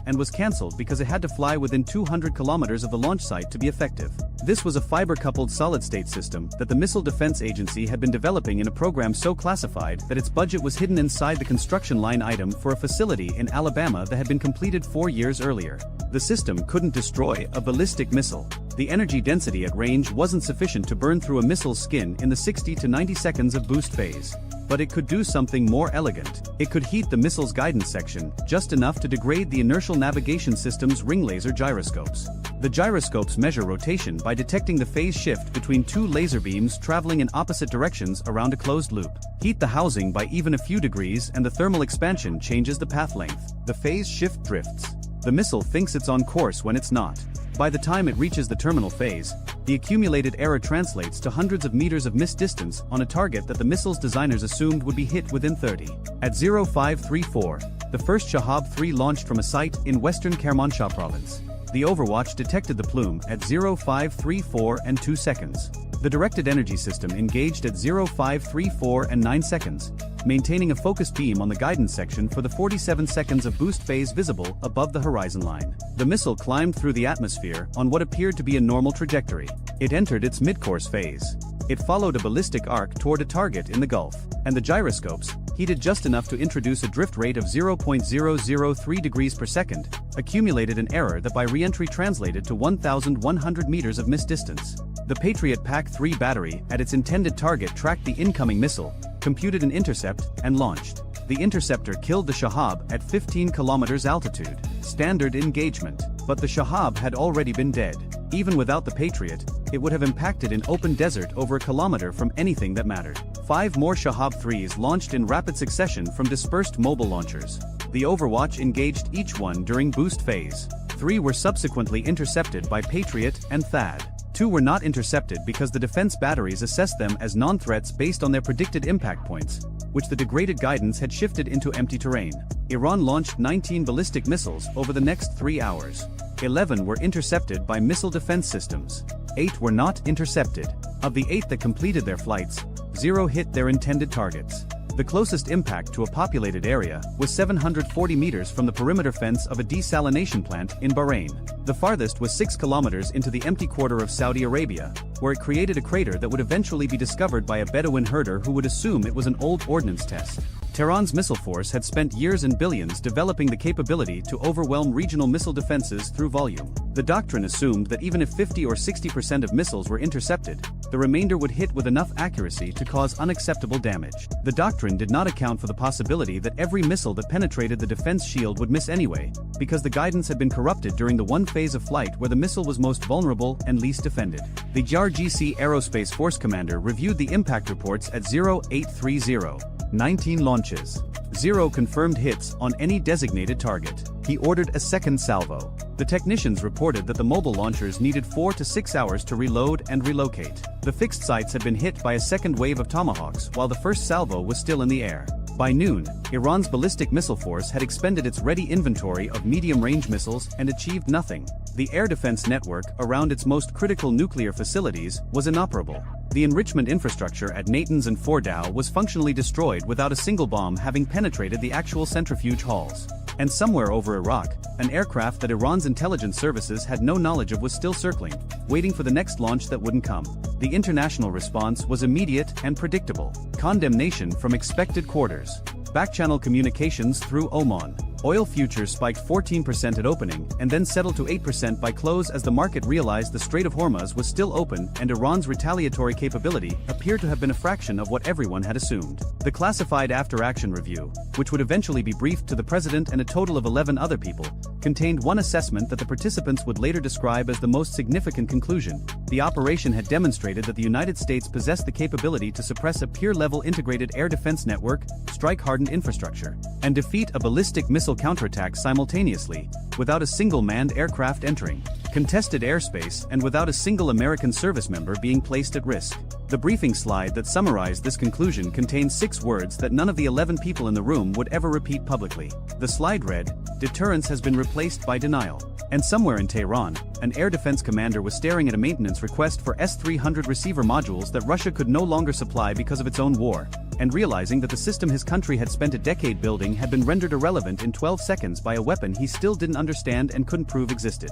and was cancelled because it had to fly within 200 kilometers of the launch site to be effective. This was a fiber-coupled solid-state system that the Missile Defense Agency had been developing in a program so classified that its budget was hidden inside the construction line item for a facility in Alabama that had been completed 4 years earlier. The system couldn't destroy a ballistic missile. The energy density at range wasn't sufficient to burn through a missile's skin in the 60 to 90 seconds of boost phase. But it could do something more elegant. It could heat the missile's guidance section just enough to degrade the inertial navigation system's ring laser gyroscopes. The gyroscopes measure rotation by detecting the phase shift between 2 laser beams traveling in opposite directions around a closed loop. Heat the housing by even a few degrees and the thermal expansion changes the path length. The phase shift drifts. The missile thinks it's on course when it's not. By the time it reaches the terminal phase, the accumulated error translates to hundreds of meters of missed distance on a target that the missile's designers assumed would be hit within 30. At 0534, the first Shahab-3 launched from a site in western Kermanshah province. The Overwatch detected the plume at 0534 and 2 seconds. The directed energy system engaged at 0534 and 9 seconds, maintaining a focused beam on the guidance section for the 47 seconds of boost phase visible above the horizon line. The missile climbed through the atmosphere on what appeared to be a normal trajectory. It entered its mid-course phase. It followed a ballistic arc toward a target in the Gulf, and the gyroscopes, heated just enough to introduce a drift rate of 0.003 degrees per second, accumulated an error that by re-entry translated to 1,100 meters of missed distance. The Patriot PAC-3 battery at its intended target tracked the incoming missile, computed an intercept, and launched. The interceptor killed the Shahab at 15 kilometers altitude. Standard engagement. But the Shahab had already been dead. Even without the Patriot, it would have impacted in open desert over a kilometer from anything that mattered. 5 more Shahab-3s launched in rapid succession from dispersed mobile launchers. The Overwatch engaged each one during boost phase. 3 were subsequently intercepted by Patriot and THAAD. 2 were not intercepted because the defense batteries assessed them as non-threats based on their predicted impact points, which the degraded guidance had shifted into empty terrain. Iran launched 19 ballistic missiles over the next 3 hours. 11 were intercepted by missile defense systems. 8 were not intercepted. Of the 8 that completed their flights, 0 hit their intended targets. The closest impact to a populated area was 740 meters from the perimeter fence of a desalination plant in Bahrain. The farthest was 6 kilometers into the empty quarter of Saudi Arabia, where it created a crater that would eventually be discovered by a Bedouin herder who would assume it was an old ordnance test. Tehran's missile force had spent years and billions developing the capability to overwhelm regional missile defenses through volume. The doctrine assumed that even if 50 or 60% of missiles were intercepted, the remainder would hit with enough accuracy to cause unacceptable damage. The doctrine did not account for the possibility that every missile that penetrated the defense shield would miss anyway, because the guidance had been corrupted during the one phase of flight where the missile was most vulnerable and least defended. The JAR-GC Aerospace Force Commander reviewed the impact reports at 0830. 19 launches. 0 confirmed hits on any designated target. He ordered a second salvo. The technicians reported that the mobile launchers needed 4 to 6 hours to reload and relocate. The fixed sites had been hit by a second wave of Tomahawks while the first salvo was still in the air. By noon, Iran's ballistic missile force had expended its ready inventory of medium-range missiles and achieved nothing. The air defense network around its most critical nuclear facilities was inoperable. The enrichment infrastructure at Natanz and Fordow was functionally destroyed without a single bomb having penetrated the actual centrifuge halls. And somewhere over Iraq, an aircraft that Iran's intelligence services had no knowledge of was still circling, waiting for the next launch that wouldn't come. The international response was immediate and predictable. Condemnation from expected quarters. Backchannel communications through Oman. Oil futures spiked 14% at opening and then settled to 8% by close as the market realized the Strait of Hormuz was still open and Iran's retaliatory capability appeared to have been a fraction of what everyone had assumed. The classified after-action review, which would eventually be briefed to the president and a total of 11 other people, contained one assessment that the participants would later describe as the most significant conclusion. The operation had demonstrated that the United States possessed the capability to suppress a peer-level integrated air defense network, strike-hardened infrastructure, and defeat a ballistic missile counterattack simultaneously, without a single manned aircraft entering contested airspace and without a single American service member being placed at risk. The briefing slide that summarized this conclusion contained 6 words that none of the 11 people in the room would ever repeat publicly. The slide read, "Deterrence has been replaced by denial." And somewhere in Tehran, an air defense commander was staring at a maintenance request for S-300 receiver modules that Russia could no longer supply because of its own war, and realizing that the system his country had spent a decade building had been rendered irrelevant in 12 seconds by a weapon he still didn't understand and couldn't prove existed.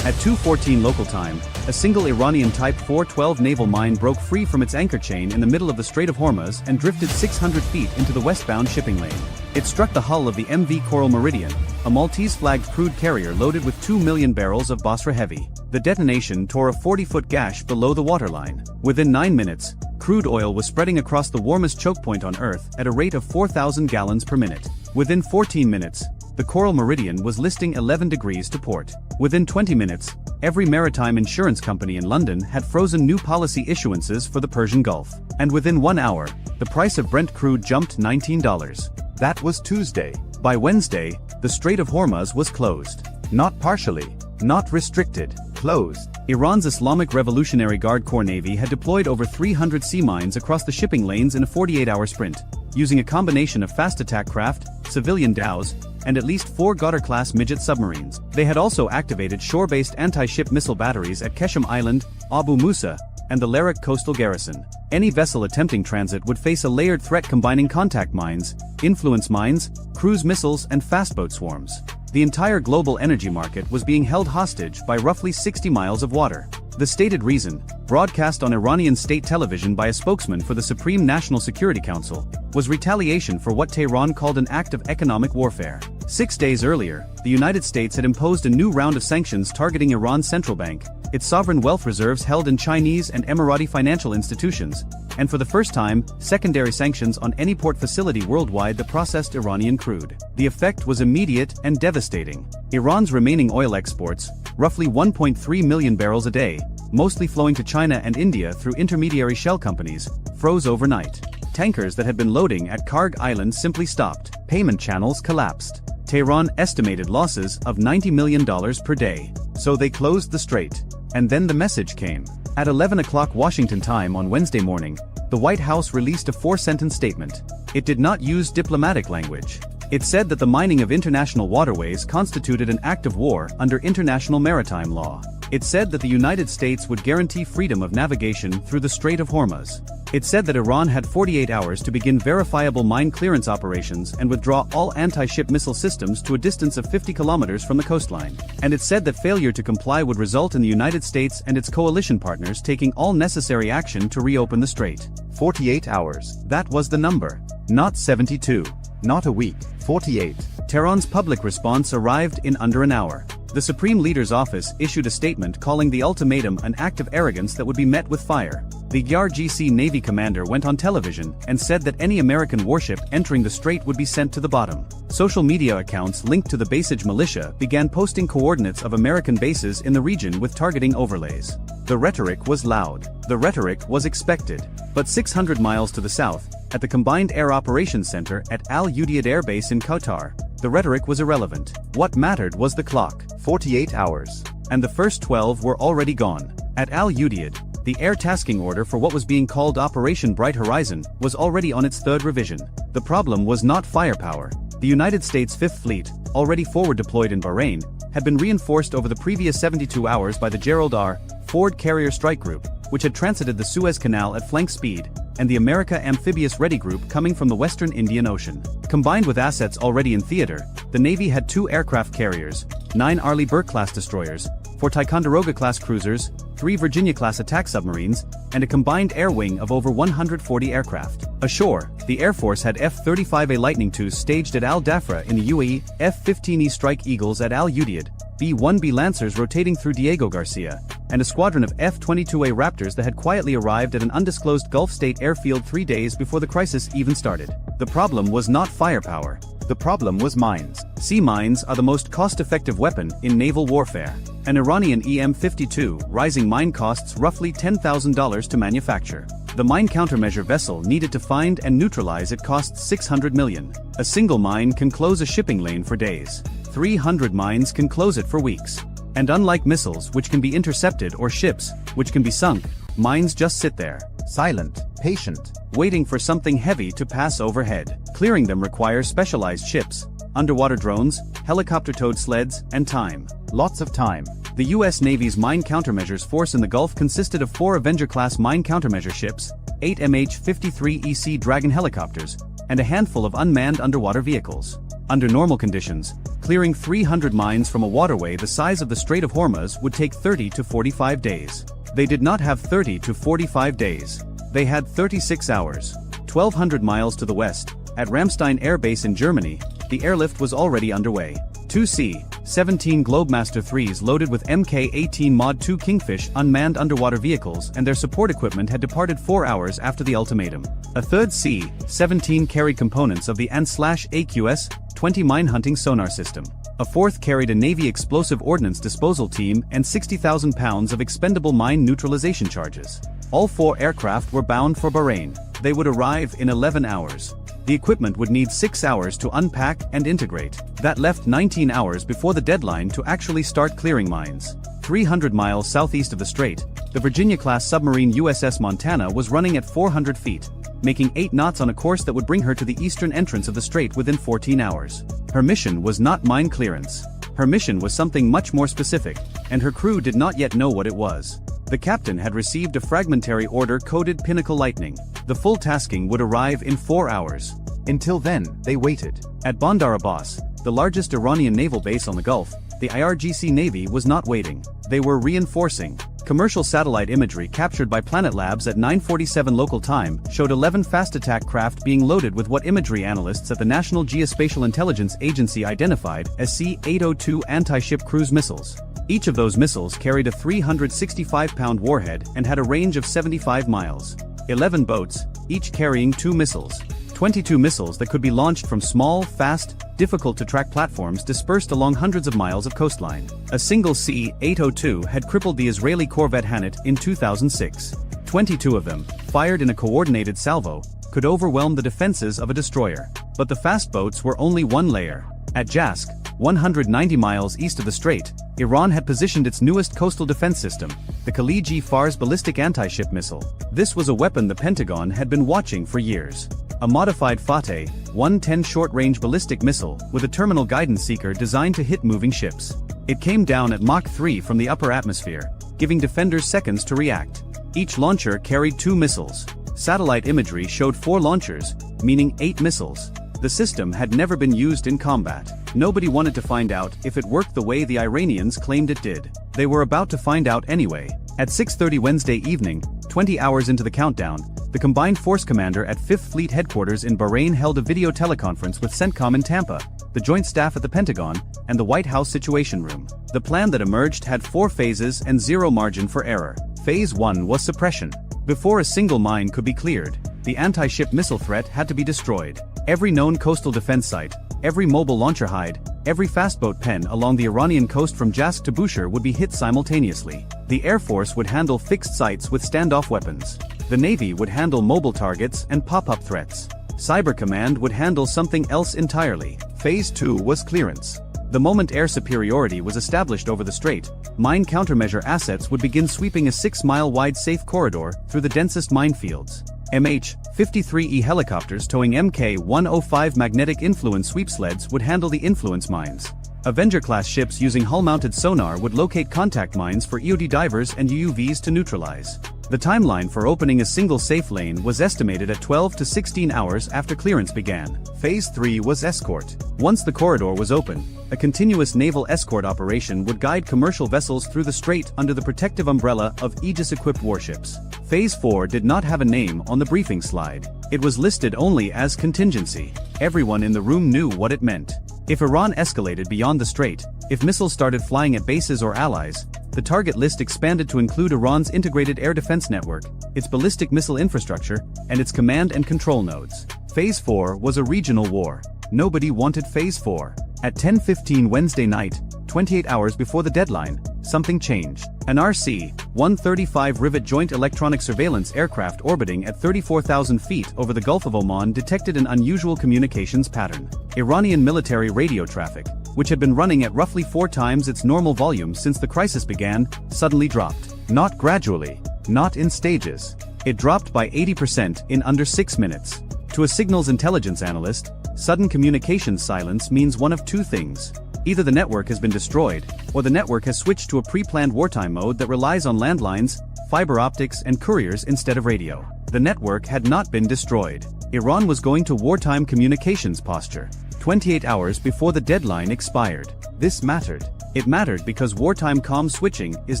At 2:14 local time, a single Iranian Type 412 naval mine broke free from its anchor chain in the middle of the Strait of Hormuz and drifted 600 feet into the westbound shipping lane. It struck the hull of the MV Coral Meridian, a Maltese-flagged crude carrier loaded with 2 million barrels of Basra heavy. The detonation tore a 40-foot gash below the waterline. Within 9 minutes, crude oil was spreading across the warmest choke point on Earth at a rate of 4,000 gallons per minute. Within 14 minutes, the Coral Meridian was listing 11 degrees to port. Within 20 minutes, every maritime insurance company in London had frozen new policy issuances for the Persian Gulf. And within 1 hour, the price of Brent crude jumped $19. That was Tuesday. By Wednesday, the Strait of Hormuz was closed. Not partially. Not restricted. Closed. Iran's Islamic Revolutionary Guard Corps Navy had deployed over 300 sea mines across the shipping lanes in a 48-hour sprint, using a combination of fast attack craft, civilian dhows, and at least 4 Ghadar-class midget submarines. They had also activated shore-based anti-ship missile batteries at Keshem Island, Abu Musa, and the Larak coastal garrison. Any vessel attempting transit would face a layered threat combining contact mines, influence mines, cruise missiles, and fastboat swarms. The entire global energy market was being held hostage by roughly 60 miles of water. The stated reason, broadcast on Iranian state television by a spokesman for the Supreme National Security Council, was retaliation for what Tehran called an act of economic warfare. 6 days earlier, the United States had imposed a new round of sanctions targeting Iran's central bank, its sovereign wealth reserves held in Chinese and Emirati financial institutions, and for the first time, secondary sanctions on any port facility worldwide that processed Iranian crude. The effect was immediate and devastating. Iran's remaining oil exports, roughly 1.3 million barrels a day, mostly flowing to China and India through intermediary shell companies, froze overnight. Tankers that had been loading at Karg Island simply stopped. Payment channels collapsed. Tehran estimated losses of $90 million per day. So they closed the strait. And then the message came. At 11 o'clock Washington time on Wednesday morning, the White House released a 4-sentence statement. It did not use diplomatic language. It said that the mining of international waterways constituted an act of war under international maritime law. It said that the United States would guarantee freedom of navigation through the Strait of Hormuz. It said that Iran had 48 hours to begin verifiable mine clearance operations and withdraw all anti-ship missile systems to a distance of 50 kilometers from the coastline. And it said that failure to comply would result in the United States and its coalition partners taking all necessary action to reopen the strait. 48 hours. That was the number. Not 72. Not a week. 48. Tehran's public response arrived in under an hour. The Supreme Leader's office issued a statement calling the ultimatum an act of arrogance that would be met with fire. The GRGC Navy commander went on television and said that any American warship entering the strait would be sent to the bottom. Social media accounts linked to the Basij militia began posting coordinates of American bases in the region with targeting overlays. The rhetoric was loud. The rhetoric was expected. But 600 miles to the south, at the Combined Air Operations Center at Al Udeid Air Base in Qatar, the rhetoric was irrelevant. What mattered was the clock. 48 hours. And the first 12 were already gone. At Al Udeid, the air tasking order for what was being called Operation Bright Horizon was already on its 3rd revision. The problem was not firepower. The United States 5th Fleet, already forward deployed in Bahrain, had been reinforced over the previous 72 hours by the Gerald R. Ford Carrier Strike Group, which had transited the Suez Canal at flank speed, and the America Amphibious Ready Group coming from the Western Indian Ocean. Combined with assets already in theater, the Navy had 2 aircraft carriers, 9 Arleigh Burke-class destroyers, 4 Ticonderoga-class cruisers, 3 Virginia-class attack submarines, and a combined air wing of over 140 aircraft. Ashore, the Air Force had F-35A Lightning IIs staged at Al Dhafra in the UAE, F-15E Strike Eagles at Al Udeid, B-1B Lancers rotating through Diego Garcia, and a squadron of F-22A Raptors that had quietly arrived at an undisclosed Gulf state airfield 3 days before the crisis even started. The problem was not firepower. The problem was mines. Sea mines are the most cost-effective weapon in naval warfare. An Iranian EM-52 rising mine costs roughly $10,000 to manufacture. The mine countermeasure vessel needed to find and neutralize it costs $600 million. A single mine can close a shipping lane for days. 300 mines can close it for weeks. And unlike missiles, which can be intercepted, or ships, which can be sunk, mines just sit there, Silent, patient, waiting for something heavy to pass overhead. Clearing them requires specialized ships, underwater drones, helicopter-towed sleds, and time. lots of time. The U.S. Navy's mine countermeasures force in the Gulf consisted of 4 Avenger-class mine countermeasure ships, 8 MH-53EC Dragon helicopters, and a handful of unmanned underwater vehicles. Under normal conditions, clearing 300 mines from a waterway the size of the Strait of Hormuz would take 30 to 45 days. They did not have 30 to 45 days. They had 36 hours. 1,200 miles to the west, at Ramstein Air Base in Germany, the airlift was already underway. 2 C-17 Globemaster IIIs loaded with Mk-18 Mod 2 Kingfish unmanned underwater vehicles and their support equipment had departed 4 hours after the ultimatum. A third C-17 carried components of the AN/AQS-20 mine-hunting sonar system. A fourth carried a Navy explosive ordnance disposal team and 60,000 pounds of expendable mine neutralization charges. All 4 aircraft were bound for Bahrain. They would arrive in 11 hours. The equipment would need 6 hours to unpack and integrate. That left 19 hours before the deadline to actually start clearing mines. 300 miles southeast of the strait, the Virginia-class submarine USS Montana was running at 400 feet, making 8 knots on a course that would bring her to the eastern entrance of the strait within 14 hours. Her mission was not mine clearance. Her mission was something much more specific, and her crew did not yet know what it was. The captain had received a fragmentary order coded Pinnacle Lightning. The full tasking would arrive in 4 hours. Until then, they waited. At Bandar Abbas, the largest Iranian naval base on the Gulf, the IRGC Navy was not waiting. They were reinforcing. Commercial satellite imagery captured by Planet Labs at 9:47 local time showed 11 fast attack craft being loaded with what imagery analysts at the National Geospatial Intelligence Agency identified as C-802 anti-ship cruise missiles. Each of those missiles carried a 365-pound warhead and had a range of 75 miles. 11 boats, each carrying 2 missiles. 22 missiles that could be launched from small, fast, difficult-to-track platforms dispersed along hundreds of miles of coastline. A single C-802 had crippled the Israeli corvette Hanit in 2006. 22 of them, fired in a coordinated salvo, could overwhelm the defenses of a destroyer. But the fast boats were only one layer. At Jask, 190 miles east of the strait, Iran had positioned its newest coastal defense system, the Khaliji-Fars ballistic anti-ship missile. This was a weapon the Pentagon had been watching for years. A modified Fateh 110 short-range ballistic missile with a terminal guidance seeker designed to hit moving ships. It came down at Mach 3 from the upper atmosphere, giving defenders seconds to react. Each launcher carried 2 missiles. Satellite imagery showed 4 launchers, meaning 8 missiles. The system had never been used in combat. Nobody wanted to find out if it worked the way the Iranians claimed it did. They were about to find out anyway. At 6:30 Wednesday evening, 20 hours into the countdown, the Combined Force Commander at 5th Fleet Headquarters in Bahrain held a video teleconference with CENTCOM in Tampa, the Joint Staff at the Pentagon, and the White House Situation Room. The plan that emerged had 4 phases and 0 margin for error. Phase 1 was suppression. Before a single mine could be cleared, the anti-ship missile threat had to be destroyed. Every known coastal defense site, every mobile launcher hide, every fastboat pen along the Iranian coast from Jask to Bushehr would be hit simultaneously. The Air Force would handle fixed sites with standoff weapons. The Navy would handle mobile targets and pop-up threats. Cyber Command would handle something else entirely. Phase 2 was clearance. The moment air superiority was established over the strait, mine countermeasure assets would begin sweeping a 6-mile-wide safe corridor through the densest minefields. MH-53E helicopters towing Mk-105 magnetic influence sweep sleds would handle the influence mines. Avenger-class ships using hull-mounted sonar would locate contact mines for EOD divers and UUVs to neutralize. The timeline for opening a single safe lane was estimated at 12 to 16 hours after clearance began. Phase 3 was escort. Once the corridor was open, a continuous naval escort operation would guide commercial vessels through the strait under the protective umbrella of Aegis-equipped warships. Phase 4 did not have a name on the briefing slide. It was listed only as contingency. Everyone in the room knew what it meant. If Iran escalated beyond the strait, if missiles started flying at bases or allies, the target list expanded to include Iran's integrated air defense network, its ballistic missile infrastructure, and its command and control nodes. Phase 4 was a regional war. Nobody wanted Phase 4. At 10:15 Wednesday night, 28 hours before the deadline, something changed. An RC-135 Rivet joint electronic surveillance aircraft orbiting at 34,000 feet over the Gulf of Oman detected an unusual communications pattern. Iranian military radio traffic, which had been running at roughly 4 times its normal volume since the crisis began, suddenly dropped. Not gradually, not in stages. It dropped by 80% in under 6 minutes. To a signals intelligence analyst, sudden communications silence means one of two things. Either the network has been destroyed, or the network has switched to a pre-planned wartime mode that relies on landlines, fiber optics and couriers instead of radio. The network had not been destroyed. Iran was going to wartime communications posture, 28 hours before the deadline expired. This mattered. It mattered because wartime comm switching is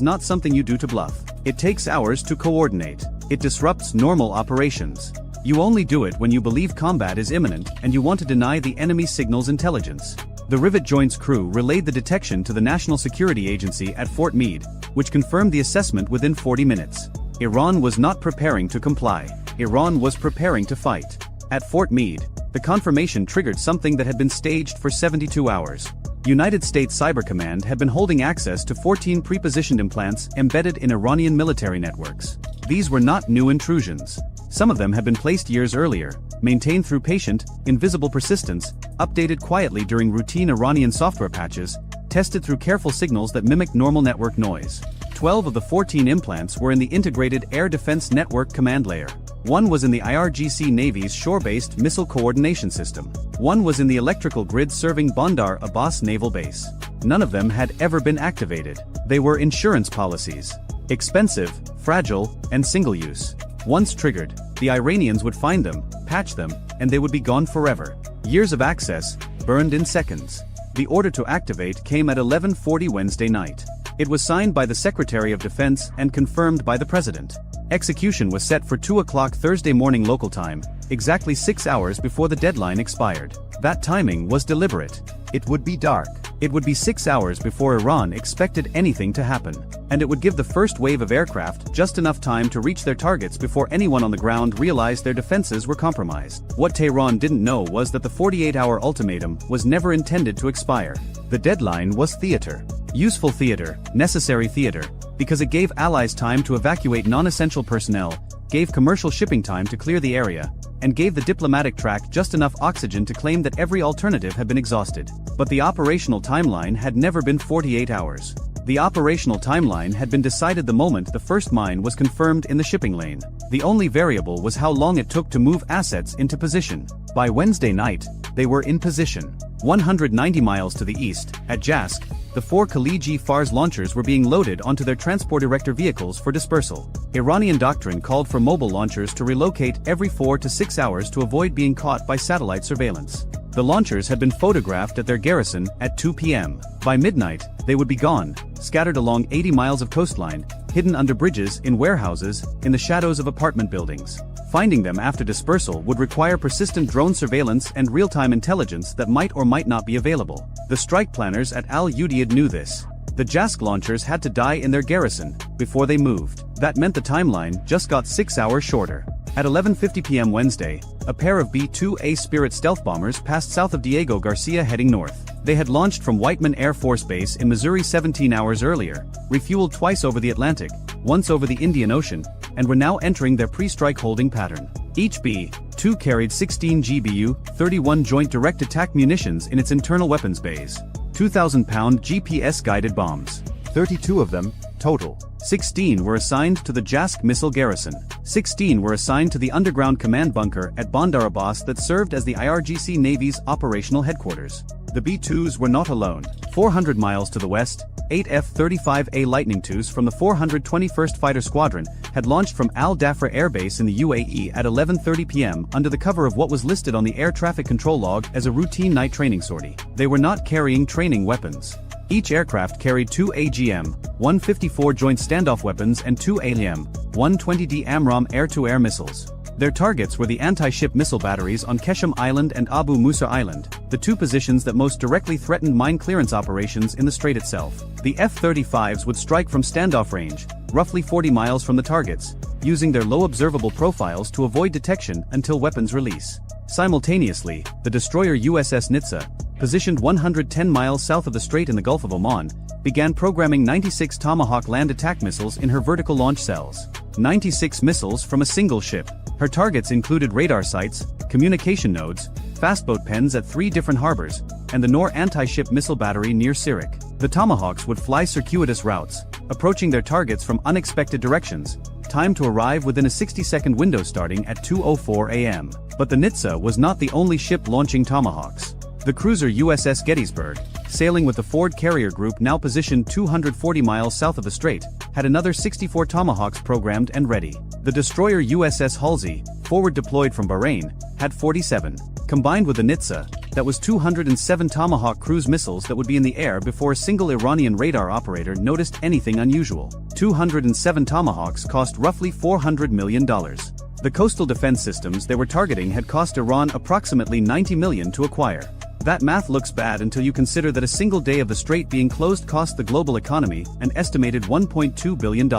not something you do to bluff. It takes hours to coordinate. It disrupts normal operations. You only do it when you believe combat is imminent and you want to deny the enemy signals intelligence. The Rivet Joint's crew relayed the detection to the National Security Agency at Fort Meade, which confirmed the assessment within 40 minutes. Iran was not preparing to comply. Iran was preparing to fight. At Fort Meade, the confirmation triggered something that had been staged for 72 hours. United States Cyber Command had been holding access to 14 pre-positioned implants embedded in Iranian military networks. These were not new intrusions. Some of them had been placed years earlier, maintained through patient, invisible persistence, updated quietly during routine Iranian software patches, tested through careful signals that mimic normal network noise. 12 of the 14 implants were in the Integrated Air Defense Network command layer. One was in the IRGC Navy's shore-based missile coordination system. One was in the electrical grid serving Bandar Abbas Naval Base. None of them had ever been activated. They were insurance policies. Expensive, fragile, and single-use. Once triggered, the Iranians would find them, patch them, and they would be gone forever. Years of access, burned in seconds. The order to activate came at 11:40 Wednesday night. It was signed by the Secretary of Defense and confirmed by the President. Execution was set for 2 o'clock Thursday morning local time, exactly 6 hours before the deadline expired. That timing was deliberate. It would be dark. It would be 6 hours before Iran expected anything to happen. And it would give the first wave of aircraft just enough time to reach their targets before anyone on the ground realized their defenses were compromised. What Tehran didn't know was that the 48-hour ultimatum was never intended to expire. The deadline was theater. Useful theater, necessary theater, because it gave allies time to evacuate non-essential personnel, gave commercial shipping time to clear the area, and gave the diplomatic track just enough oxygen to claim that every alternative had been exhausted. But the operational timeline had never been 48 hours. The operational timeline had been decided the moment the first mine was confirmed in the shipping lane. The only variable was how long it took to move assets into position. By Wednesday night, they were in position. 190 miles to the east, at Jask, the 4 Khaliji Fars launchers were being loaded onto their transport erector vehicles for dispersal. Iranian doctrine called for mobile launchers to relocate every 4 to 6 hours to avoid being caught by satellite surveillance. The launchers had been photographed at their garrison at 2 p.m. By midnight, they would be gone, scattered along 80 miles of coastline, hidden under bridges, in warehouses, in the shadows of apartment buildings. Finding them after dispersal would require persistent drone surveillance and real-time intelligence that might or might not be available. The strike planners at Al-Udeid knew this. The Jask launchers had to die in their garrison before they moved. That meant the timeline just got 6 hours shorter. At 11:50 p.m. Wednesday, a pair of B-2A Spirit stealth bombers passed south of Diego Garcia heading north. They had launched from Whiteman Air Force Base in Missouri 17 hours earlier, refueled twice over the Atlantic, once over the Indian Ocean, and were now entering their pre-strike holding pattern. Each B-2 carried 16 GBU-31 Joint Direct Attack munitions in its internal weapons bays. 2,000-pound GPS-guided bombs. 32 of them, total. 16 were assigned to the Jask missile garrison. 16 were assigned to the underground command bunker at Bandar Abbas that served as the IRGC Navy's operational headquarters. The B-2s were not alone. 400 miles to the west, 8 F-35A Lightning IIs from the 421st Fighter Squadron had launched from Al Dhafra Air Base in the UAE at 11:30 p.m. under the cover of what was listed on the air traffic control log as a routine night training sortie. They were not carrying training weapons. Each aircraft carried 2 AGM-154 Joint Standoff weapons and 2 ALM-120D AMRAAM air-to-air missiles. Their targets were the anti-ship missile batteries on Keshem Island and Abu Musa Island, the two positions that most directly threatened mine clearance operations in the strait itself. The F-35s would strike from standoff range, roughly 40 miles from the targets, using their low observable profiles to avoid detection until weapons release. Simultaneously, the destroyer USS Nitsa, positioned 110 miles south of the strait in the Gulf of Oman, began programming 96 Tomahawk land attack missiles in her vertical launch cells. 96 missiles from a single ship. Her targets included radar sites, communication nodes, fastboat pens at 3 different harbors, and the Noor anti-ship missile battery near Sirak. The Tomahawks would fly circuitous routes, approaching their targets from unexpected directions, timed to arrive within a 60-second window starting at 2:04 a.m. But the Nitsa was not the only ship launching Tomahawks. The cruiser USS Gettysburg, sailing with the Ford Carrier Group now positioned 240 miles south of the strait, had another 64 Tomahawks programmed and ready. The destroyer USS Halsey, forward deployed from Bahrain, had 47. Combined with the Nitsa, that was 207 Tomahawk cruise missiles that would be in the air before a single Iranian radar operator noticed anything unusual. 207 Tomahawks cost roughly $400 million. The coastal defense systems they were targeting had cost Iran approximately $90 million to acquire. That math looks bad until you consider that a single day of the strait being closed cost the global economy an estimated $1.2 billion.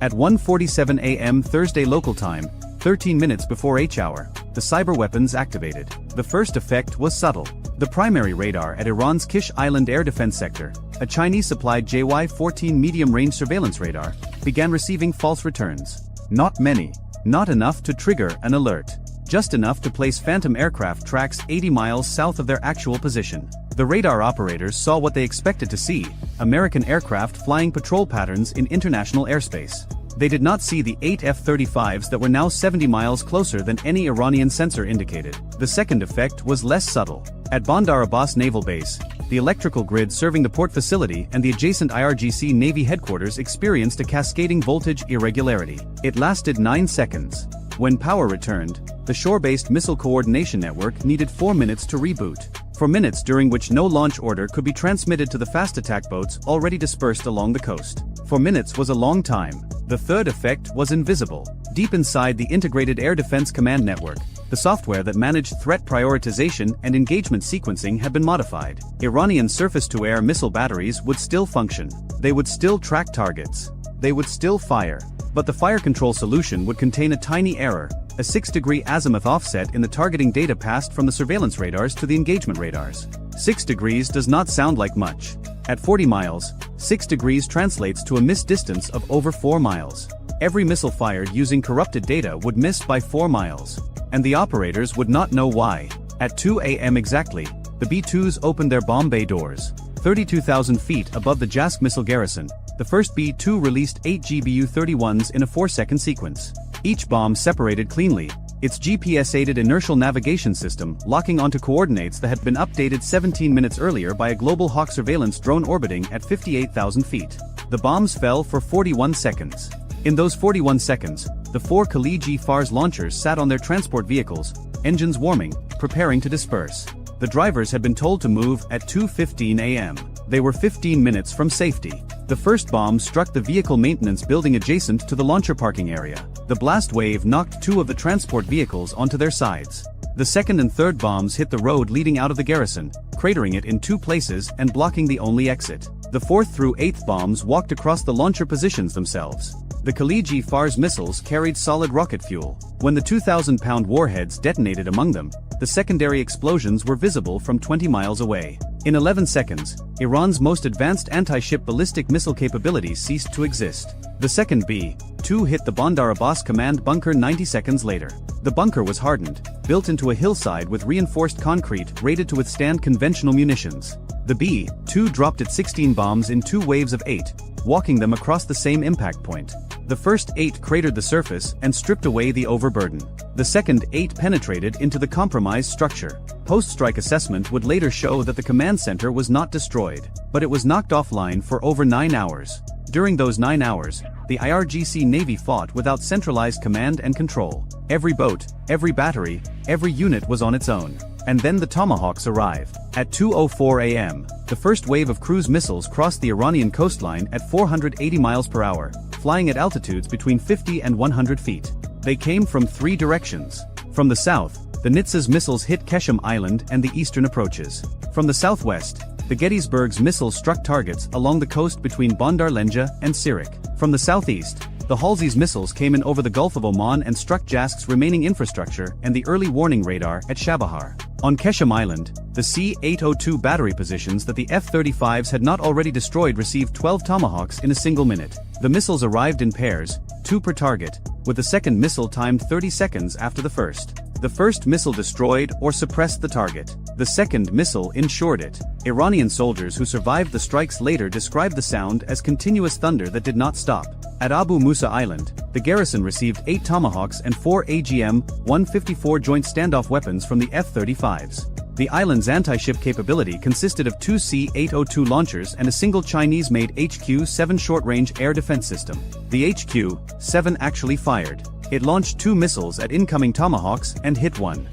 At 1:47 a.m. Thursday local time, 13 minutes before H-hour, the cyber weapons activated. The first effect was subtle. The primary radar at Iran's Kish Island air defense sector, a Chinese-supplied JY-14 medium-range surveillance radar, began receiving false returns. Not many. Not enough to trigger an alert. Just enough to place Phantom aircraft tracks 80 miles south of their actual position. The radar operators saw what they expected to see, American aircraft flying patrol patterns in international airspace. They did not see the 8 F-35s that were now 70 miles closer than any Iranian sensor indicated. The second effect was less subtle. At Bandar Abbas Naval Base, the electrical grid serving the port facility and the adjacent IRGC Navy headquarters experienced a cascading voltage irregularity. It lasted 9 seconds. When power returned, the shore-based missile coordination network needed 4 minutes to reboot. 4 minutes during which no launch order could be transmitted to the fast attack boats already dispersed along the coast. 4 minutes was a long time. The third effect was invisible. Deep inside the Integrated Air Defense Command Network, the software that managed threat prioritization and engagement sequencing had been modified. Iranian surface-to-air missile batteries would still function. They would still track targets. They would still fire. But the fire control solution would contain a tiny error, a 6-degree azimuth offset in the targeting data passed from the surveillance radars to the engagement radars. 6 degrees does not sound like much. At 40 miles, 6 degrees translates to a missed distance of over 4 miles. Every missile fired using corrupted data would miss by 4 miles. And the operators would not know why. At 2 a.m. exactly, the B-2s opened their bomb bay doors. 32,000 feet above the Jask missile garrison, the first B-2 released 8 GBU-31s in a 4-second sequence. Each bomb separated cleanly, its GPS-aided inertial navigation system locking onto coordinates that had been updated 17 minutes earlier by a Global Hawk surveillance drone orbiting at 58,000 feet. The bombs fell for 41 seconds. In those 41 seconds, the 4 Khaliji Fars launchers sat on their transport vehicles, engines warming, preparing to disperse. The drivers had been told to move at 2:15 a.m. They were 15 minutes from safety. The first bomb struck the vehicle maintenance building adjacent to the launcher parking area. The blast wave knocked 2 of the transport vehicles onto their sides. The second and third bombs hit the road leading out of the garrison, cratering it in 2 places and blocking the only exit. The 4th through 8th bombs walked across the launcher positions themselves. The Khaliji Fars missiles carried solid rocket fuel. When the 2,000-pound warheads detonated among them, the secondary explosions were visible from 20 miles away. In 11 seconds, Iran's most advanced anti-ship ballistic missile capabilities ceased to exist. The second B-2 hit the Bandar Abbas command bunker 90 seconds later. The bunker was hardened, built into a hillside with reinforced concrete rated to withstand conventional munitions. The B-2 dropped its 16 bombs in 2 waves of 8, walking them across the same impact point. The first 8 cratered the surface and stripped away the overburden. The second 8 penetrated into the compromised structure. Post-strike assessment would later show that the command center was not destroyed, but it was knocked offline for over 9 hours. During those 9 hours, the IRGC Navy fought without centralized command and control. Every boat, every battery, every unit was on its own. And then the Tomahawks arrive. At 2:04 a.m., the first wave of cruise missiles crossed the Iranian coastline at 480 miles per hour, flying at altitudes between 50 and 100 feet. They came from 3 directions. From the south, the Nitz's missiles hit Keshem Island and the eastern approaches. From the southwest, the Gettysburg's missiles struck targets along the coast between Bandar Lenja and Sirik. From the southeast, the Halsey's missiles came in over the Gulf of Oman and struck Jask's remaining infrastructure and the early warning radar at Shabahar. On Keshem Island, the C-802 battery positions that the F-35s had not already destroyed received 12 Tomahawks in a single minute. The missiles arrived in pairs, 2 per target, with the second missile timed 30 seconds after the first. The first missile destroyed or suppressed the target. The second missile ensured it. Iranian soldiers who survived the strikes later described the sound as continuous thunder that did not stop. At Abu Musa Island, the garrison received 8 Tomahawks and 4 AGM-154 joint standoff weapons from the F-35s. The island's anti-ship capability consisted of 2 C-802 launchers and a single Chinese-made HQ-7 short-range air defense system. The HQ-7 actually fired. It launched 2 missiles at incoming Tomahawks and hit one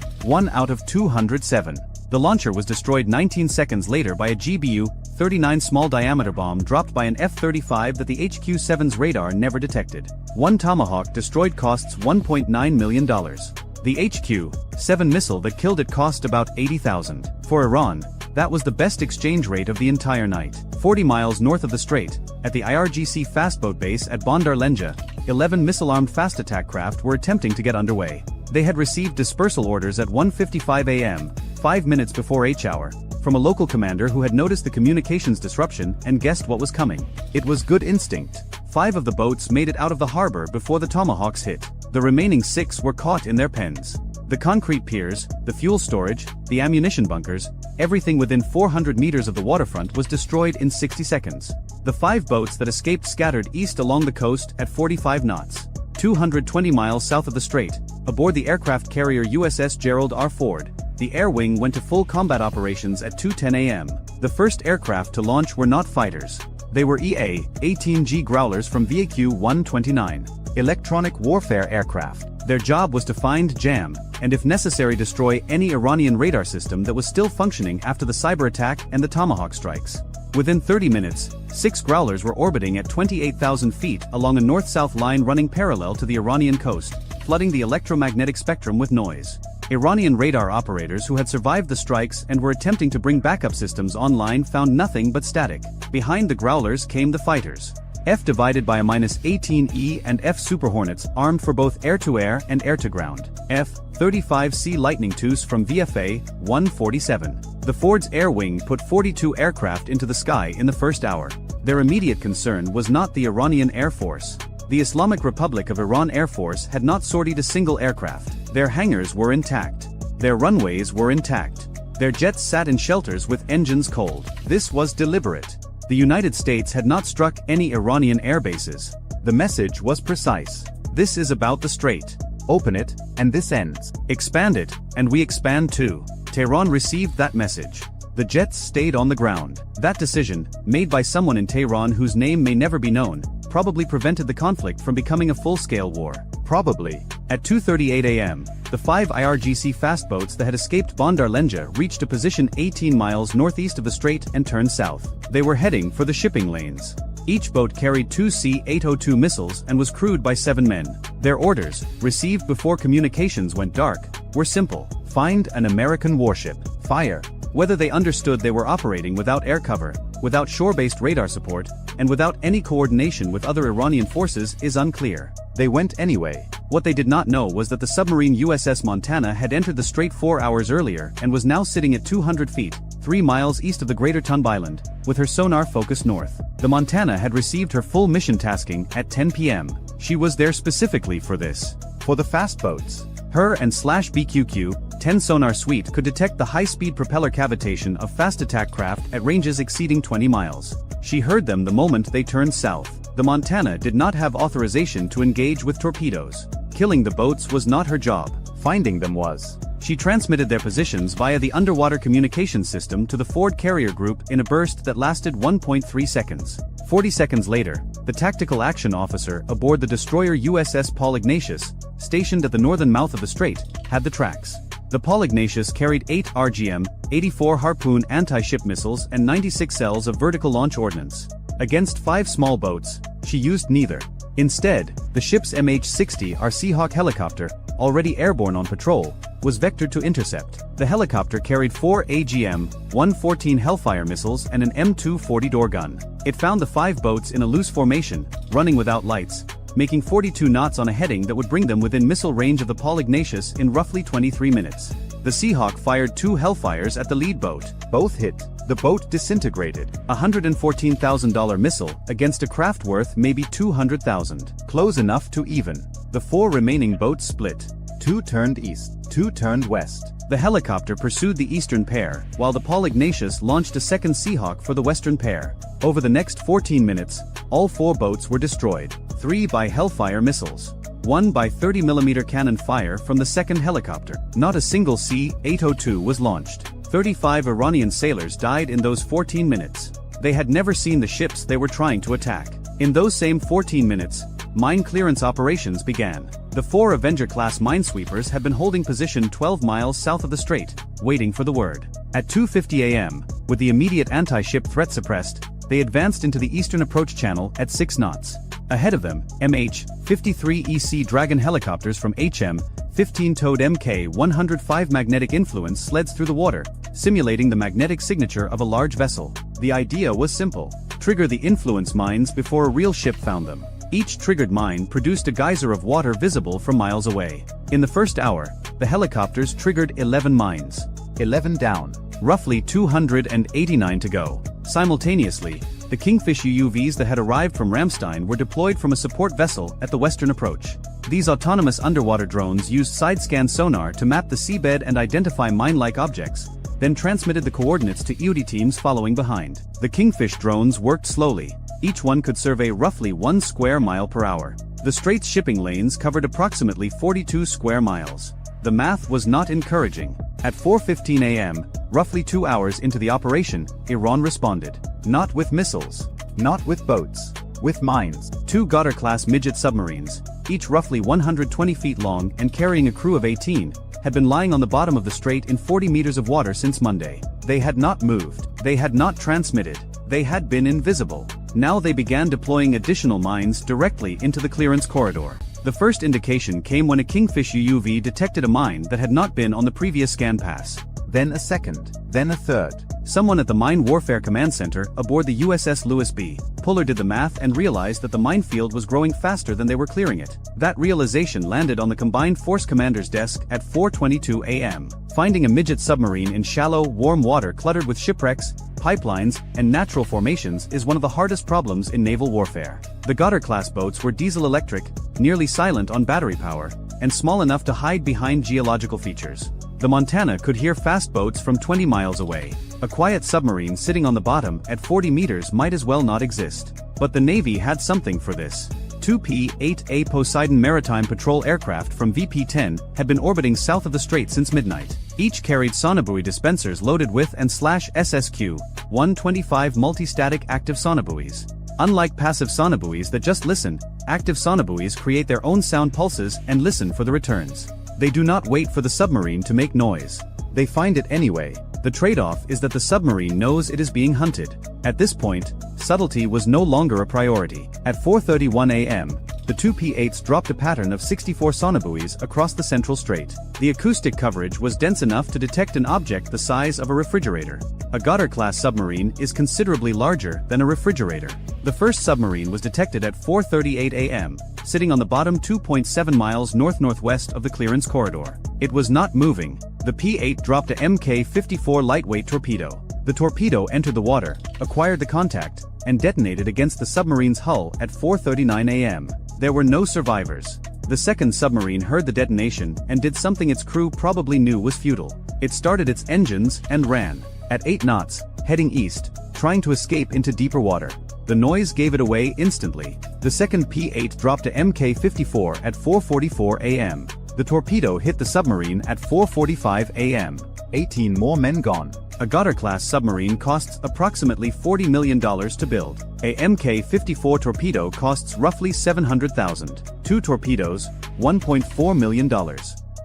out of 207. The launcher was destroyed 19 seconds later by a GBU-39 small-diameter bomb dropped by an F-35 that the HQ-7's radar never detected. One Tomahawk destroyed costs $1.9 million. The HQ-7 missile that killed it cost about $80,000. For Iran, that was the best exchange rate of the entire night. 40 miles north of the strait, at the IRGC fastboat base at Bandar Lenja, 11 missile-armed fast attack craft were attempting to get underway. They had received dispersal orders at 1:55 a.m., 5 minutes before H-hour, from a local commander who had noticed the communications disruption and guessed what was coming. It was good instinct. 5 of the boats made it out of the harbor before the Tomahawks hit. The remaining 6 were caught in their pens. The concrete piers, the fuel storage, the ammunition bunkers, everything within 400 meters of the waterfront was destroyed in 60 seconds. The 5 boats that escaped scattered east along the coast at 45 knots, 220 miles south of the strait, aboard the aircraft carrier USS Gerald R. Ford. The air wing went to full combat operations at 2:10 a.m. The first aircraft to launch were not fighters. They were EA-18G Growlers from VAQ-129, electronic warfare aircraft. Their job was to find, jam, and if necessary destroy any Iranian radar system that was still functioning after the cyber attack and the Tomahawk strikes. Within 30 minutes, 6 Growlers were orbiting at 28,000 feet along a north-south line running parallel to the Iranian coast, flooding the electromagnetic spectrum with noise. Iranian radar operators who had survived the strikes and were attempting to bring backup systems online found nothing but static. Behind the Growlers came the fighters. F divided by a -18E and F Super Hornets armed for both air-to-air and air-to-ground. F-35C Lightning IIs from VFA-147. The Ford's air wing put 42 aircraft into the sky in the first hour. Their immediate concern was not the Iranian Air Force. The Islamic Republic of Iran Air Force had not sortied a single aircraft. Their hangars were intact. Their runways were intact. Their jets sat in shelters with engines cold. This was deliberate. The United States had not struck any Iranian air bases. The message was precise. This is about the strait. Open it, and this ends. Expand it, and we expand too. Tehran received that message. The jets stayed on the ground. That decision, made by someone in Tehran whose name may never be known, probably prevented the conflict from becoming a full-scale war. Probably. At 2:38 a.m., the 5 IRGC fast boats that had escaped Bandar Lenja reached a position 18 miles northeast of the strait and turned south. They were heading for the shipping lanes. Each boat carried 2 C-802 missiles and was crewed by 7 men. Their orders, received before communications went dark, were simple. Find an American warship. Fire. Whether they understood they were operating without air cover, without shore-based radar support, and without any coordination with other Iranian forces is unclear. They went anyway. What they did not know was that the submarine USS Montana had entered the strait 4 hours earlier and was now sitting at 200 feet, 3 miles east of the Greater Tunb Island, with her sonar focused north. The Montana had received her full mission tasking at 10 p.m. She was there specifically for this. For the fast boats. Her and /BQQ-10 sonar suite could detect the high-speed propeller cavitation of fast attack craft at ranges exceeding 20 miles. She heard them the moment they turned south. The Montana did not have authorization to engage with torpedoes. Killing the boats was not her job. Finding them was. She transmitted their positions via the underwater communication system to the Ford Carrier Group in a burst that lasted 1.3 seconds. 40 seconds later, the tactical action officer aboard the destroyer USS Paul Ignatius, stationed at the northern mouth of the strait, had the tracks. The Paul Ignatius carried 8 RGM-84 Harpoon anti-ship missiles and 96 cells of vertical launch ordnance. Against 5 small boats, she used neither. Instead, the ship's MH-60R Seahawk helicopter, already airborne on patrol, was vectored to intercept. The helicopter carried 4 AGM-114 Hellfire missiles and an M240 door gun. It found the 5 boats in a loose formation, running without lights, making 42 knots on a heading that would bring them within missile range of the Paul Ignatius in roughly 23 minutes. The Seahawk fired 2 Hellfires at the lead boat. Both hit. The boat disintegrated. A $114,000 missile against a craft worth maybe $200,000. Close enough to even. The 4 remaining boats split. 2 turned east, 2 turned west. The helicopter pursued the eastern pair, while the Paul Ignatius launched a second Seahawk for the western pair. Over the next 14 minutes, all 4 boats were destroyed. 3 by Hellfire missiles. 1 by 30mm cannon fire from the second helicopter. Not a single C-802 was launched. 35 Iranian sailors died in those 14 minutes. They had never seen the ships they were trying to attack. In those same 14 minutes, mine clearance operations began. The 4 Avenger-class minesweepers had been holding position 12 miles south of the strait, waiting for the word. At 2:50 a.m., with the immediate anti-ship threat suppressed, they advanced into the eastern approach channel at 6 knots. Ahead of them, MH-53EC Dragon helicopters from HM-15 towed Mk-105 magnetic influence sleds through the water, simulating the magnetic signature of a large vessel. The idea was simple: trigger the influence mines before a real ship found them. Each triggered mine produced a geyser of water visible from miles away. In the first hour, the helicopters triggered 11 mines. 11 down. Roughly 289 to go. Simultaneously, the Kingfish UUVs that had arrived from Ramstein were deployed from a support vessel at the western approach. These autonomous underwater drones used side-scan sonar to map the seabed and identify mine-like objects, then transmitted the coordinates to EOD teams following behind. The Kingfish drones worked slowly. Each one could survey roughly 1 square mile per hour. The strait's shipping lanes covered approximately 42 square miles. The math was not encouraging. At 4:15 a.m., roughly 2 hours into the operation, Iran responded. Not with missiles. Not with boats. With mines. 2 Goddard-class midget submarines, each roughly 120 feet long and carrying a crew of 18, had been lying on the bottom of the strait in 40 meters of water since Monday. They had not moved. They had not transmitted. They had been invisible. Now they began deploying additional mines directly into the clearance corridor. The first indication came when a Kingfish UUV detected a mine that had not been on the previous scan pass. Then a second. Then a third. Someone at the Mine Warfare Command Center aboard the USS Lewis B. Puller did the math and realized that the minefield was growing faster than they were clearing it. That realization landed on the Combined Force Commander's desk at 4:22 a.m. Finding a midget submarine in shallow, warm water cluttered with shipwrecks, pipelines, and natural formations is one of the hardest problems in naval warfare. The Goddard-class boats were diesel-electric, nearly silent on battery power, and small enough to hide behind geological features. The Montana could hear fast boats from 20 miles away. A quiet submarine sitting on the bottom at 40 meters might as well not exist. But the Navy had something for this. 2 P-8A Poseidon maritime patrol aircraft from VP-10 had been orbiting south of the strait since midnight. Each carried sonobuoy dispensers loaded with and /SSQ-125 multi-static active sonobuoys. Unlike passive sonobuoys that just listen, active sonobuoys create their own sound pulses and listen for the returns. They do not wait for the submarine to make noise. They find it anyway. The trade-off is that the submarine knows it is being hunted. At this point, subtlety was no longer a priority. At 4:31 a.m., the 2 P-8s dropped a pattern of 64 sonobuoys across the central strait. The acoustic coverage was dense enough to detect an object the size of a refrigerator. A Goddard-class submarine is considerably larger than a refrigerator. The first submarine was detected at 4:38 a.m., sitting on the bottom 2.7 miles north-northwest of the clearance corridor. It was not moving. The P-8 dropped a Mk-54 lightweight torpedo. The torpedo entered the water, acquired the contact, and detonated against the submarine's hull at 4:39 a.m. There were no survivors. The second submarine heard the detonation and did something its crew probably knew was futile. It started its engines and ran. At 8 knots, heading east, trying to escape into deeper water. The noise gave it away instantly. The second P-8 dropped to Mk-54 at 4:44 a.m. The torpedo hit the submarine at 4:45 a.m. 18 more men gone. A Goddard-class submarine costs approximately $40 million to build. A Mk-54 torpedo costs roughly $700,000. 2 torpedoes, $1.4 million.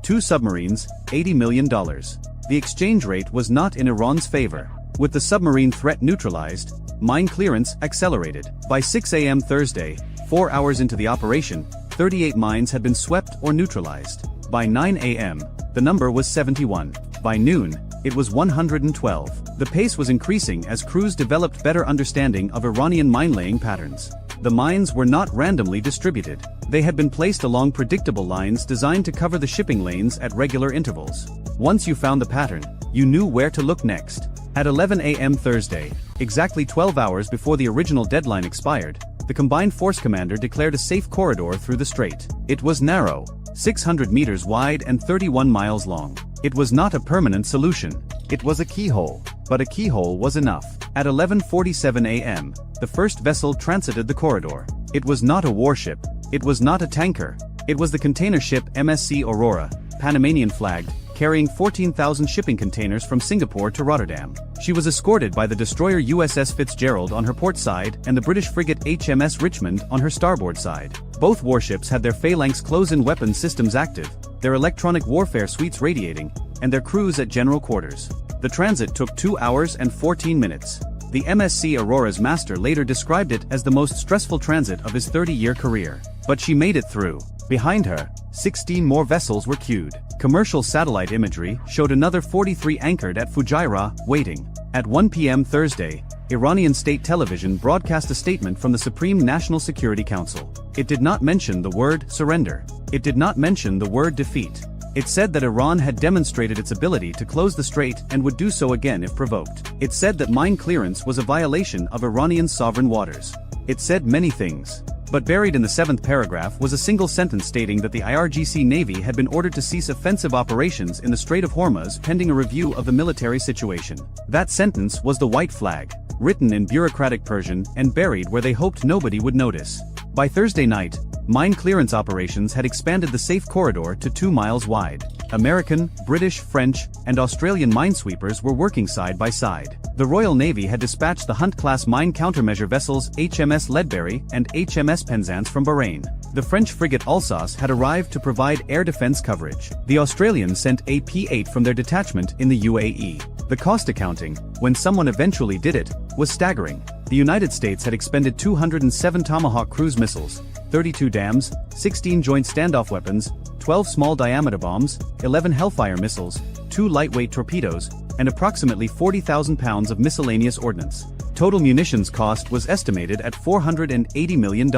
2 submarines, $80 million. The exchange rate was not in Iran's favor. With the submarine threat neutralized, mine clearance accelerated. By 6 a.m. Thursday, 4 hours into the operation, 38 mines had been swept or neutralized. By 9 a.m., the number was 71. By noon, it was 112. The pace was increasing as crews developed better understanding of Iranian mine-laying patterns. The mines were not randomly distributed. They had been placed along predictable lines designed to cover the shipping lanes at regular intervals. Once you found the pattern, you knew where to look next. At 11 a.m. Thursday, exactly 12 hours before the original deadline expired, the Combined Force Commander declared a safe corridor through the strait. It was narrow, 600 meters wide and 31 miles long. It was not a permanent solution. It was a keyhole, but a keyhole was enough. At 11:47 a.m., the first vessel transited the corridor. It was not a warship. It was not a tanker. It was the container ship MSC Aurora, Panamanian flagged, carrying 14,000 shipping containers from Singapore to Rotterdam. She was escorted by the destroyer USS Fitzgerald on her port side and the British frigate HMS Richmond on her starboard side. Both warships had their Phalanx close-in weapon systems active, their electronic warfare suites radiating, and their crews at general quarters. The transit took 2 hours and 14 minutes. The MSC Aurora's master later described it as the most stressful transit of his 30-year career. But she made it through. Behind her, 16 more vessels were queued. Commercial satellite imagery showed another 43 anchored at Fujairah, waiting. At 1 p.m. Thursday, Iranian state television broadcast a statement from the Supreme National Security Council. It did not mention the word surrender. It did not mention the word defeat. It said that Iran had demonstrated its ability to close the strait and would do so again if provoked. It said that mine clearance was a violation of Iranian sovereign waters. It said many things. But buried in the 7th paragraph was a single sentence stating that the IRGC Navy had been ordered to cease offensive operations in the Strait of Hormuz pending a review of the military situation. That sentence was the white flag, written in bureaucratic Persian and buried where they hoped nobody would notice. By Thursday night, mine clearance operations had expanded the safe corridor to 2 miles wide. American, British, French, and Australian minesweepers were working side by side. The Royal Navy had dispatched the Hunt-class mine countermeasure vessels HMS Ledbury and HMS Penzance from Bahrain. The French frigate Alsace had arrived to provide air defense coverage. The Australians sent a P-8 from their detachment in the UAE. The cost accounting, when someone eventually did it, was staggering. The United States had expended 207 Tomahawk cruise missiles, 32 DAMs, 16 joint standoff weapons, 12 small diameter bombs, 11 Hellfire missiles, 2 lightweight torpedoes, and approximately 40,000 pounds of miscellaneous ordnance. Total munitions cost was estimated at $480 million.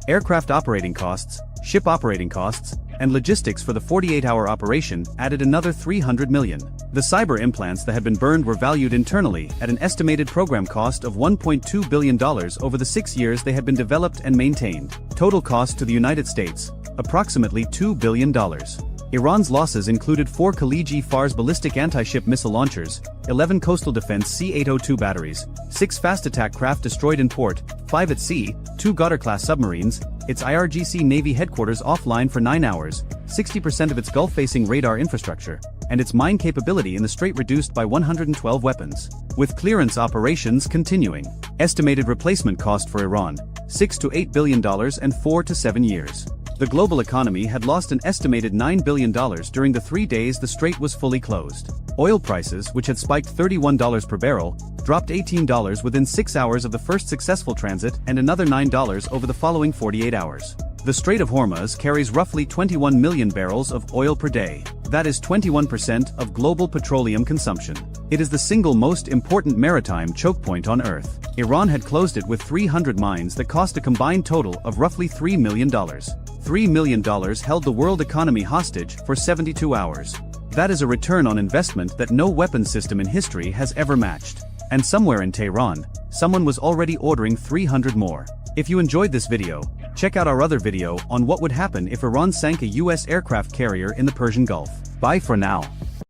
Aircraft operating costs, ship operating costs, and logistics for the 48-hour operation added another $300 million. The cyber implants that had been burned were valued internally at an estimated program cost of $1.2 billion over the 6 years they had been developed and maintained. Total cost to the United States, approximately $2 billion. Iran's losses included 4 Khaliji Fars ballistic anti-ship missile launchers, 11 coastal defense C-802 batteries, 6 fast attack craft destroyed in port, 5 at sea, 2 Goddard-class submarines, its IRGC Navy headquarters offline for 9 hours, 60% of its Gulf-facing radar infrastructure, and its mine capability in the strait reduced by 112 weapons. With clearance operations continuing. Estimated replacement cost for Iran, $6 to $8 billion and 4 to 7 years. The global economy had lost an estimated $9 billion during the 3 days the strait was fully closed. Oil prices, which had spiked $31 per barrel, dropped $18 within 6 hours of the first successful transit and another $9 over the following 48 hours. The Strait of Hormuz carries roughly 21 million barrels of oil per day. That is 21% of global petroleum consumption. It is the single most important maritime choke point on Earth. Iran had closed it with 300 mines that cost a combined total of roughly $3 million. $3 million held the world economy hostage for 72 hours. That is a return on investment that no weapons system in history has ever matched. And somewhere in Tehran, someone was already ordering 300 more. If you enjoyed this video, check out our other video on what would happen if Iran sank a US aircraft carrier in the Persian Gulf. Bye for now.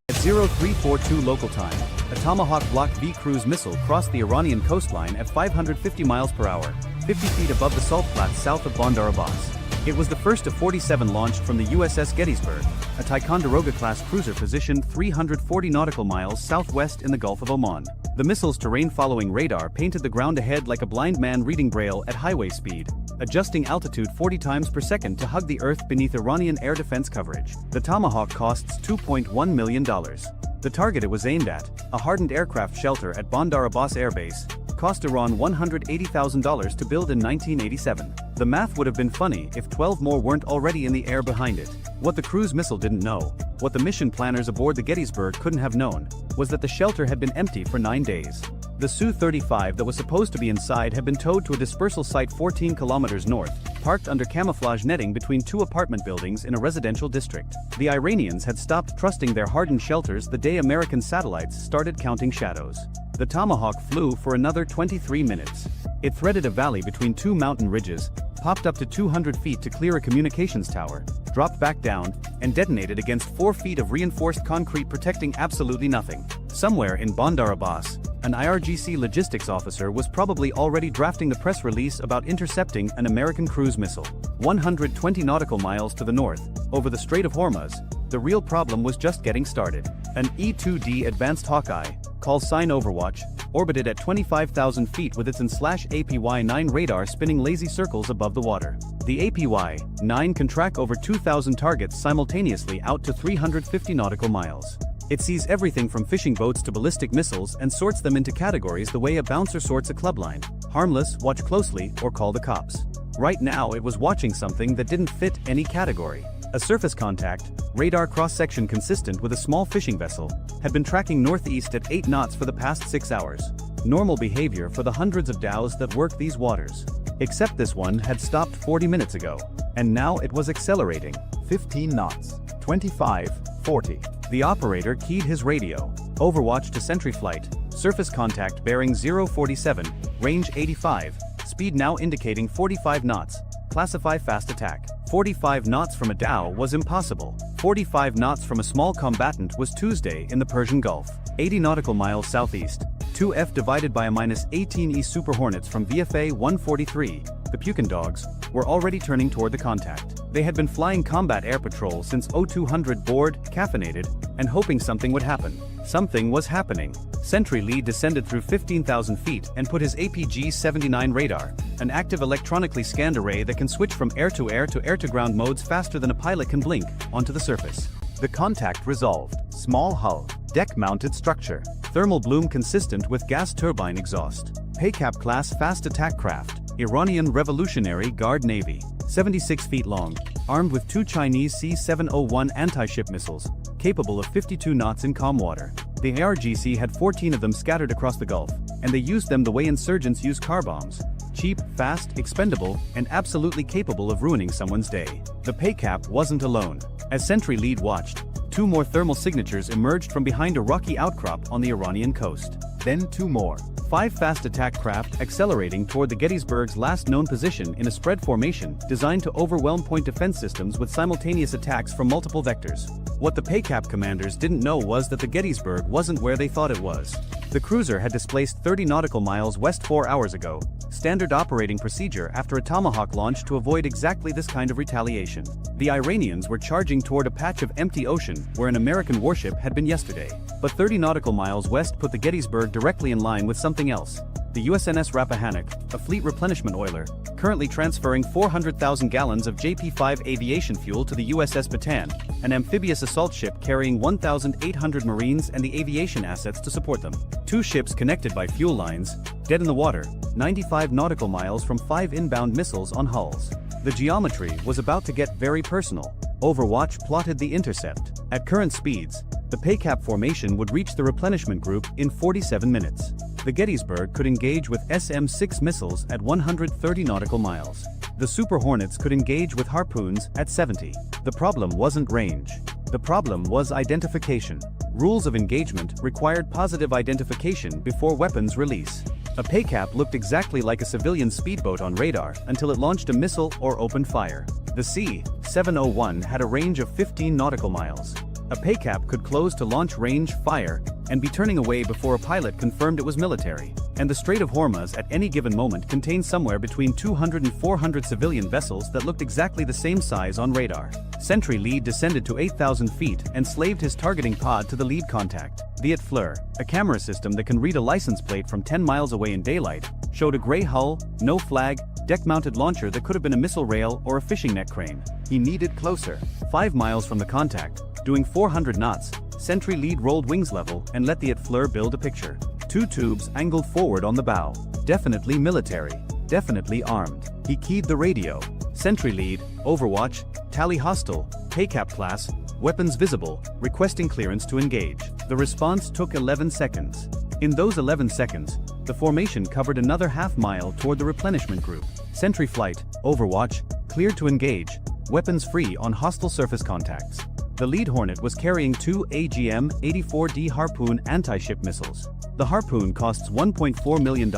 At 0342 local time, a Tomahawk Block V cruise missile crossed the Iranian coastline at 550 miles per hour, 50 feet above the salt flats south of Bandar Abbas. It was the first of 47 launched from the USS Gettysburg, a Ticonderoga-class cruiser positioned 340 nautical miles southwest in the Gulf of Oman. The missile's terrain-following radar painted the ground ahead like a blind man reading Braille at highway speed, adjusting altitude 40 times per second to hug the earth beneath Iranian air defense coverage. The Tomahawk costs $2.1 million. The target it was aimed at, a hardened aircraft shelter at Bandar Abbas Air Base, cost Iran $180,000 to build in 1987. The math would have been funny if 12 more weren't already in the air behind it. What the cruise missile didn't know, what the mission planners aboard the Gettysburg couldn't have known, was that the shelter had been empty for 9 days. The Su-35 that was supposed to be inside had been towed to a dispersal site 14 kilometers north, parked under camouflage netting between 2 apartment buildings in a residential district. The Iranians had stopped trusting their hardened shelters the day American satellites started counting shadows. The Tomahawk flew for another 23 minutes. It threaded a valley between 2 mountain ridges, popped up to 200 feet to clear a communications tower, dropped back down, and detonated against 4 feet of reinforced concrete protecting absolutely nothing. Somewhere in Bandar Abbas, an IRGC logistics officer was probably already drafting the press release about intercepting an American cruise missile. 120 nautical miles to the north, over the Strait of Hormuz, the real problem was just getting started. An E-2D Advanced Hawkeye, call sign Overwatch, orbited at 25,000 feet with its APY-9 radar spinning lazy circles above the water. The APY-9 can track over 2,000 targets simultaneously out to 350 nautical miles. It sees everything from fishing boats to ballistic missiles and sorts them into categories the way a bouncer sorts a club line: harmless, watch closely, or call the cops. Right now it was watching something that didn't fit any category. A surface contact, radar cross-section consistent with a small fishing vessel, had been tracking northeast at 8 knots for the past 6 hours. Normal behavior for the hundreds of dhows that work these waters. Except this one had stopped 40 minutes ago. And now it was accelerating. 15 knots. 25, 40. The operator keyed his radio. Overwatch to sentry flight. Surface contact bearing 047, range 85, speed now indicating 45 knots. Classify fast attack. 45 knots from a dhow was impossible. 45 knots from a small combatant was Tuesday in the Persian Gulf. 80 nautical miles southeast. 2F divided by a -18 E Super Hornets from VFA 143, the Pukin dogs, were already turning toward the contact. They had been flying combat air patrol since 0200 bored, caffeinated, and hoping something would happen. Something was happening. Sentry Lee descended through 15,000 feet and put his APG-79 radar, an active electronically scanned array that can switch from air-to-air to air-to-ground modes faster than a pilot can blink, onto the surface. The contact resolved. Small hull, deck-mounted structure, thermal bloom consistent with gas turbine exhaust. Paycap class fast attack craft, Iranian Revolutionary Guard Navy, 76 feet long, armed with 2 Chinese C-701 anti-ship missiles, capable of 52 knots in calm water. The ARGC had 14 of them scattered across the Gulf, and they used them the way insurgents use car bombs: cheap, fast, expendable, and absolutely capable of ruining someone's day. The Paycap wasn't alone. As Sentry Lead watched, 2 more thermal signatures emerged from behind a rocky outcrop on the Iranian coast. Then 2 more. 5 fast attack craft accelerating toward the Gettysburg's last known position in a spread formation designed to overwhelm point defense systems with simultaneous attacks from multiple vectors. What the Paycap commanders didn't know was that the Gettysburg wasn't where they thought it was. The cruiser had displaced 30 nautical miles west 4 hours ago, standard operating procedure after a Tomahawk launch to avoid exactly this kind of retaliation. The Iranians were charging toward a patch of empty ocean where an American warship had been yesterday. But 30 nautical miles west put the Gettysburg directly in line with something else. The USNS Rappahannock, a fleet replenishment oiler, currently transferring 400,000 gallons of JP-5 aviation fuel to the USS Bataan, an amphibious assault ship carrying 1,800 Marines and the aviation assets to support them. 2 ships connected by fuel lines, dead in the water, 95 nautical miles from 5 inbound missiles on hulls. The geometry was about to get very personal. Overwatch plotted the intercept. At current speeds, the Paycap formation would reach the replenishment group in 47 minutes. The Gettysburg could engage with SM-6 missiles at 130 nautical miles. The Super Hornets could engage with Harpoons at 70. The problem wasn't range. The problem was identification. Rules of engagement required positive identification before weapons release. A Paycap looked exactly like a civilian speedboat on radar until it launched a missile or opened fire. The C-701 had a range of 15 nautical miles. A PACAP could close to launch range, fire, and be turning away before a pilot confirmed it was military. And the Strait of Hormuz at any given moment contained somewhere between 200 and 400 civilian vessels that looked exactly the same size on radar. Sentry lead descended to 8,000 feet and slaved his targeting pod to the lead contact. The FLIR, a camera system that can read a license plate from 10 miles away in daylight, showed a gray hull, no flag, deck-mounted launcher that could have been a missile rail or a fishing net crane. He needed closer. 5 miles from the contact, doing 400 knots, Sentry lead rolled wings level and let the FLIR build a picture. 2 tubes angled forward on the bow. Definitely military. Definitely armed. He keyed the radio. Sentry lead, Overwatch, tally hostile, PACAP class, weapons visible, requesting clearance to engage. The response took 11 seconds. In those 11 seconds, the formation covered another half-mile toward the replenishment group. Sentry flight, Overwatch, cleared to engage, weapons free on hostile surface contacts. The lead Hornet was carrying 2 AGM-84D Harpoon anti-ship missiles. The Harpoon costs $1.4 million,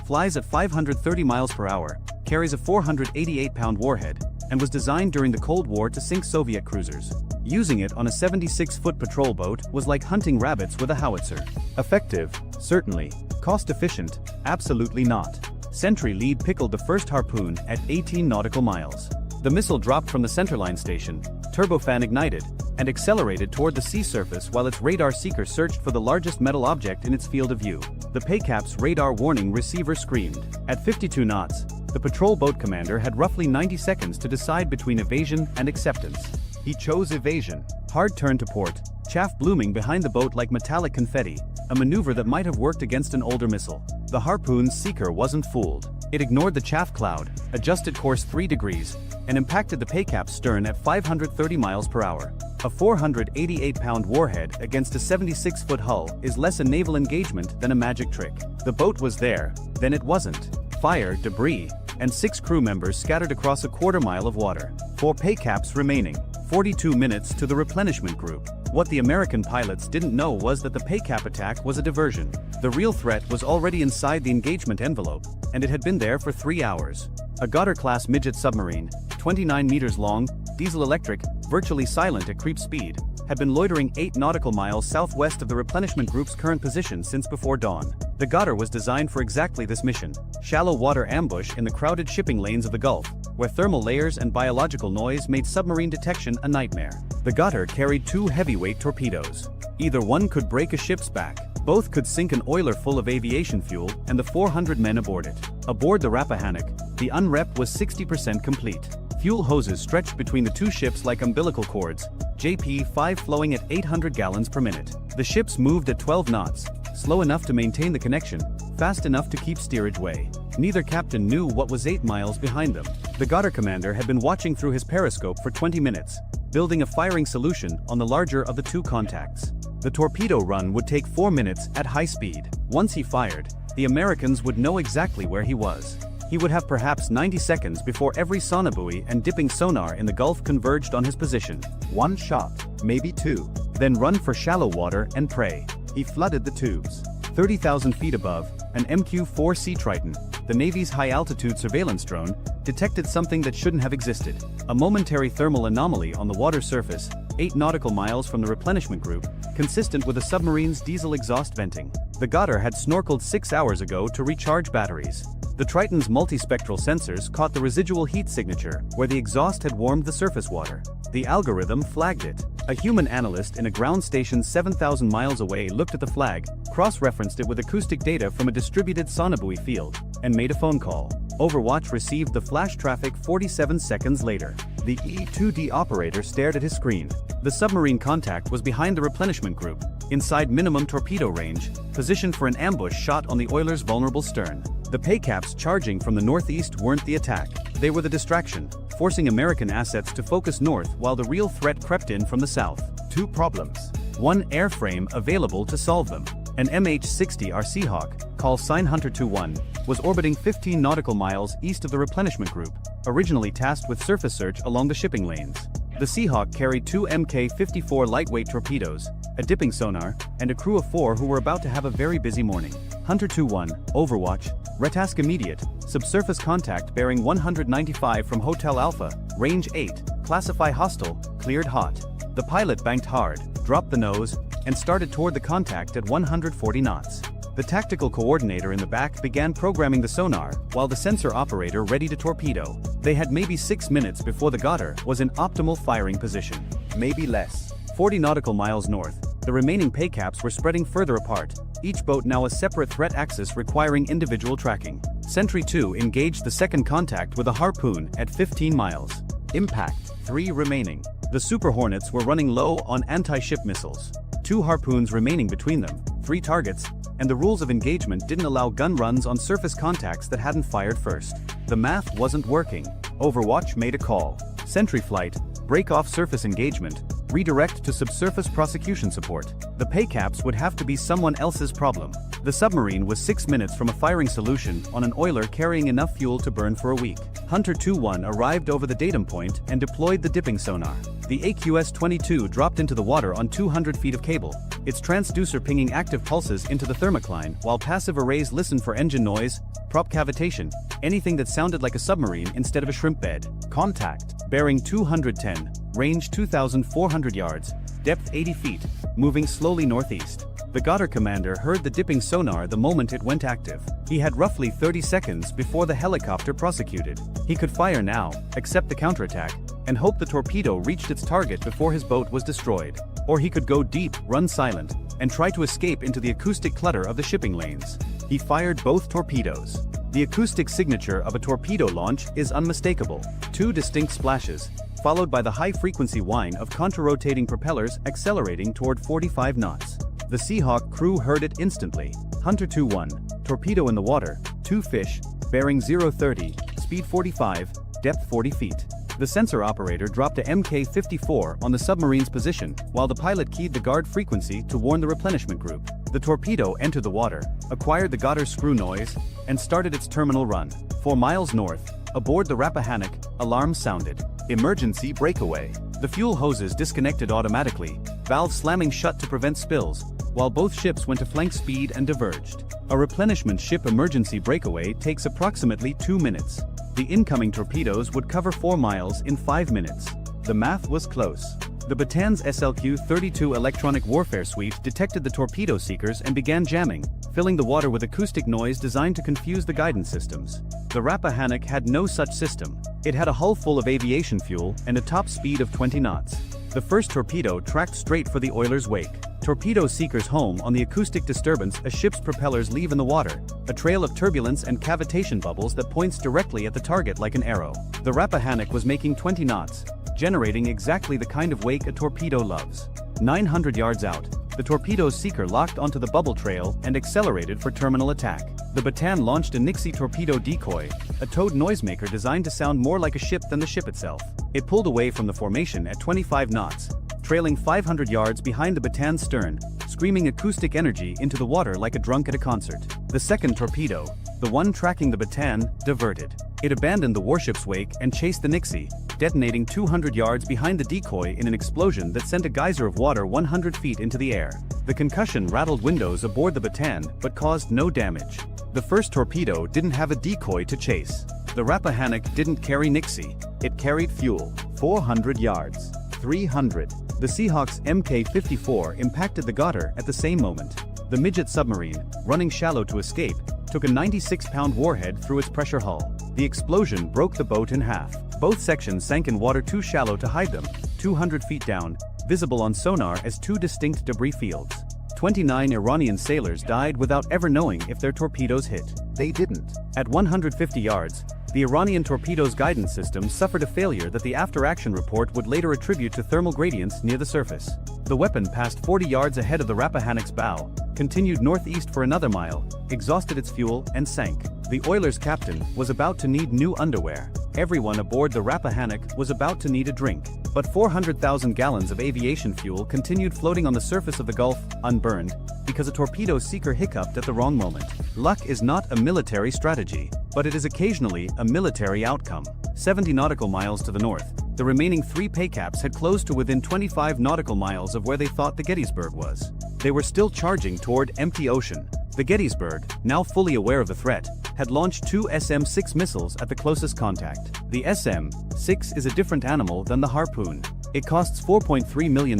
flies at 530 miles per hour, carries a 488-pound warhead, and was designed during the Cold War to sink Soviet cruisers. Using it on a 76-foot patrol boat was like hunting rabbits with a howitzer. Effective? Certainly. Cost-efficient? Absolutely not. Sentry lead pickled the first Harpoon at 18 nautical miles. The missile dropped from the centerline station, turbofan ignited, and accelerated toward the sea surface while its radar seeker searched for the largest metal object in its field of view. The PACAP's radar warning receiver screamed. At 52 knots, the patrol boat commander had roughly 90 seconds to decide between evasion and acceptance. He chose evasion. Hard turn to port, chaff blooming behind the boat like metallic confetti, a maneuver that might have worked against an older missile. The Harpoon's seeker wasn't fooled. It ignored the chaff cloud, adjusted course 3 degrees, and impacted the PACAP's stern at 530 miles per hour. A 488-pound warhead against a 76-foot hull is less a naval engagement than a magic trick. The boat was there, then it wasn't. Fire, debris, and 6 crew members scattered across a quarter-mile of water. 4 PACAPs remaining. 42 minutes to the replenishment group. What the American pilots didn't know was that the PACAP attack was a diversion. The real threat was already inside the engagement envelope, and it had been there for 3 hours. A Goddard-class midget submarine, 29 meters long, diesel-electric, virtually silent at creep speed, had been loitering 8 nautical miles southwest of the replenishment group's current position since before dawn. The Goddard was designed for exactly this mission: shallow water ambush in the crowded shipping lanes of the Gulf, where thermal layers and biological noise made submarine detection a nightmare. The Goddard carried 2 heavyweight torpedoes. Either one could break a ship's back, both could sink an oiler full of aviation fuel and the 400 men aboard it. Aboard the Rappahannock, the unrep was 60% complete. Fuel hoses stretched between the 2 ships like umbilical cords, JP-5 flowing at 800 gallons per minute. The ships moved at 12 knots, slow enough to maintain the connection, fast enough to keep steerage way. Neither captain knew what was 8 miles behind them. The Goddard commander had been watching through his periscope for 20 minutes, building a firing solution on the larger of the 2 contacts. The torpedo run would take 4 minutes at high speed. Once he fired, the Americans would know exactly where he was. He would have perhaps 90 seconds before every sonobuoy and dipping sonar in the Gulf converged on his position. 1 shot, maybe 2. Then run for shallow water and pray. He flooded the tubes. 30,000 feet above, an MQ-4C Triton, the Navy's high-altitude surveillance drone, detected something that shouldn't have existed. A momentary thermal anomaly on the water surface, 8 nautical miles from the replenishment group, consistent with a submarine's diesel exhaust venting. The Goddard had snorkeled 6 hours ago to recharge batteries. The Triton's multispectral sensors caught the residual heat signature where the exhaust had warmed the surface water. The algorithm flagged it. A human analyst in a ground station 7,000 miles away looked at the flag, cross-referenced it with acoustic data from a distributed sonobuoy field, and made a phone call. Overwatch received the flash traffic 47 seconds later. The E-2D operator stared at his screen. The submarine contact was behind the replenishment group, inside minimum torpedo range, positioned for an ambush shot on the oiler's vulnerable stern. The PACAPs charging from the northeast weren't the attack. They were the distraction, forcing American assets to focus north while the real threat crept in from the south. 2 problems. 1 airframe available to solve them. An MH-60R Seahawk, call sign Hunter 21, was orbiting 15 nautical miles east of the replenishment group, originally tasked with surface search along the shipping lanes. The Seahawk carried 2 Mk-54 lightweight torpedoes, a dipping sonar, and a crew of 4 who were about to have a very busy morning. Hunter 21, Overwatch, Retask immediate, subsurface contact bearing 195 from Hotel Alpha, range 8, classify hostile, cleared hot. The pilot banked hard, dropped the nose, and started toward the contact at 140 knots. The tactical coordinator in the back began programming the sonar, while the sensor operator readied a torpedo. They had maybe 6 minutes before the Ghadar was in optimal firing position. Maybe less. 40 nautical miles north, the remaining pay caps were spreading further apart, each boat now a separate threat axis requiring individual tracking. Sentry 2 engaged the second contact with a harpoon at 15 miles. Impact. 3 remaining. The Super Hornets were running low on anti-ship missiles. 2 harpoons remaining between them, 3 targets, and the rules of engagement didn't allow gun runs on surface contacts that hadn't fired first. The math wasn't working. Overwatch made a call. Sentry flight, break off surface engagement, redirect to subsurface prosecution support. The pay caps would have to be someone else's problem. The submarine was 6 minutes from a firing solution on an oiler carrying enough fuel to burn for a week. Hunter 2-1 arrived over the datum point and deployed the dipping sonar. The AQS-22 dropped into the water on 200 feet of cable, its transducer pinging active pulses into the thermocline while passive arrays listened for engine noise, prop cavitation, anything that sounded like a submarine instead of a shrimp bed. Contact. Bearing 210, range 2,400 yards, depth 80 feet, moving slowly northeast. The Ghadar commander heard the dipping sonar the moment it went active. He had roughly 30 seconds before the helicopter prosecuted. He could fire now, accept the counterattack, and hope the torpedo reached its target before his boat was destroyed. Or he could go deep, run silent, and try to escape into the acoustic clutter of the shipping lanes. He fired both torpedoes. The acoustic signature of a torpedo launch is unmistakable. 2 distinct splashes, followed by the high-frequency whine of contra-rotating propellers accelerating toward 45 knots. The Seahawk crew heard it instantly. Hunter 2-1, torpedo in the water, 2 fish, bearing 030, speed 45, depth 40 feet. The sensor operator dropped a Mk-54 on the submarine's position, while the pilot keyed the guard frequency to warn the replenishment group. The torpedo entered the water, acquired the Ghadar's screw noise, and started its terminal run. 4 miles north, aboard the Rappahannock, alarms sounded. Emergency breakaway. The fuel hoses disconnected automatically, valves slamming shut to prevent spills, while both ships went to flank speed and diverged. A replenishment ship emergency breakaway takes approximately 2 minutes. The incoming torpedoes would cover 4 miles in 5 minutes. The math was close. The Batan's SLQ-32 electronic warfare suite detected the torpedo seekers and began jamming, filling the water with acoustic noise designed to confuse the guidance systems. The Rappahannock had no such system. It had a hull full of aviation fuel and a top speed of 20 knots. The first torpedo tracked straight for the oiler's wake. Torpedo seekers home on the acoustic disturbance a ship's propellers leave in the water, a trail of turbulence and cavitation bubbles that points directly at the target like an arrow. The Rappahannock was making 20 knots, generating exactly the kind of wake a torpedo loves. 900 yards out, the torpedo's seeker locked onto the bubble trail and accelerated for terminal attack. The Batan launched a Nixie torpedo decoy, a towed noisemaker designed to sound more like a ship than the ship itself. It pulled away from the formation at 25 knots, trailing 500 yards behind the Batan's stern, screaming acoustic energy into the water like a drunk at a concert. The second torpedo, the one tracking the Batan, diverted. It abandoned the warship's wake and chased the Nixie, detonating 200 yards behind the decoy in an explosion that sent a geyser of water 100 feet into the air. The concussion rattled windows aboard the Batan but caused no damage. The first torpedo didn't have a decoy to chase. The Rappahannock didn't carry Nixie. It carried fuel. 400 yards. 300. The Seahawk's Mk-54 impacted the Ghadar at the same moment. The midget submarine, running shallow to escape, took a 96-pound warhead through its pressure hull. The explosion broke the boat in half. Both sections sank in water too shallow to hide them, 200 feet down, visible on sonar as 2 distinct debris fields. 29 Iranian sailors died without ever knowing if their torpedoes hit. They didn't. At 150 yards, the Iranian torpedo's guidance system suffered a failure that the after-action report would later attribute to thermal gradients near the surface. The weapon passed 40 yards ahead of the Rappahannock's bow, continued northeast for another mile, exhausted its fuel, and sank. The oiler's captain was about to need new underwear. Everyone aboard the Rappahannock was about to need a drink. But 400,000 gallons of aviation fuel continued floating on the surface of the Gulf, unburned, because a torpedo seeker hiccuped at the wrong moment. Luck is not a military strategy, but it is occasionally a military outcome. 70 nautical miles to the north, the remaining 3 pay caps had closed to within 25 nautical miles of where they thought the Gettysburg was. They were still charging toward empty ocean. The Gettysburg, now fully aware of the threat, had launched 2 SM-6 missiles at the closest contact. The SM-6 is a different animal than the Harpoon. It costs $4.3 million,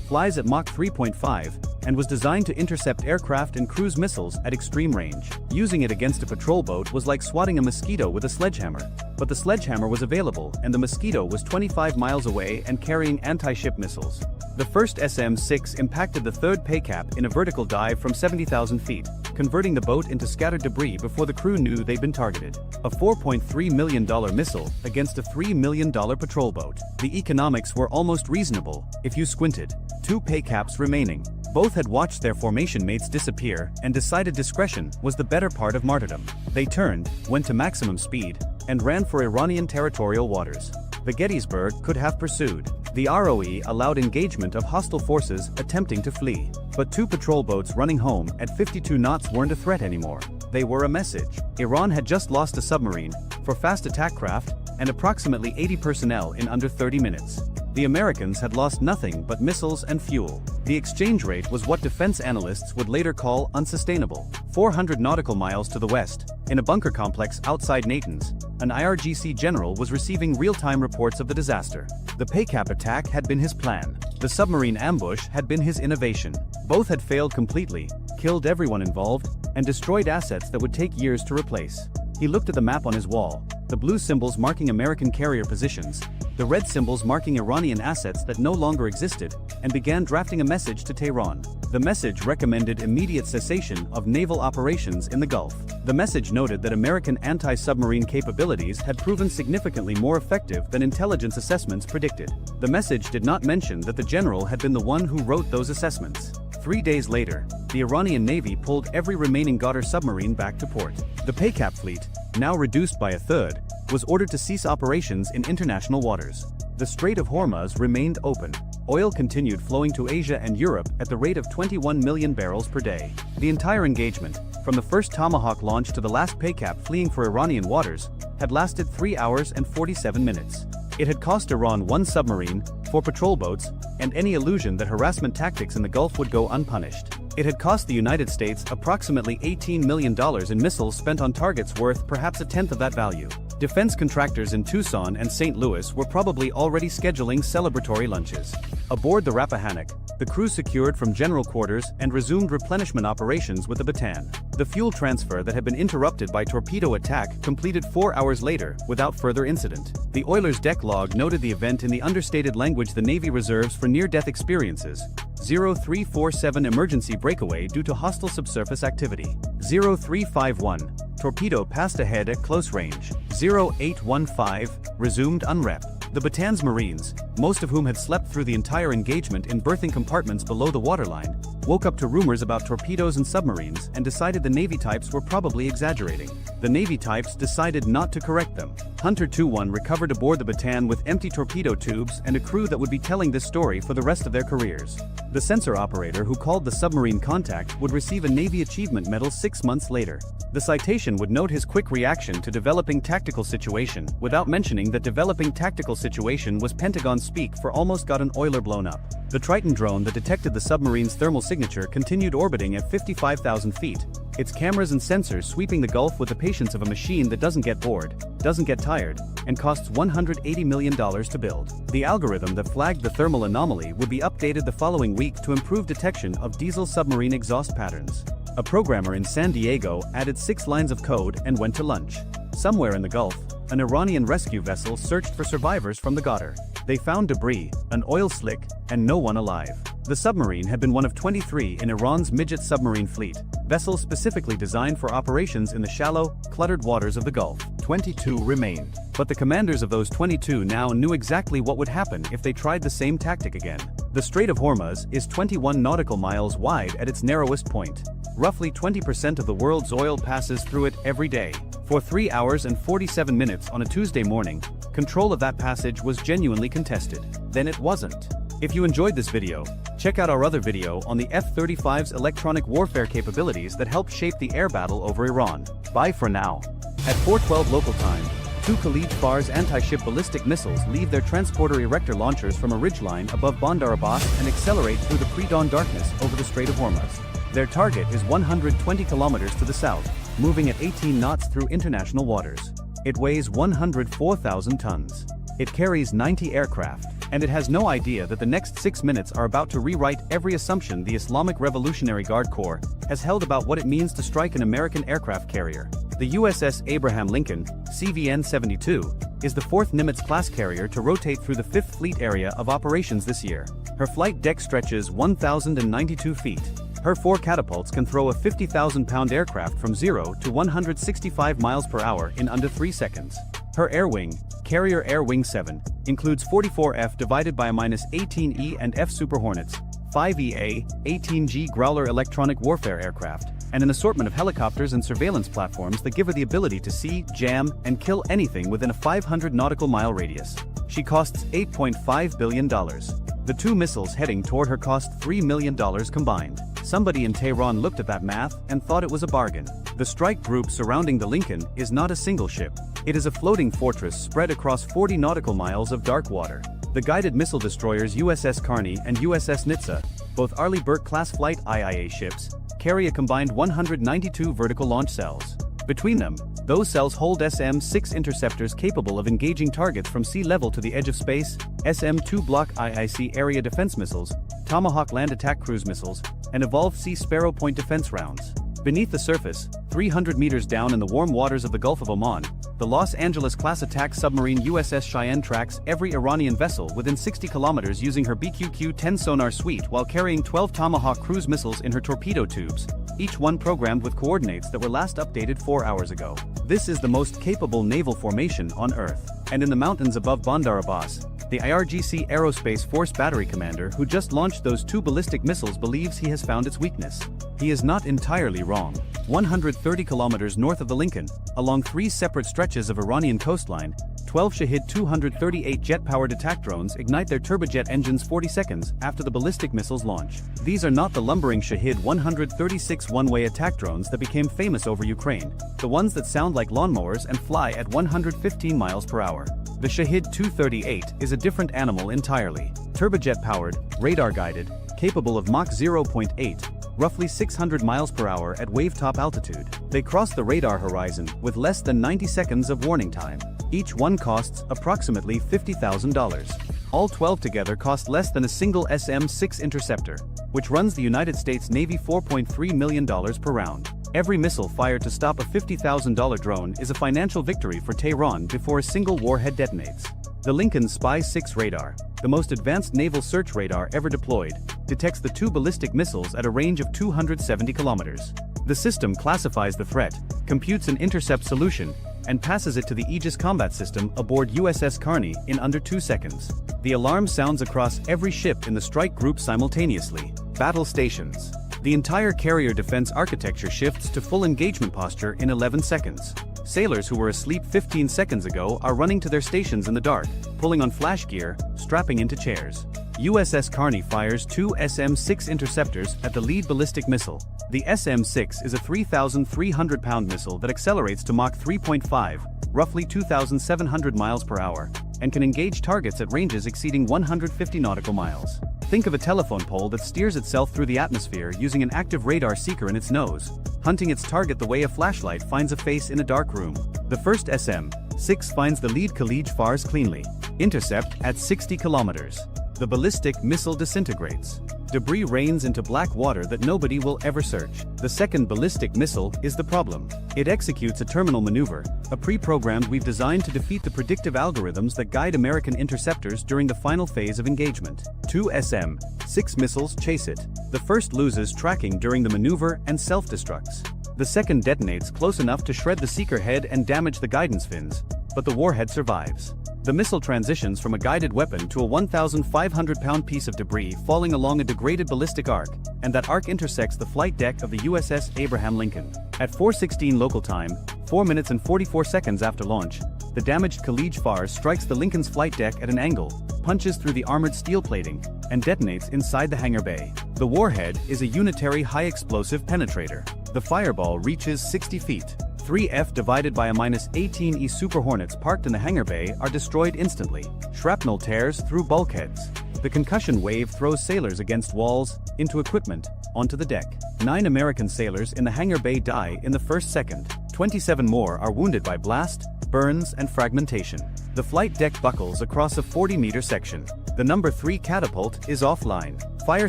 flies at Mach 3.5, and was designed to intercept aircraft and cruise missiles at extreme range. Using it against a patrol boat was like swatting a mosquito with a sledgehammer. But the sledgehammer was available and the mosquito was 25 miles away and carrying anti-ship missiles. The first SM-6 impacted the third pay cap in a vertical dive from 70,000 feet, converting the boat into scattered debris before the crew knew they'd been targeted. A $4.3 million missile against a $3 million patrol boat. The economics were almost reasonable, if you squinted. 2 pay caps remaining. Both had watched their formation mates disappear and decided discretion was the better part of martyrdom. They turned, went to maximum speed, and ran for Iranian territorial waters. The Gettysburg could have pursued. The ROE allowed engagement of hostile forces attempting to flee. But 2 patrol boats running home at 52 knots weren't a threat anymore. They were a message. Iran had just lost a submarine, 4 fast attack craft, and approximately 80 personnel in under 30 minutes. The Americans had lost nothing but missiles and fuel. The exchange rate was what defense analysts would later call unsustainable. 400 nautical miles to the west, in a bunker complex outside Natanz, an IRGC general was receiving real-time reports of the disaster. The pay cap attack had been his plan. The submarine ambush had been his innovation. Both had failed completely, killed everyone involved, and destroyed assets that would take years to replace. He looked at the map on his wall, the blue symbols marking American carrier positions, the red symbols marking Iranian assets that no longer existed, and began drafting a message to Tehran. The message recommended immediate cessation of naval operations in the Gulf. The message noted that American anti-submarine capabilities had proven significantly more effective than intelligence assessments predicted. The message did not mention that the general had been the one who wrote those assessments. 3 days later, the Iranian Navy pulled every remaining Ghadar submarine back to port. The pay cap fleet, now reduced by a third, was ordered to cease operations in international waters. The Strait of Hormuz remained open. Oil continued flowing to Asia and Europe at the rate of 21 million barrels per day. The entire engagement, from the first Tomahawk launch to the last pay cap fleeing for Iranian waters, had lasted 3 hours and 47 minutes. It had cost Iran 1 submarine, 4 patrol boats, and any illusion that harassment tactics in the Gulf would go unpunished. It had cost the United States approximately $18 million in missiles spent on targets worth perhaps a tenth of that value. Defense contractors in Tucson and St. Louis were probably already scheduling celebratory lunches. Aboard the Rappahannock, the crew secured from general quarters and resumed replenishment operations with the Bataan. The fuel transfer that had been interrupted by torpedo attack completed 4 hours later without further incident. The Oilers' deck log noted the event in the understated language the Navy reserves for near-death experiences. 0347 emergency breakaway due to hostile subsurface activity. 0351 torpedo passed ahead at close range. 0815 resumed unrep. The Bataan's Marines, most of whom had slept through the entire engagement in berthing compartments below the waterline, woke up to rumors about torpedoes and submarines and decided the Navy types were probably exaggerating. The Navy types decided not to correct them. Hunter 2-1 recovered aboard the Bataan with empty torpedo tubes and a crew that would be telling this story for the rest of their careers. The sensor operator who called the submarine contact would receive a Navy Achievement Medal 6 months later. The citation would note his quick reaction to developing tactical situation, without mentioning that developing tactical situation was Pentagon speak for almost got an oiler blown up. The Triton drone that detected the submarine's thermal signature continued orbiting at 55,000 feet, its cameras and sensors sweeping the Gulf with the patience of a machine that doesn't get bored, doesn't get tired, and costs $180 million to build. The algorithm that flagged the thermal anomaly would be updated the following week to improve detection of diesel submarine exhaust patterns. A programmer in San Diego added 6 lines of code and went to lunch. Somewhere in the Gulf, an Iranian rescue vessel searched for survivors from the Ghadar. They found debris, an oil slick, and no one alive. The submarine had been one of 23 in Iran's midget submarine fleet, vessels specifically designed for operations in the shallow, cluttered waters of the Gulf. 22 remained. But the commanders of those 22 now knew exactly what would happen if they tried the same tactic again. The Strait of Hormuz is 21 nautical miles wide at its narrowest point. Roughly 20% of the world's oil passes through it every day. For 3 hours and 47 minutes on a Tuesday morning, control of that passage was genuinely contested. Then it wasn't. If you enjoyed this video, check out our other video on the F-35's electronic warfare capabilities that helped shape the air battle over Iran. Bye for now. At 4:12 local time, 2 Khalid-Fars anti-ship ballistic missiles leave their transporter erector launchers from a ridgeline above Bandar Abbas and accelerate through the pre-dawn darkness over the Strait of Hormuz. Their target is 120 kilometers to the south, moving at 18 knots through international waters. It weighs 104,000 tons. It carries 90 aircraft. And it has no idea that the next 6 minutes are about to rewrite every assumption the Islamic Revolutionary Guard Corps has held about what it means to strike an American aircraft carrier. The USS Abraham Lincoln, CVN-72, is the 4th Nimitz-class carrier to rotate through the 5th Fleet area of operations this year. Her flight deck stretches 1,092 feet. Her 4 catapults can throw a 50,000-pound aircraft from 0 to 165 miles per hour in under 3 seconds. Her air wing, Carrier Air Wing 7, includes 44F divided by a -18E and F Super Hornets, 5EA, 18G Growler electronic warfare aircraft, and an assortment of helicopters and surveillance platforms that give her the ability to see, jam, and kill anything within a 500 nautical mile radius. She costs $8.5 billion. The 2 missiles heading toward her cost $3 million combined. Somebody in Tehran looked at that math and thought it was a bargain. The strike group surrounding the Lincoln is not a single ship. It is a floating fortress spread across 40 nautical miles of dark water. The guided missile destroyers USS Carney and USS Nitsa, both Arleigh Burke-class flight IIA ships, carry a combined 192 vertical launch cells. Between them, those cells hold SM-6 interceptors capable of engaging targets from sea level to the edge of space, SM-2 Block IIC area defense missiles, Tomahawk land attack cruise missiles, and Evolved Sea Sparrow point defense rounds. Beneath the surface, 300 meters down in the warm waters of the Gulf of Oman, the Los Angeles-class attack submarine USS Cheyenne tracks every Iranian vessel within 60 kilometers using her BQQ-10 sonar suite while carrying 12 Tomahawk cruise missiles in her torpedo tubes, each one programmed with coordinates that were last updated 4 hours ago. This is the most capable naval formation on Earth. And in the mountains above Bandar Abbas, the IRGC Aerospace Force Battery Commander who just launched those 2 ballistic missiles believes he has found its weakness. He is not entirely wrong. 130 kilometers north of the Lincoln, along 3 separate stretches of Iranian coastline, 12 Shahed 238 jet-powered attack drones ignite their turbojet engines 40 seconds after the ballistic missiles launch. These are not the lumbering Shahed 136 one-way attack drones that became famous over Ukraine, the ones that sound like lawnmowers and fly at 115 miles per hour. The Shahed 238 is a different animal entirely. Turbojet-powered, radar-guided, capable of Mach 0.8, roughly 600 miles per hour at wave-top altitude. They cross the radar horizon with less than 90 seconds of warning time. Each one costs approximately $50,000. All 12 together cost less than a single SM-6 interceptor, which runs the United States Navy $4.3 million per round. Every missile fired to stop a $50,000 drone is a financial victory for Tehran before a single warhead detonates. The Lincoln's Spy-6 radar, the most advanced naval search radar ever deployed, detects the 2 ballistic missiles at a range of 270 kilometers. The system classifies the threat, computes an intercept solution, and passes it to the Aegis Combat System aboard USS Carney in under 2 seconds. The alarm sounds across every ship in the strike group simultaneously. Battle stations. The entire carrier defense architecture shifts to full engagement posture in 11 seconds. Sailors who were asleep 15 seconds ago are running to their stations in the dark, pulling on flash gear, strapping into chairs. USS Carney fires 2 SM-6 interceptors at the lead ballistic missile. The SM-6 is a 3,300-pound missile that accelerates to Mach 3.5, roughly 2,700 miles per hour, and can engage targets at ranges exceeding 150 nautical miles. Think of a telephone pole that steers itself through the atmosphere using an active radar seeker in its nose, hunting its target the way a flashlight finds a face in a dark room. The first SM-6 finds the lead Khalij Fars cleanly. Intercept at 60 kilometers. The ballistic missile disintegrates. Debris rains into black water that nobody will ever search. The second ballistic missile is the problem. It executes a terminal maneuver, a pre-programmed we've designed to defeat the predictive algorithms that guide American interceptors during the final phase of engagement. 2 SM-6 missiles chase it. The first loses tracking during the maneuver and self-destructs. The second detonates close enough to shred the seeker head and damage the guidance fins, but the warhead survives. The missile transitions from a guided weapon to a 1,500-pound piece of debris falling along a degraded ballistic arc, and that arc intersects the flight deck of the USS Abraham Lincoln. At 4:16 local time, 4 minutes and 44 seconds after launch, the damaged Khalij Fars strikes the Lincoln's flight deck at an angle, punches through the armored steel plating, and detonates inside the hangar bay. The warhead is a unitary high-explosive penetrator. The fireball reaches 60 feet. 3F divided by a -18E Super Hornets parked in the hangar bay are destroyed instantly. Shrapnel tears through bulkheads. The concussion wave throws sailors against walls, into equipment, onto the deck. 9 American sailors in the hangar bay die in the first second. 27 more are wounded by blast, burns, and fragmentation. The flight deck buckles across a 40-meter section. The number 3 catapult is offline. Fire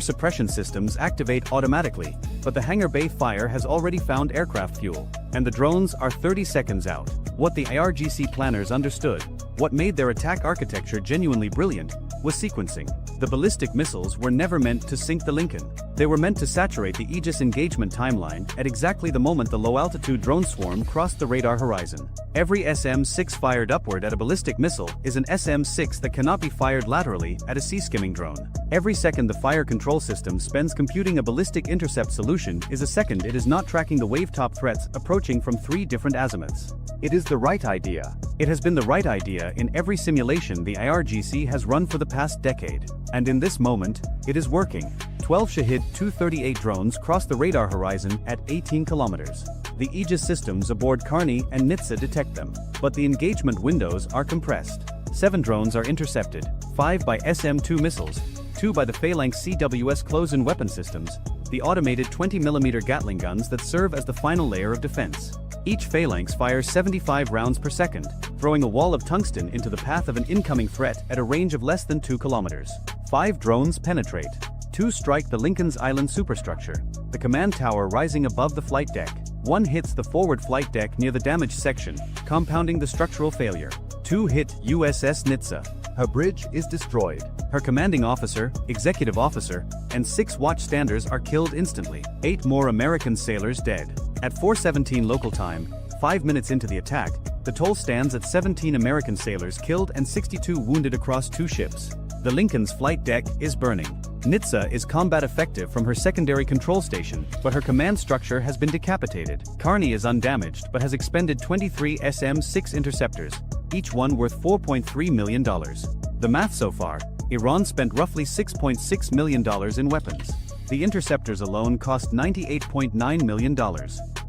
suppression systems activate automatically, but the hangar bay fire has already found aircraft fuel, and the drones are 30 seconds out. What the IRGC planners understood, what made their attack architecture genuinely brilliant, was sequencing. The ballistic missiles were never meant to sink the Lincoln. They were meant to saturate the Aegis engagement timeline at exactly the moment the low-altitude drone swarm crossed the radar horizon. Every SM-6 fired upward at a ballistic missile is an SM-6 that cannot be fired laterally at a sea-skimming drone. Every second the fire control system spends computing a ballistic intercept solution is a second it is not tracking the wave-top threats approaching from 3 different azimuths. It is the right idea. It has been the right idea in every simulation the IRGC has run for the past decade. And in this moment, it is working. 12 Shahed 238 drones cross the radar horizon at 18 kilometers. The Aegis systems aboard Carney and Nitsa detect them, but the engagement windows are compressed. 7 drones are intercepted, 5 by SM-2 missiles, 2 by the Phalanx CIWS close-in weapon systems, the automated 20mm Gatling guns that serve as the final layer of defense. Each Phalanx fires 75 rounds per second, throwing a wall of tungsten into the path of an incoming threat at a range of less than 2 kilometers. 5 drones penetrate. 2 strike the Lincoln's Island superstructure, the command tower rising above the flight deck. 1 hits the forward flight deck near the damaged section, compounding the structural failure. 2 hit USS Nitsa. Her bridge is destroyed. Her commanding officer, executive officer, and 6 watchstanders are killed instantly. 8 more American sailors dead. At 4:17 local time, 5 minutes into the attack, the toll stands at 17 American sailors killed and 62 wounded across 2 ships. The Lincoln's flight deck is burning. Nitsa is combat effective from her secondary control station, but her command structure has been decapitated. Carney is undamaged but has expended 23 SM-6 interceptors, each one worth $4.3 million. The math so far: Iran spent roughly $6.6 million in weapons. The interceptors alone cost $98.9 million.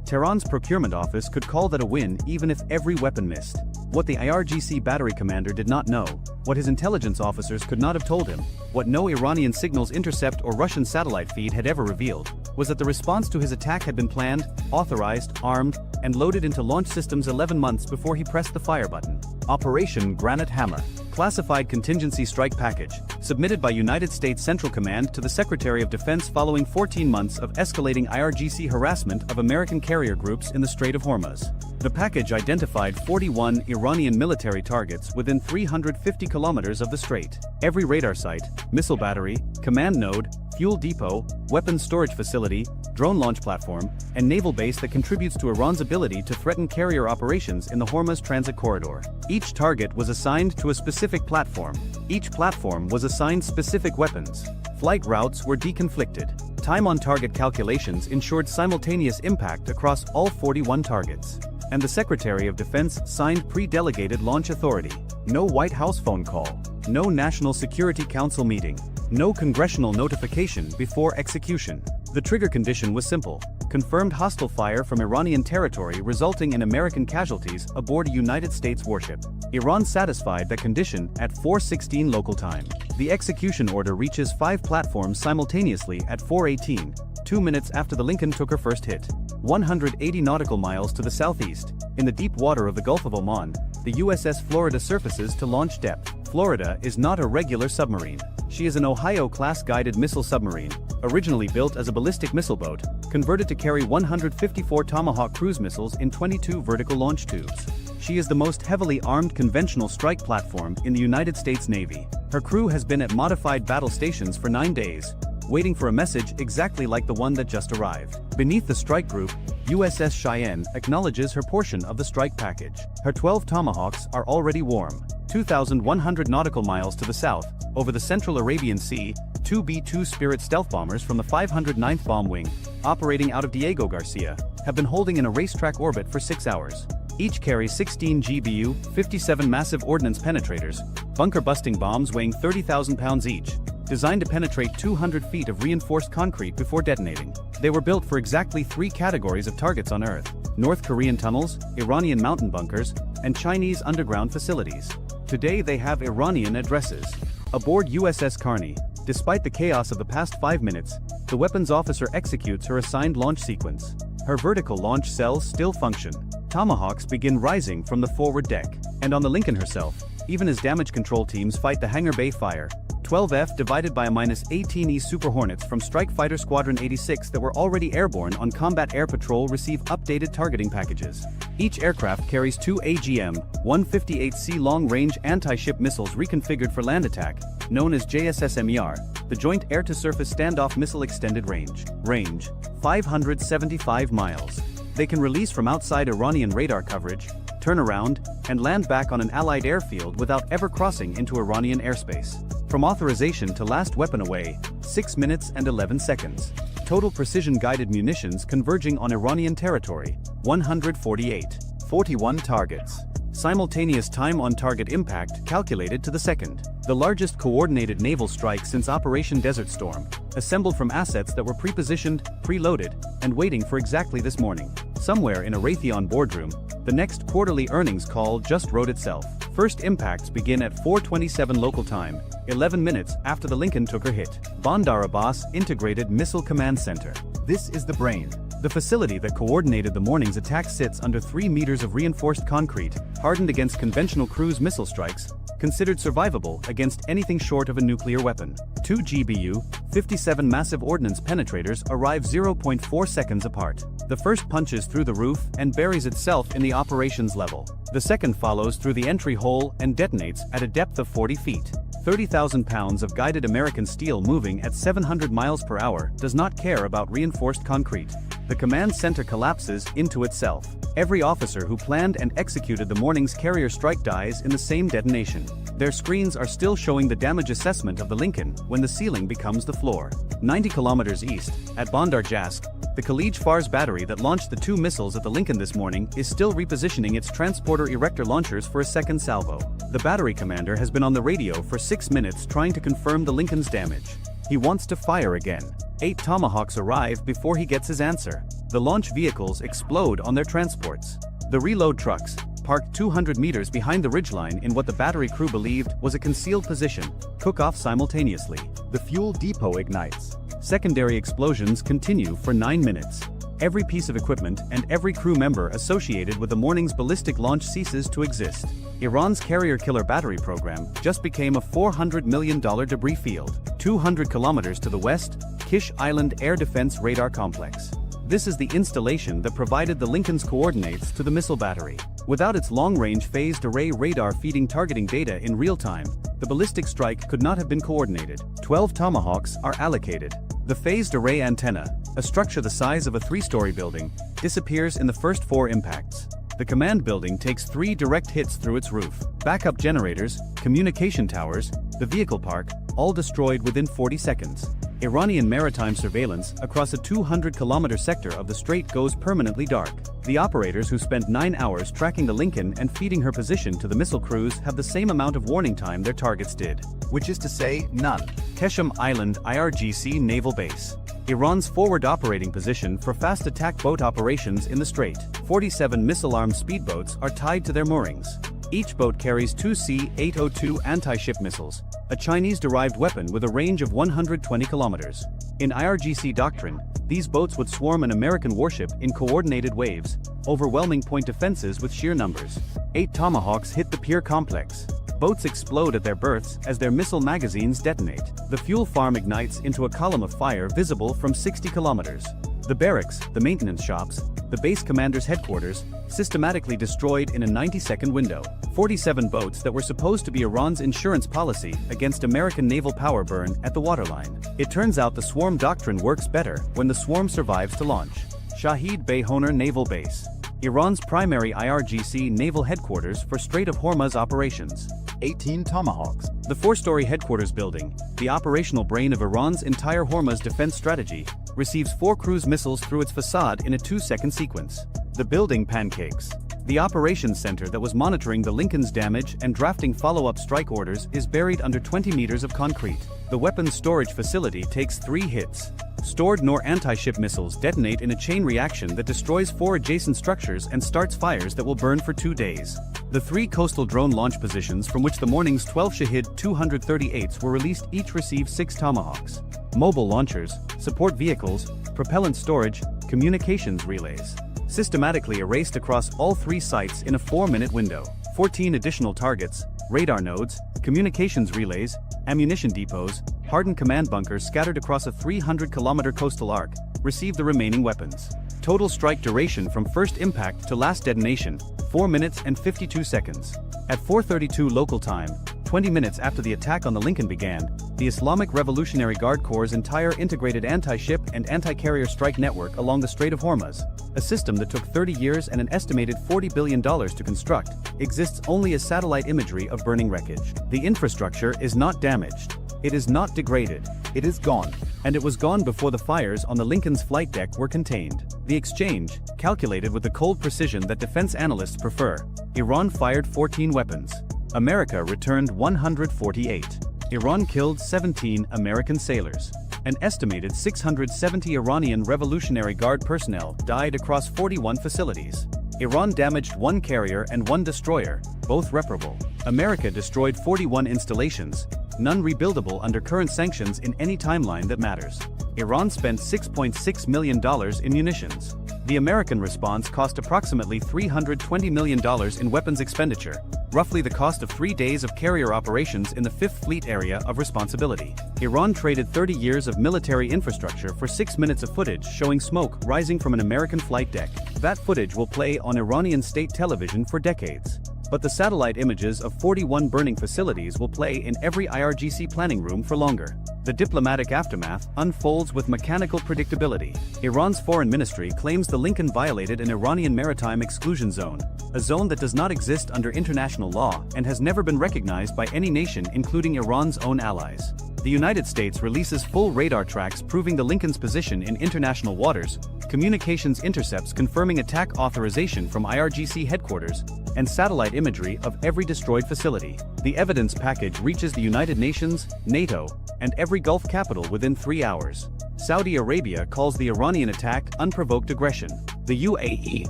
Tehran's procurement office could call that a win even if every weapon missed. What the IRGC battery commander did not know, what his intelligence officers could not have told him, what no Iranian signals intercept or Russian satellite feed had ever revealed, was that the response to his attack had been planned, authorized, armed, and loaded into launch systems 11 months before he pressed the fire button. Operation Granite Hammer. Classified contingency strike package, submitted by United States Central Command to the Secretary of Defense following 14 months of escalating IRGC harassment of American carrier groups in the Strait of Hormuz. The package identified 41 Iranian military targets within 350 kilometers of the strait. Every radar site, missile battery, command node, fuel depot, weapons storage facility, drone launch platform, and naval base that contributes to Iran's ability to threaten carrier operations in the Hormuz transit corridor. Each target was assigned to a specific platform. Each platform was assigned specific weapons. Flight routes were deconflicted. Time on target calculations ensured simultaneous impact across all 41 targets. And the Secretary of Defense signed pre-delegated launch authority. No White House phone call. No National Security Council meeting. No congressional notification before execution. The trigger condition was simple: confirmed hostile fire from Iranian territory resulting in American casualties aboard a United States warship. Iran satisfied that condition at 4:16 local time. The execution order reaches 5 platforms simultaneously at 4:18, 2 minutes after the Lincoln took her first hit. 180 nautical miles to the southeast, in the deep water of the Gulf of Oman, the USS Florida surfaces to launch depth. Florida is not a regular submarine. She is an Ohio-class guided missile submarine, originally built as a ballistic missile boat, converted to carry 154 Tomahawk cruise missiles in 22 vertical launch tubes. She is the most heavily armed conventional strike platform in the United States Navy. Her crew has been at modified battle stations for 9 days, waiting for a message exactly like the one that just arrived. Beneath the strike group, USS Cheyenne acknowledges her portion of the strike package. Her 12 Tomahawks are already warm. 2,100 nautical miles to the south, over the central Arabian Sea, 2 B-2 Spirit stealth bombers from the 509th Bomb Wing, operating out of Diego Garcia, have been holding in a racetrack orbit for 6 hours. Each carries 16 GBU, 57 massive ordnance penetrators, bunker-busting bombs weighing 30,000 pounds each, designed to penetrate 200 feet of reinforced concrete before detonating. They were built for exactly 3 categories of targets on Earth: North Korean tunnels, Iranian mountain bunkers, and Chinese underground facilities. Today they have Iranian addresses. Aboard USS Carney, despite the chaos of the past 5 minutes, the weapons officer executes her assigned launch sequence. Her vertical launch cells still function. Tomahawks begin rising from the forward deck. And on the Lincoln herself, even as damage control teams fight the hangar bay fire, 12F divided by a -18E Super Hornets from Strike Fighter Squadron 86 that were already airborne on Combat Air Patrol receive updated targeting packages. Each aircraft carries 2 AGM-158C long-range anti-ship missiles reconfigured for land attack, known as JSSMER, the Joint Air-to-Surface Standoff Missile Extended Range. Range: 575 miles. They can release from outside Iranian radar coverage, turn around, and land back on an Allied airfield without ever crossing into Iranian airspace. From authorization to last weapon away, 6 minutes and 11 seconds. Total precision-guided munitions converging on Iranian territory, 148. 41 targets. Simultaneous time on target impact calculated to the second. The largest coordinated naval strike since Operation Desert Storm, assembled from assets that were pre-positioned, preloaded, and waiting for exactly this morning. Somewhere in a Raytheon boardroom, the next quarterly earnings call just wrote itself. First impacts begin at 4:27 local time, 11 minutes after the Lincoln took her hit. Bandar Abbas Integrated Missile Command Center. This is the brain. The facility that coordinated the morning's attack sits under 3 meters of reinforced concrete, hardened against conventional cruise missile strikes, considered survivable against anything short of a nuclear weapon. 2 GBU, 57 massive ordnance penetrators arrive 0.4 seconds apart. The first punches through the roof and buries itself in the operations level. The second follows through the entry hole and detonates at a depth of 40 feet. 30,000 pounds of guided American steel moving at 700 miles per hour does not care about reinforced concrete. The command center collapses into itself. Every officer who planned and executed the morning's carrier strike dies in the same detonation. Their screens are still showing the damage assessment of the Lincoln when the ceiling becomes the floor. 90 kilometers east, at Bandar Jask, the Khalij Fars battery that launched the 2 missiles at the Lincoln this morning is still repositioning its transporter erector launchers for a second salvo. The battery commander has been on the radio for 6 minutes trying to confirm the Lincoln's damage. He wants to fire again. 8 Tomahawks arrive before he gets his answer. The launch vehicles explode on their transports. The reload trucks, parked 200 meters behind the ridgeline in what the battery crew believed was a concealed position, cook off simultaneously. The fuel depot ignites. Secondary explosions continue for 9 minutes. Every piece of equipment and every crew member associated with the morning's ballistic launch ceases to exist. Iran's carrier killer battery program just became a $400 million debris field. 200 kilometers to the west, Kish Island Air Defense Radar Complex. This is the installation that provided the Lincoln's coordinates to the missile battery. Without its long-range phased array radar feeding targeting data in real time, the ballistic strike could not have been coordinated. 12 Tomahawks are allocated. The phased array antenna, a structure the size of a 3-story building, disappears in the first 4 impacts. The command building takes 3 direct hits through its roof. Backup generators, communication towers, the vehicle park, all destroyed within 40 seconds. Iranian maritime surveillance across a 200-kilometer sector of the strait goes permanently dark. The operators who spent 9 hours tracking the Lincoln and feeding her position to the missile crews have the same amount of warning time their targets did. Which is to say, none. Keshim Island IRGC Naval Base. Iran's forward operating position for fast attack boat operations in the strait. 47 missile-armed speedboats are tied to their moorings. Each boat carries 2 C-802 anti-ship missiles, a Chinese-derived weapon with a range of 120 kilometers. In IRGC doctrine, these boats would swarm an American warship in coordinated waves, overwhelming point defenses with sheer numbers. 8 Tomahawks hit the pier complex. Boats explode at their berths as their missile magazines detonate. The fuel farm ignites into a column of fire visible from 60 kilometers. The barracks, the maintenance shops, the base commander's headquarters, systematically destroyed in a 90-second window. 47 boats that were supposed to be Iran's insurance policy against American naval power burn at the waterline. It turns out the swarm doctrine works better when the swarm survives to launch. Shahid Bayhoner Naval Base. Iran's primary IRGC naval headquarters for Strait of Hormuz operations. 18 Tomahawks. The 4-story headquarters building, the operational brain of Iran's entire Hormuz defense strategy, receives 4 cruise missiles through its facade in a 2-second sequence. The building pancakes. The operations center that was monitoring the Lincoln's damage and drafting follow-up strike orders is buried under 20 meters of concrete. The weapons storage facility takes 3 hits. Stored NOR anti-ship missiles detonate in a chain reaction that destroys 4 adjacent structures and starts fires that will burn for 2 days. The 3 coastal drone launch positions from which the morning's 12 Shahid 238s were released each receive 6 Tomahawks. Mobile launchers, support vehicles, propellant storage, communications relays. Systematically erased across all 3 sites in a 4-minute window. 14 additional targets, radar nodes, communications relays, ammunition depots, hardened command bunkers scattered across a 300-kilometer coastal arc, received the remaining weapons. Total strike duration from first impact to last detonation, 4 minutes and 52 seconds. At 4:32 local time, 20 minutes after the attack on the Lincoln began, the Islamic Revolutionary Guard Corps' entire integrated anti-ship and anti-carrier strike network along the Strait of Hormuz, a system that took 30 years and an estimated $40 billion to construct, exists only as satellite imagery of burning wreckage. The infrastructure is not damaged. It is not degraded. It is gone. And it was gone before the fires on the Lincoln's flight deck were contained. The exchange, calculated with the cold precision that defense analysts prefer. Iran fired 14 weapons. America returned 148. Iran killed 17 American sailors. An estimated 670 Iranian Revolutionary Guard personnel died across 41 facilities. Iran damaged 1 carrier and 1 destroyer, both reparable. America destroyed 41 installations, none rebuildable under current sanctions in any timeline that matters. Iran spent $6.6 million in munitions. The American response cost approximately $320 million in weapons expenditure, roughly the cost of 3 days of carrier operations in the 5th Fleet area of responsibility. Iran traded 30 years of military infrastructure for 6 minutes of footage showing smoke rising from an American flight deck. That footage will play on Iranian state television for decades. But the satellite images of 41 burning facilities will play in every IRGC planning room for longer. The diplomatic aftermath unfolds with mechanical predictability. Iran's foreign ministry claims the Lincoln violated an Iranian maritime exclusion zone, a zone that does not exist under international law and has never been recognized by any nation including Iran's own allies. The United States releases full radar tracks proving the Lincoln's position in international waters, communications intercepts confirming attack authorization from IRGC headquarters, and satellite imagery of every destroyed facility. The evidence package reaches the United Nations, NATO, and every Gulf capital within 3 hours. Saudi Arabia calls the Iranian attack unprovoked aggression. The UAE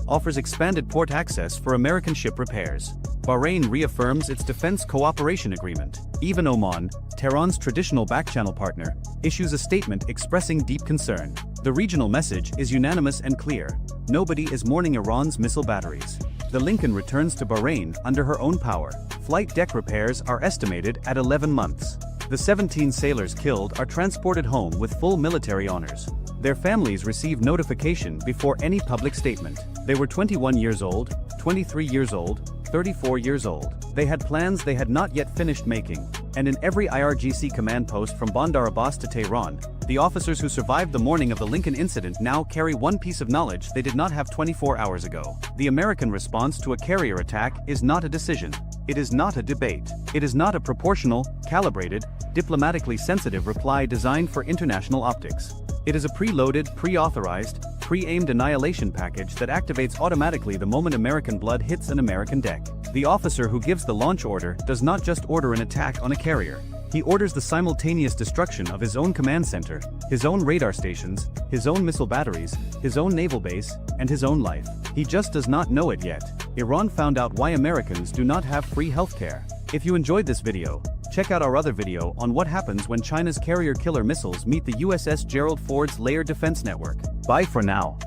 offers expanded port access for American ship repairs. Bahrain reaffirms its defense cooperation agreement. Even Oman, Tehran's traditional back-channel partner, issues a statement expressing deep concern. The regional message is unanimous and clear. Nobody is mourning Iran's missile batteries. The Lincoln returns to Bahrain under her own power. Flight deck repairs are estimated at 11 months. The 17 sailors killed are transported home with full military honors. Their families receive notification before any public statement. They were 21 years old, 23 years old, 34 years old. They had plans they had not yet finished making. And in every IRGC command post from Bandar Abbas to Tehran, the officers who survived the morning of the Lincoln incident now carry one piece of knowledge they did not have 24 hours ago. The American response to a carrier attack is not a decision. It is not a debate. It is not a proportional, calibrated, diplomatically sensitive reply designed for international optics. It is a preloaded, pre-authorized, pre-aimed annihilation package that activates automatically the moment American blood hits an American deck. The officer who gives the launch order does not just order an attack on a carrier. He orders the simultaneous destruction of his own command center, his own radar stations, his own missile batteries, his own naval base, and his own life. He just does not know it yet. Iran found out why Americans do not have free healthcare. If you enjoyed this video, check out our other video on what happens when China's carrier killer missiles meet the USS Gerald Ford's layered defense network. Bye for now.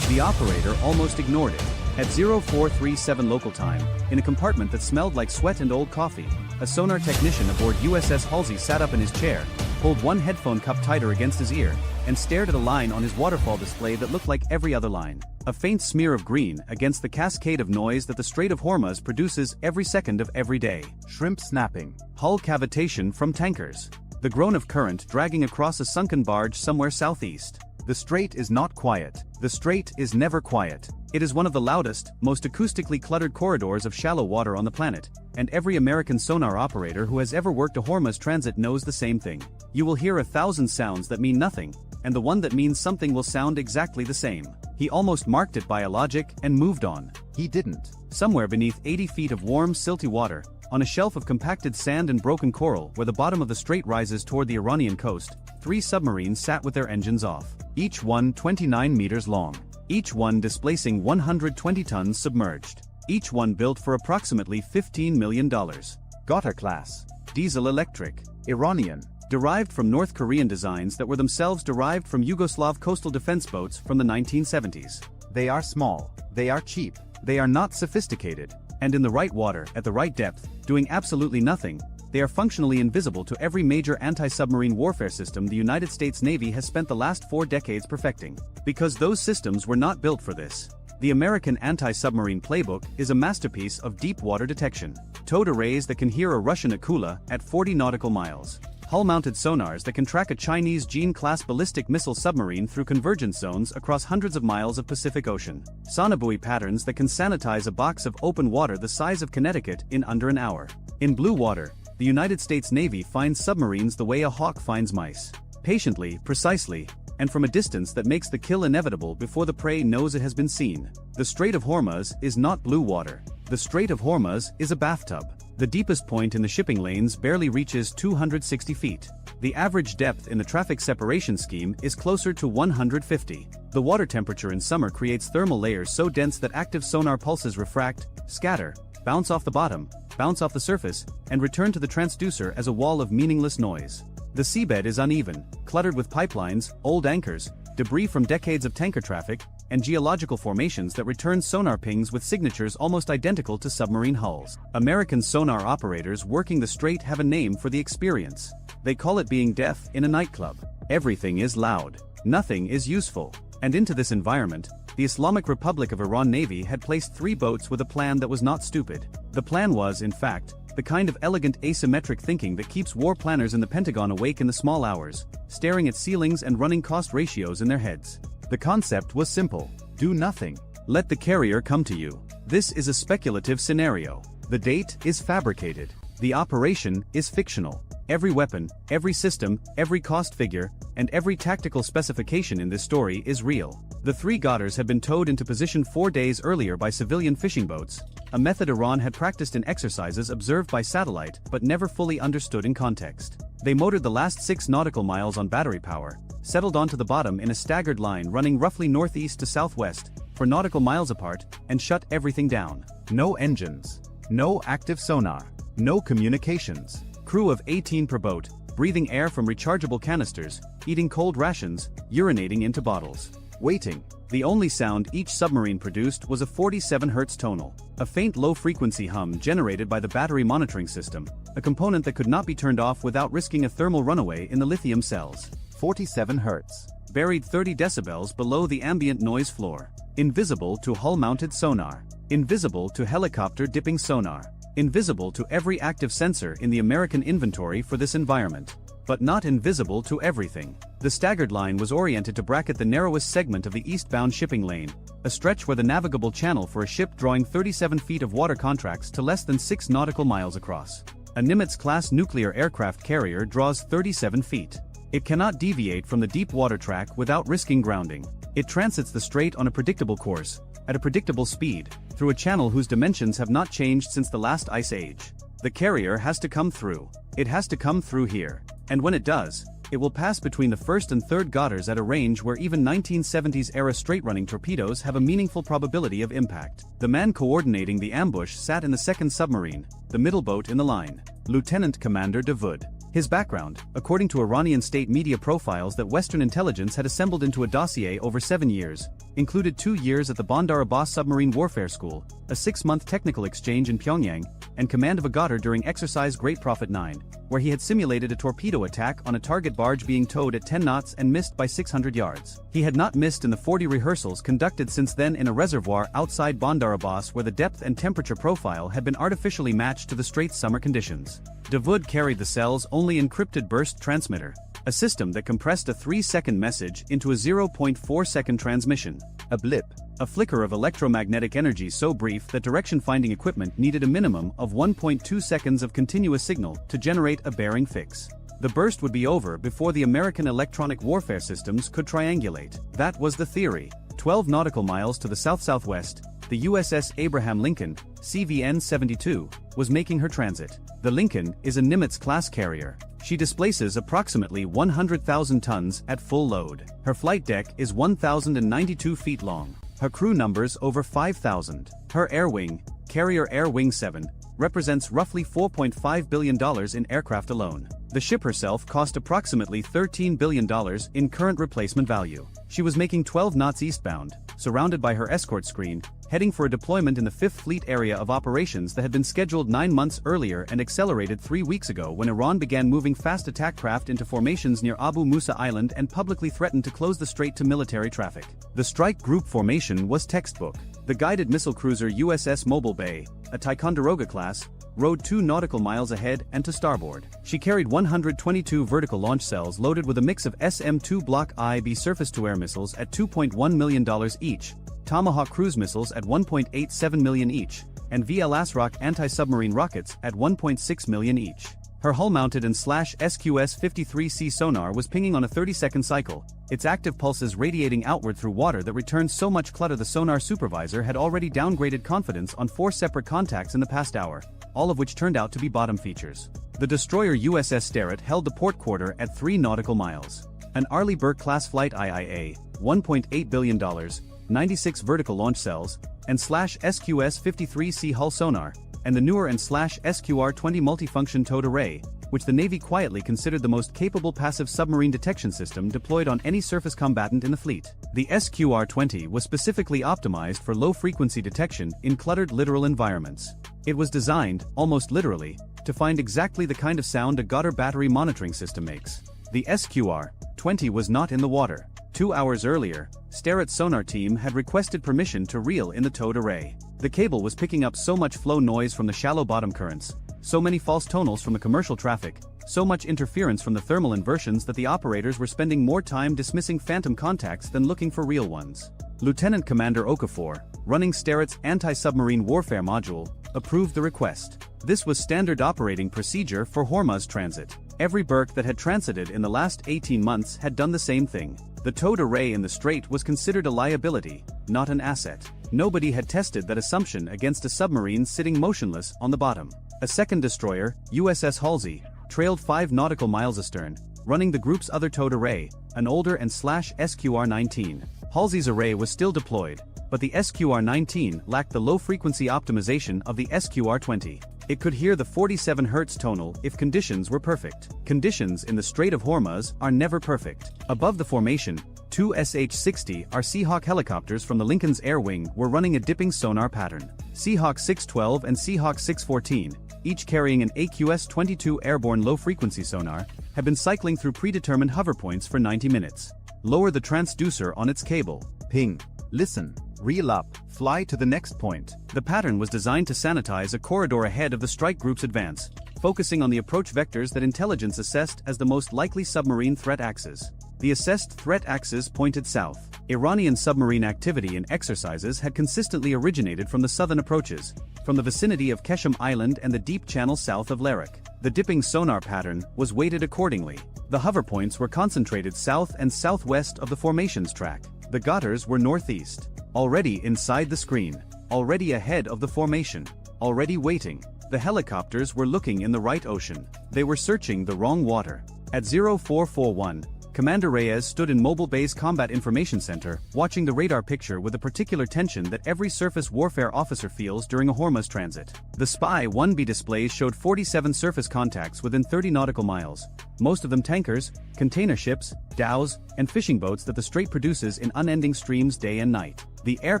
The operator almost ignored it. At 0437 local time, in a compartment that smelled like sweat and old coffee, a sonar technician aboard USS Halsey sat up in his chair, pulled one headphone cup tighter against his ear, and stared at a line on his waterfall display that looked like every other line. A faint smear of green against the cascade of noise that the Strait of Hormuz produces every second of every day. Shrimp snapping. Hull cavitation from tankers. The groan of current dragging across a sunken barge somewhere southeast. The strait is not quiet. The strait is never quiet. It is one of the loudest, most acoustically cluttered corridors of shallow water on the planet, and every American sonar operator who has ever worked a Hormuz transit knows the same thing. You will hear 1,000 sounds that mean nothing, and the one that means something will sound exactly the same. He almost marked it by a logic and moved on. He didn't. Somewhere beneath 80 feet of warm, silty water, on a shelf of compacted sand and broken coral where the bottom of the strait rises toward the Iranian coast, 3 submarines sat with their engines off. Each one 29 meters long. Each one displacing 120 tons submerged. Each one built for approximately $15 million. Gota class. Diesel electric. Iranian. Derived from North Korean designs that were themselves derived from Yugoslav coastal defense boats from the 1970s. They are small. They are cheap. They are not sophisticated. And in the right water, at the right depth, doing absolutely nothing, they are functionally invisible to every major anti-submarine warfare system the United States Navy has spent the last 4 decades perfecting. Because those systems were not built for this. The American anti-submarine playbook is a masterpiece of deep water detection. Towed arrays that can hear a Russian Akula at 40 nautical miles. Hull-mounted sonars that can track a Chinese Jean-class ballistic missile submarine through convergence zones across hundreds of miles of Pacific Ocean. Sonobuoy patterns that can sanitize a box of open water the size of Connecticut in under an hour. In blue water, the United States Navy finds submarines the way a hawk finds mice. Patiently, precisely, and from a distance that makes the kill inevitable before the prey knows it has been seen. The Strait of Hormuz is not blue water. The Strait of Hormuz is a bathtub. The deepest point in the shipping lanes barely reaches 260 feet. The average depth in the traffic separation scheme is closer to 150. The water temperature in summer creates thermal layers so dense that active sonar pulses refract, scatter, bounce off the bottom, bounce off the surface, and return to the transducer as a wall of meaningless noise. The seabed is uneven, cluttered with pipelines, old anchors, debris from decades of tanker traffic, and geological formations that return sonar pings with signatures almost identical to submarine hulls. American sonar operators working the strait have a name for the experience. They call it being deaf in a nightclub. Everything is loud. Nothing is useful. And into this environment, the Islamic Republic of Iran Navy had placed 3 boats with a plan that was not stupid. The plan was, in fact, the kind of elegant asymmetric thinking that keeps war planners in the Pentagon awake in the small hours, staring at ceilings and running cost ratios in their heads. The concept was simple. Do nothing. Let the carrier come to you. This is a speculative scenario. The date is fabricated. The operation is fictional. Every weapon, every system, every cost figure, and every tactical specification in this story is real. The 3 Godders had been towed into position 4 days earlier by civilian fishing boats, a method Iran had practiced in exercises observed by satellite but never fully understood in context. They motored the last 6 nautical miles on battery power, settled onto the bottom in a staggered line running roughly northeast to southwest, 4 nautical miles apart, and shut everything down. No engines. No active sonar. No communications. Crew of 18 per boat, breathing air from rechargeable canisters, eating cold rations, urinating into bottles. Waiting. The only sound each submarine produced was a 47 Hz tonal, a faint low-frequency hum generated by the battery monitoring system, a component that could not be turned off without risking a thermal runaway in the lithium cells. 47 Hz. Buried 30 decibels below the ambient noise floor. Invisible to hull-mounted sonar. Invisible to helicopter dipping sonar. Invisible to every active sensor in the American inventory for this environment. But not invisible to everything. The staggered line was oriented to bracket the narrowest segment of the eastbound shipping lane, a stretch where the navigable channel for a ship drawing 37 feet of water contracts to less than 6 nautical miles across. A Nimitz-class nuclear aircraft carrier draws 37 feet. It cannot deviate from the deep water track without risking grounding. It transits the strait on a predictable course, at a predictable speed, through a channel whose dimensions have not changed since the last ice age. The carrier has to come through. It has to come through here. And when it does, it will pass between the 1st and 3rd Godders at a range where even 1970s-era straight-running torpedoes have a meaningful probability of impact. The man coordinating the ambush sat in the 2nd submarine, the middle boat in the line, Lieutenant Commander Davoud. His background, according to Iranian state media profiles that Western intelligence had assembled into a dossier over 7 years, included 2 years at the Bandar Abbas Submarine Warfare School, a 6-month technical exchange in Pyongyang, and command of a Godder during Exercise Great Prophet 9, where he had simulated a torpedo attack on a target barge being towed at 10 knots and missed by 600 yards. He had not missed in the 40 rehearsals conducted since then in a reservoir outside Bandar Abbas where the depth and temperature profile had been artificially matched to the strait's summer conditions. Davoud carried the cell's only encrypted burst transmitter, a system that compressed a 3-second message into a 0.4-second transmission. A blip, a flicker of electromagnetic energy so brief that direction-finding equipment needed a minimum of 1.2 seconds of continuous signal to generate a bearing fix. The burst would be over before the American electronic warfare systems could triangulate. That was the theory. 12 nautical miles to the south-southwest, the USS Abraham Lincoln, CVN-72, was making her transit. The Lincoln is a Nimitz-class carrier. She displaces approximately 100,000 tons at full load. Her flight deck is 1,092 feet long. Her crew numbers over 5,000. Her air wing, Carrier Air Wing 7, represents roughly $4.5 billion in aircraft alone. The ship herself cost approximately $13 billion in current replacement value. She was making 12 knots eastbound, surrounded by her escort screen, heading for a deployment in the 5th Fleet area of operations that had been scheduled 9 months earlier and accelerated 3 weeks ago when Iran began moving fast attack craft into formations near Abu Musa Island and publicly threatened to close the strait to military traffic. The strike group formation was textbook. The guided missile cruiser USS Mobile Bay, a Ticonderoga class, rode 2 nautical miles ahead and to starboard. She carried 122 vertical launch cells loaded with a mix of SM-2 Block IB surface-to-air missiles at $2.1 million each, Tomahawk cruise missiles at $1.87 million each, and VLASROC anti-submarine rockets at $1.6 million each. Her hull-mounted and SQS-53C sonar was pinging on a 30-second cycle, its active pulses radiating outward through water that returned so much clutter the sonar supervisor had already downgraded confidence on 4 separate contacts in the past hour, all of which turned out to be bottom features. The destroyer USS Strait held the port quarter at 3 nautical miles. An Arleigh Burke-class flight IIA, $1.8 billion, 96 vertical launch cells, and SQS-53C hull sonar, and the newer and SQR-20 multifunction towed array, which the Navy quietly considered the most capable passive submarine detection system deployed on any surface combatant in the fleet. The SQR-20 was specifically optimized for low-frequency detection in cluttered littoral environments. It was designed, almost literally, to find exactly the kind of sound a Goddard battery monitoring system makes. The SQR-20 was not in the water. 2 hours earlier, Strait's sonar team had requested permission to reel in the towed array. The cable was picking up so much flow noise from the shallow bottom currents, so many false tonals from the commercial traffic, so much interference from the thermal inversions that the operators were spending more time dismissing phantom contacts than looking for real ones. Lieutenant Commander Okafor, running Strait's anti-submarine warfare module, approved the request. This was standard operating procedure for Hormuz transit. Every berk that had transited in the last 18 months had done the same thing. The towed array in the strait was considered a liability, not an asset. Nobody had tested that assumption against a submarine sitting motionless on the bottom. A second destroyer, USS Halsey, trailed 5 nautical miles astern, running the group's other towed array, an older and SQR-19. Halsey's array was still deployed, but the SQR-19 lacked the low-frequency optimization of the SQR-20. It could hear the 47 Hz tonal if conditions were perfect. Conditions in the Strait of Hormuz are never perfect. Above the formation, 2 MH-60R Seahawk helicopters from the Lincoln's Air Wing were running a dipping sonar pattern. Seahawk 612 and Seahawk 614, each carrying an AQS-22 airborne low-frequency sonar, had been cycling through predetermined hover points for 90 minutes. Lower the transducer on its cable. Ping. Listen. Reel up. Fly to the next point. The pattern was designed to sanitize a corridor ahead of the strike group's advance, focusing on the approach vectors that intelligence assessed as the most likely submarine threat axes. The assessed threat axis pointed south. Iranian submarine activity in exercises had consistently originated from the southern approaches, from the vicinity of Keshem Island and the deep channel south of Larak. The dipping sonar pattern was weighted accordingly. The hover points were concentrated south and southwest of the formations track. The gutters were northeast. Already inside the screen. Already ahead of the formation. Already waiting. The helicopters were looking in the right ocean. They were searching the wrong water. At 0441, Commander Reyes stood in Mobile Bay's Combat Information Center, watching the radar picture with the particular tension that every surface warfare officer feels during a Hormuz transit. The Spy 1B displays showed 47 surface contacts within 30 nautical miles, most of them tankers, container ships, dhows, and fishing boats that the strait produces in unending streams day and night. The air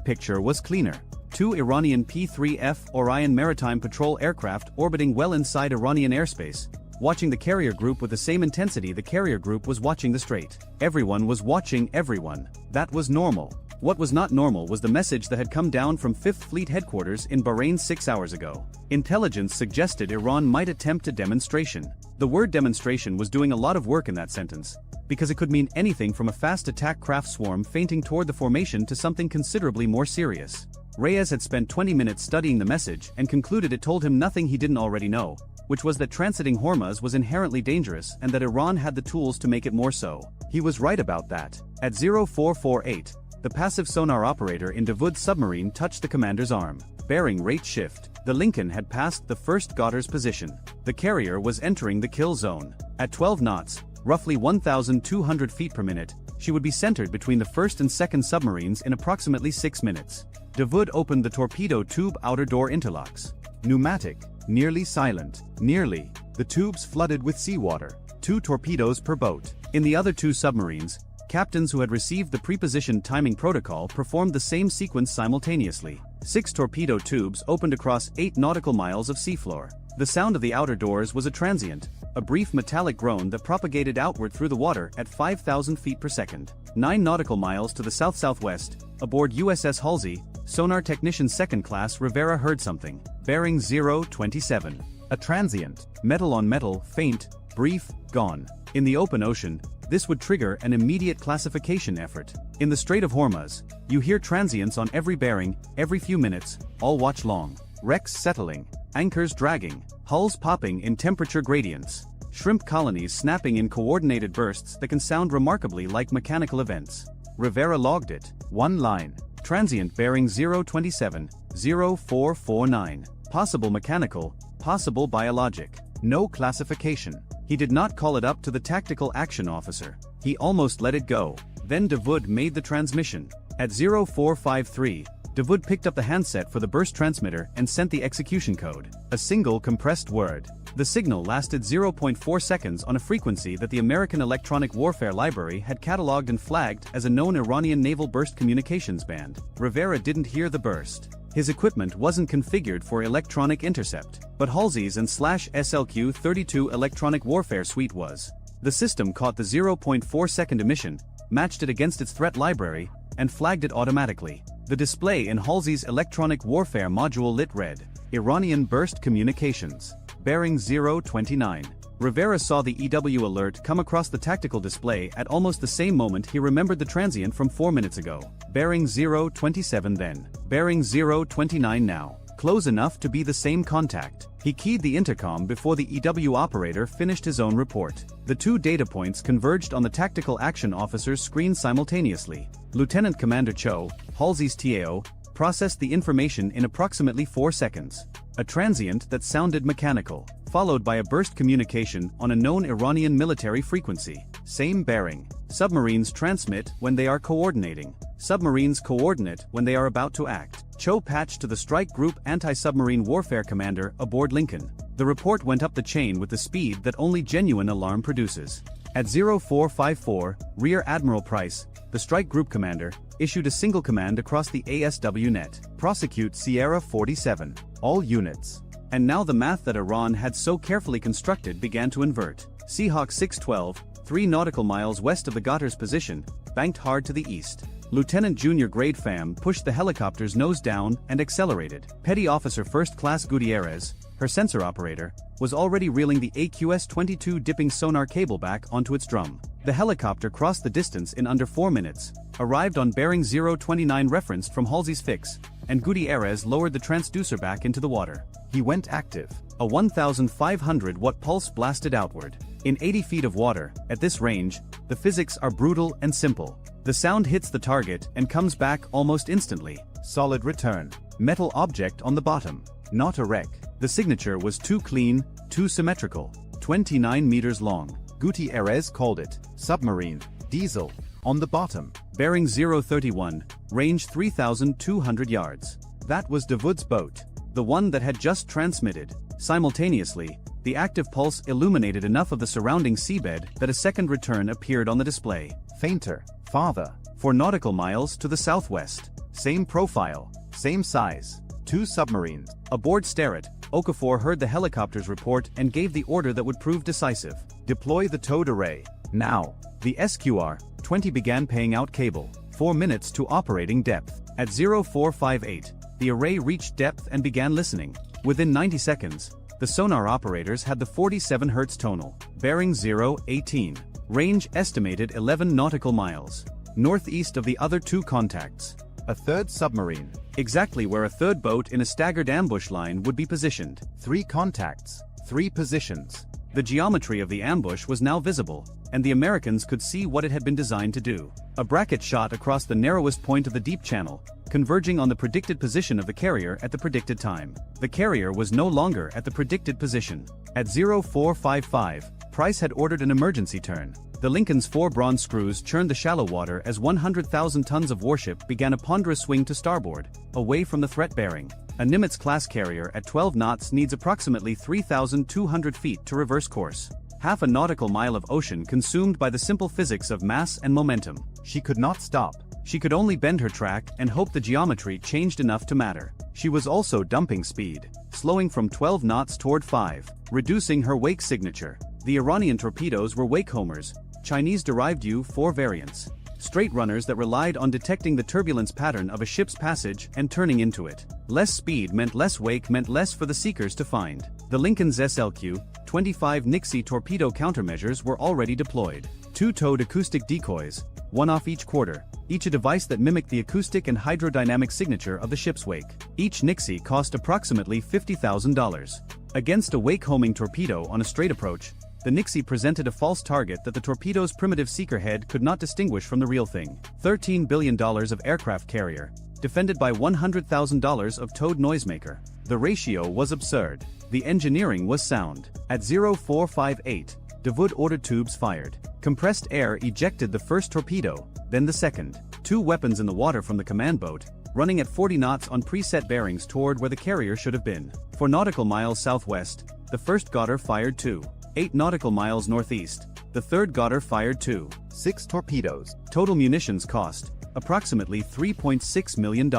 picture was cleaner. 2 Iranian P-3F Orion maritime patrol aircraft orbiting well inside Iranian airspace, watching the carrier group with the same intensity the carrier group was watching the strait. Everyone was watching everyone. That was normal. What was not normal was the message that had come down from 5th Fleet headquarters in Bahrain 6 hours ago. Intelligence suggested Iran might attempt a demonstration. The word demonstration was doing a lot of work in that sentence, because it could mean anything from a fast attack craft swarm feinting toward the formation to something considerably more serious. Reyes had spent 20 minutes studying the message and concluded it told him nothing he didn't already know, which was that transiting Hormuz was inherently dangerous and that Iran had the tools to make it more so. He was right about that. At 0448, the passive sonar operator in Dawood's submarine touched the commander's arm. Bearing rate shift. The Lincoln had passed the first Goddard's position. The carrier was entering the kill zone. At 12 knots, roughly 1,200 feet per minute, she would be centered between the first and second submarines in approximately 6 minutes. Dawood opened the torpedo tube outer door interlocks. Pneumatic. Nearly silent. Nearly. The tubes flooded with seawater. 2 torpedoes per boat. In the other 2 submarines, captains who had received the prepositioned timing protocol performed the same sequence simultaneously. 6 torpedo tubes opened across 8 nautical miles of seafloor. The sound of the outer doors was a transient, a brief metallic groan that propagated outward through the water at 5,000 feet per second. 9 nautical miles to the south-southwest, aboard USS Halsey, sonar technician 2nd class Rivera heard something. Bearing 027. A transient, metal on metal, faint, brief, gone. In the open ocean, this would trigger an immediate classification effort. In the Strait of Hormuz, you hear transients on every bearing, every few minutes, all watch long. Wrecks settling, anchors dragging, hulls popping in temperature gradients, shrimp colonies snapping in coordinated bursts that can sound remarkably like mechanical events. Rivera logged it. One line. Transient bearing 027, 0449. Possible mechanical, possible biologic. No classification. He did not call it up to the tactical action officer. He almost let it go. Then Davoud made the transmission. At 0453, Davoud picked up the handset for the burst transmitter and sent the execution code. A single compressed word. The signal lasted 0.4 seconds on a frequency that the American Electronic Warfare Library had catalogued and flagged as a known Iranian naval burst communications band. Rivera didn't hear the burst. His equipment wasn't configured for electronic intercept, but Halsey's and /SLQ-32 electronic warfare suite was. The system caught the 0.4 second emission, matched it against its threat library, and flagged it automatically. The display in Halsey's electronic warfare module lit red. Iranian burst communications. Bearing 029. Rivera saw the EW alert come across the tactical display at almost the same moment he remembered the transient from 4 minutes ago. Bearing 027 then. Bearing 029 now. Close enough to be the same contact. He keyed the intercom before the EW operator finished his own report. The 2 data points converged on the tactical action officer's screen simultaneously. Lieutenant Commander Cho, Halsey's TAO, processed the information in approximately 4 seconds. A transient that sounded mechanical, followed by a burst communication on a known Iranian military frequency. Same bearing. Submarines transmit when they are coordinating. Submarines coordinate when they are about to act. Cho patched to the Strike Group Anti-Submarine Warfare Commander aboard Lincoln. The report went up the chain with the speed that only genuine alarm produces. At 0454, Rear Admiral Price, the Strike Group Commander, issued a single command across the ASW net. Prosecute Sierra 47. All units. And now the math that Iran had so carefully constructed began to invert. Seahawk 612, 3 nautical miles west of the Ghoutar's position, banked hard to the east. Lieutenant Junior Grade Pham pushed the helicopter's nose down and accelerated. Petty Officer First Class Gutierrez, her sensor operator, was already reeling the AQS-22 dipping sonar cable back onto its drum. The helicopter crossed the distance in under 4 minutes, arrived on bearing 029 referenced from Halsey's fix, and Gutierrez lowered the transducer back into the water. He went active. A 1,500-watt pulse blasted outward. In 80 feet of water, at this range, the physics are brutal and simple. The sound hits the target and comes back almost instantly. Solid return. Metal object on the bottom. Not a wreck. The signature was too clean, too symmetrical. 29 meters long. Gutierrez called it submarine, diesel, on the bottom. Bearing 031, range 3,200 yards. That was Davoud's boat, the one that had just transmitted. Simultaneously, the active pulse illuminated enough of the surrounding seabed that a second return appeared on the display. Fainter, farther, 4 nautical miles to the southwest. Same profile, same size. 2 submarines. Aboard Strait, Okafor heard the helicopter's report and gave the order that would prove decisive. Deploy the towed array. Now. The SQR-20 began paying out cable. 4 minutes to operating depth. At 0458, the array reached depth and began listening. Within 90 seconds, the sonar operators had the 47 Hz tonal. Bearing 018. Range estimated 11 nautical miles. Northeast of the other 2 contacts. A 3rd submarine. Exactly where a 3rd boat in a staggered ambush line would be positioned. 3 contacts. 3 positions. The geometry of the ambush was now visible, and the Americans could see what it had been designed to do. A bracket shot across the narrowest point of the deep channel, converging on the predicted position of the carrier at the predicted time. The carrier was no longer at the predicted position. At 0455, Price had ordered an emergency turn. The Lincoln's 4 bronze screws churned the shallow water as 100,000 tons of warship began a ponderous swing to starboard, away from the threat bearing. A Nimitz-class carrier at 12 knots needs approximately 3,200 feet to reverse course. Half a nautical mile of ocean consumed by the simple physics of mass and momentum. She could not stop. She could only bend her track and hope the geometry changed enough to matter. She was also dumping speed, slowing from 12 knots toward 5, reducing her wake signature. The Iranian torpedoes were wake homers, Chinese-derived U-4 variants. Straight runners that relied on detecting the turbulence pattern of a ship's passage and turning into it. Less speed meant less wake meant less for the seekers to find. The Lincoln's SLQ-25 Nixie torpedo countermeasures were already deployed. 2-towed acoustic decoys, one off each quarter, each a device that mimicked the acoustic and hydrodynamic signature of the ship's wake. Each Nixie cost approximately $50,000. Against a wake-homing torpedo on a straight approach, the Nixie presented a false target that the torpedo's primitive seeker head could not distinguish from the real thing. $13 billion of aircraft carrier, defended by $100,000 of towed noisemaker. The ratio was absurd. The engineering was sound. At 0458, Dawood ordered tubes fired. Compressed air ejected the first torpedo, then the second. 2 weapons in the water from the command boat, running at 40 knots on preset bearings toward where the carrier should have been. 4 nautical miles southwest, the first gunner fired 2. 8 nautical miles northeast, the third gunner fired 2. 6 torpedoes. Total munitions cost approximately $3.6 million.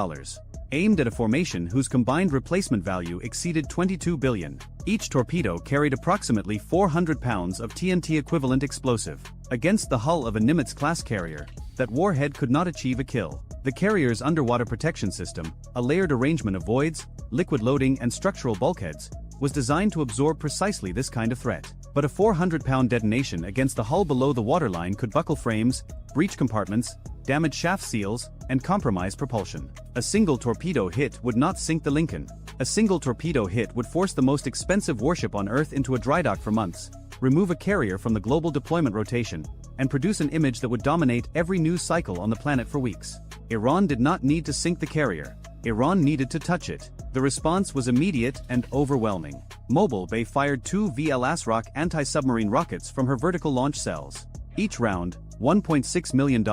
Aimed at a formation whose combined replacement value exceeded $22 billion. Each torpedo carried approximately 400 pounds of TNT equivalent explosive. Against the hull of a Nimitz-class carrier, that warhead could not achieve a kill. The carrier's underwater protection system, a layered arrangement of voids, liquid loading and structural bulkheads, was designed to absorb precisely this kind of threat. But a 400-pound detonation against the hull below the waterline could buckle frames, breach compartments, damage shaft seals, and compromise propulsion. A single torpedo hit would not sink the Lincoln. A single torpedo hit would force the most expensive warship on Earth into a dry dock for months, remove a carrier from the global deployment rotation, and produce an image that would dominate every news cycle on the planet for weeks. Iran did not need to sink the carrier. Iran needed to touch it. The response was immediate and overwhelming. Mobile Bay fired 2 VL ASROC anti-submarine rockets from her vertical launch cells. Each round, $1.6 million,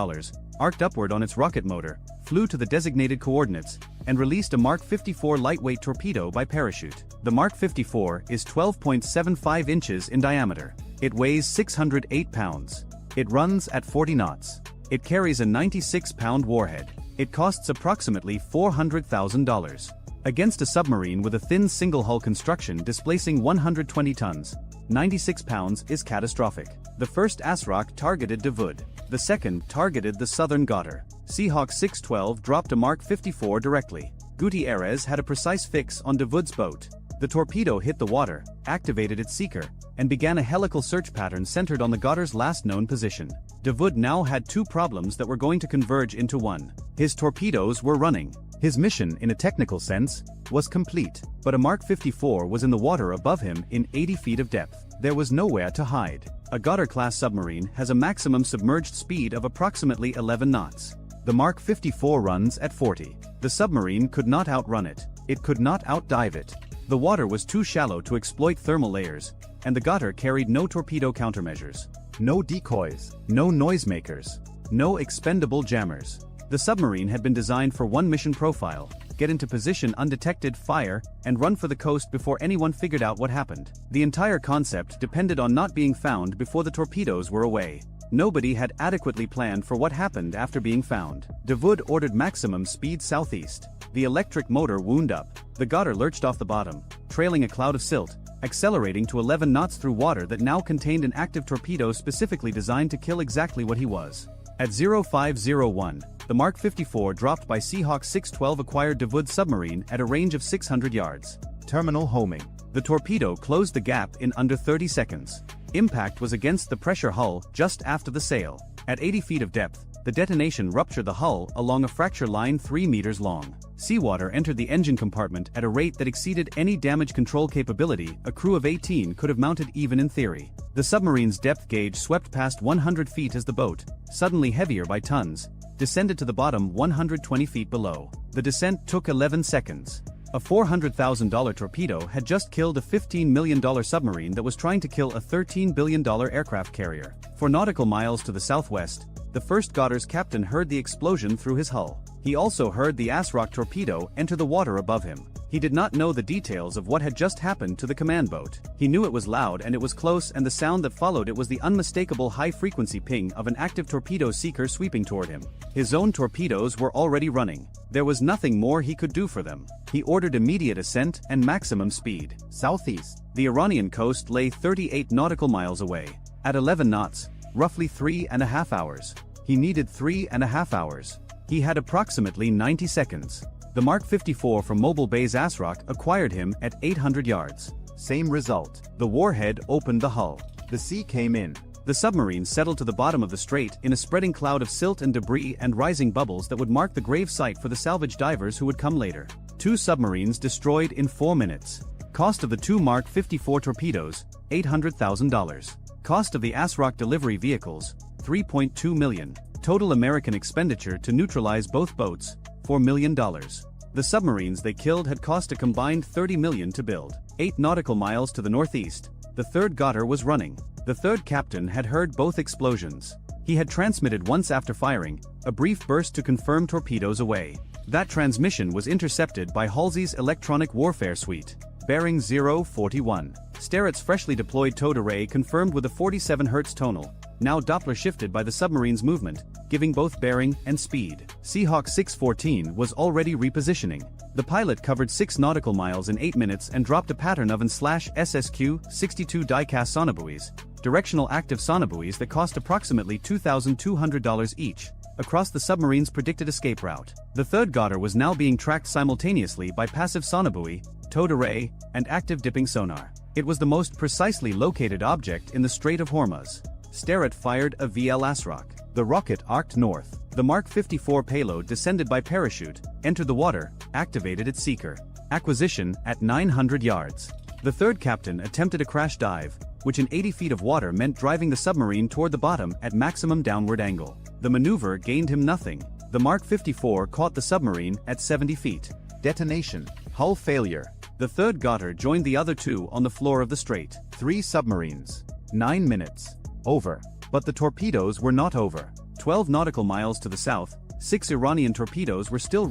arced upward on its rocket motor, flew to the designated coordinates, and released a Mark 54 lightweight torpedo by parachute. The Mark 54 is 12.75 inches in diameter. It weighs 608 pounds. It runs at 40 knots. It carries a 96-pound warhead. It costs approximately $400,000. Against a submarine with a thin single-hull construction displacing 120 tons, 96 pounds is catastrophic. The first ASROC targeted Dawood. The second targeted the southern Ghouta. Seahawk 612 dropped a Mark 54 directly. Gutierrez had a precise fix on Dawood's boat. The torpedo hit the water, activated its seeker, and began a helical search pattern centered on the Ghouta's last known position. Dawood now had 2 problems that were going to converge into one. His torpedoes were running. His mission, in a technical sense, was complete, but a Mark 54 was in the water above him in 80 feet of depth. There was nowhere to hide. A Ghouta-class submarine has a maximum submerged speed of approximately 11 knots. The Mark 54 runs at 40. The submarine could not outrun it. It could not outdive it. The water was too shallow to exploit thermal layers, and the Ghouta carried no torpedo countermeasures. No decoys. No noisemakers. No expendable jammers. The submarine had been designed for one mission profile: get into position undetected, fire, and run for the coast before anyone figured out what happened. The entire concept depended on not being found before the torpedoes were away. Nobody had adequately planned for what happened after being found. Dawood ordered maximum speed southeast. The electric motor wound up. The Ghouta lurched off the bottom, trailing a cloud of silt, accelerating to 11 knots through water that now contained an active torpedo specifically designed to kill exactly what he was. At 0501, the Mark 54 dropped by Seahawk 612 acquired Dawood submarine at a range of 600 yards. Terminal homing. The torpedo closed the gap in under 30 seconds. Impact was against the pressure hull just after the sail. At 80 feet of depth, the detonation ruptured the hull along a fracture line 3 meters long. Seawater entered the engine compartment at a rate that exceeded any damage control capability a crew of 18 could have mounted even in theory. The submarine's depth gauge swept past 100 feet as the boat, suddenly heavier by tons, descended to the bottom 120 feet below. The descent took 11 seconds. A $400,000 torpedo had just killed a $15 million submarine that was trying to kill a $13 billion aircraft carrier. 4 nautical miles to the southwest, the first Gotter's captain heard the explosion through his hull. He also heard the Asrock torpedo enter the water above him. He did not know the details of what had just happened to the command boat. He knew it was loud and it was close, and the sound that followed it was the unmistakable high-frequency ping of an active torpedo seeker sweeping toward him. His own torpedoes were already running. There was nothing more he could do for them. He ordered immediate ascent and maximum speed. Southeast. The Iranian coast lay 38 nautical miles away. At 11 knots, roughly 3.5 hours. He needed 3.5 hours. He had approximately 90 seconds. The Mark 54 from Mobile Bay's Asrock acquired him at 800 yards. Same result. The warhead opened the hull. The sea came in. The submarine settled to the bottom of the strait in a spreading cloud of silt and debris and rising bubbles that would mark the grave site for the salvage divers who would come later. 2 submarines destroyed in 4 minutes. Cost of the 2 Mark 54 torpedoes, $800,000. Cost of the Asrock delivery vehicles, $3.2 million. Total American expenditure to neutralize both boats, $4 million. The submarines they killed had cost a combined $30 million to build. 8 nautical miles to the northeast, the third Gotter was running. The third captain had heard both explosions. He had transmitted once after firing, a brief burst to confirm torpedoes away. That transmission was intercepted by Halsey's electronic warfare suite. Bearing 041. Sterrett's freshly deployed towed array confirmed with a 47 Hz tonal, now Doppler shifted by the submarine's movement, giving both bearing and speed. Seahawk 614 was already repositioning. The pilot covered 6 nautical miles in 8 minutes and dropped a pattern of /SSQ 62 die-cast sonobuoys, directional active sonobuoys that cost approximately $2,200 each, across the submarine's predicted escape route. The third Gotter was now being tracked simultaneously by passive sonobuoy, towed array, and active dipping sonar. It was the most precisely located object in the Strait of Hormuz. Sterrett fired a VL Asrock. The rocket arced north. The Mark 54 payload descended by parachute, entered the water, activated its seeker. Acquisition at 900 yards. The third captain attempted a crash dive, which in 80 feet of water meant driving the submarine toward the bottom at maximum downward angle. The maneuver gained him nothing. The Mark 54 caught the submarine at 70 feet. Detonation. Hull failure. The third Gotter joined the other 2 on the floor of the strait. 3 submarines. 9 minutes. Over. But the torpedoes were not over. 12 nautical miles to the south, 6 Iranian torpedoes were still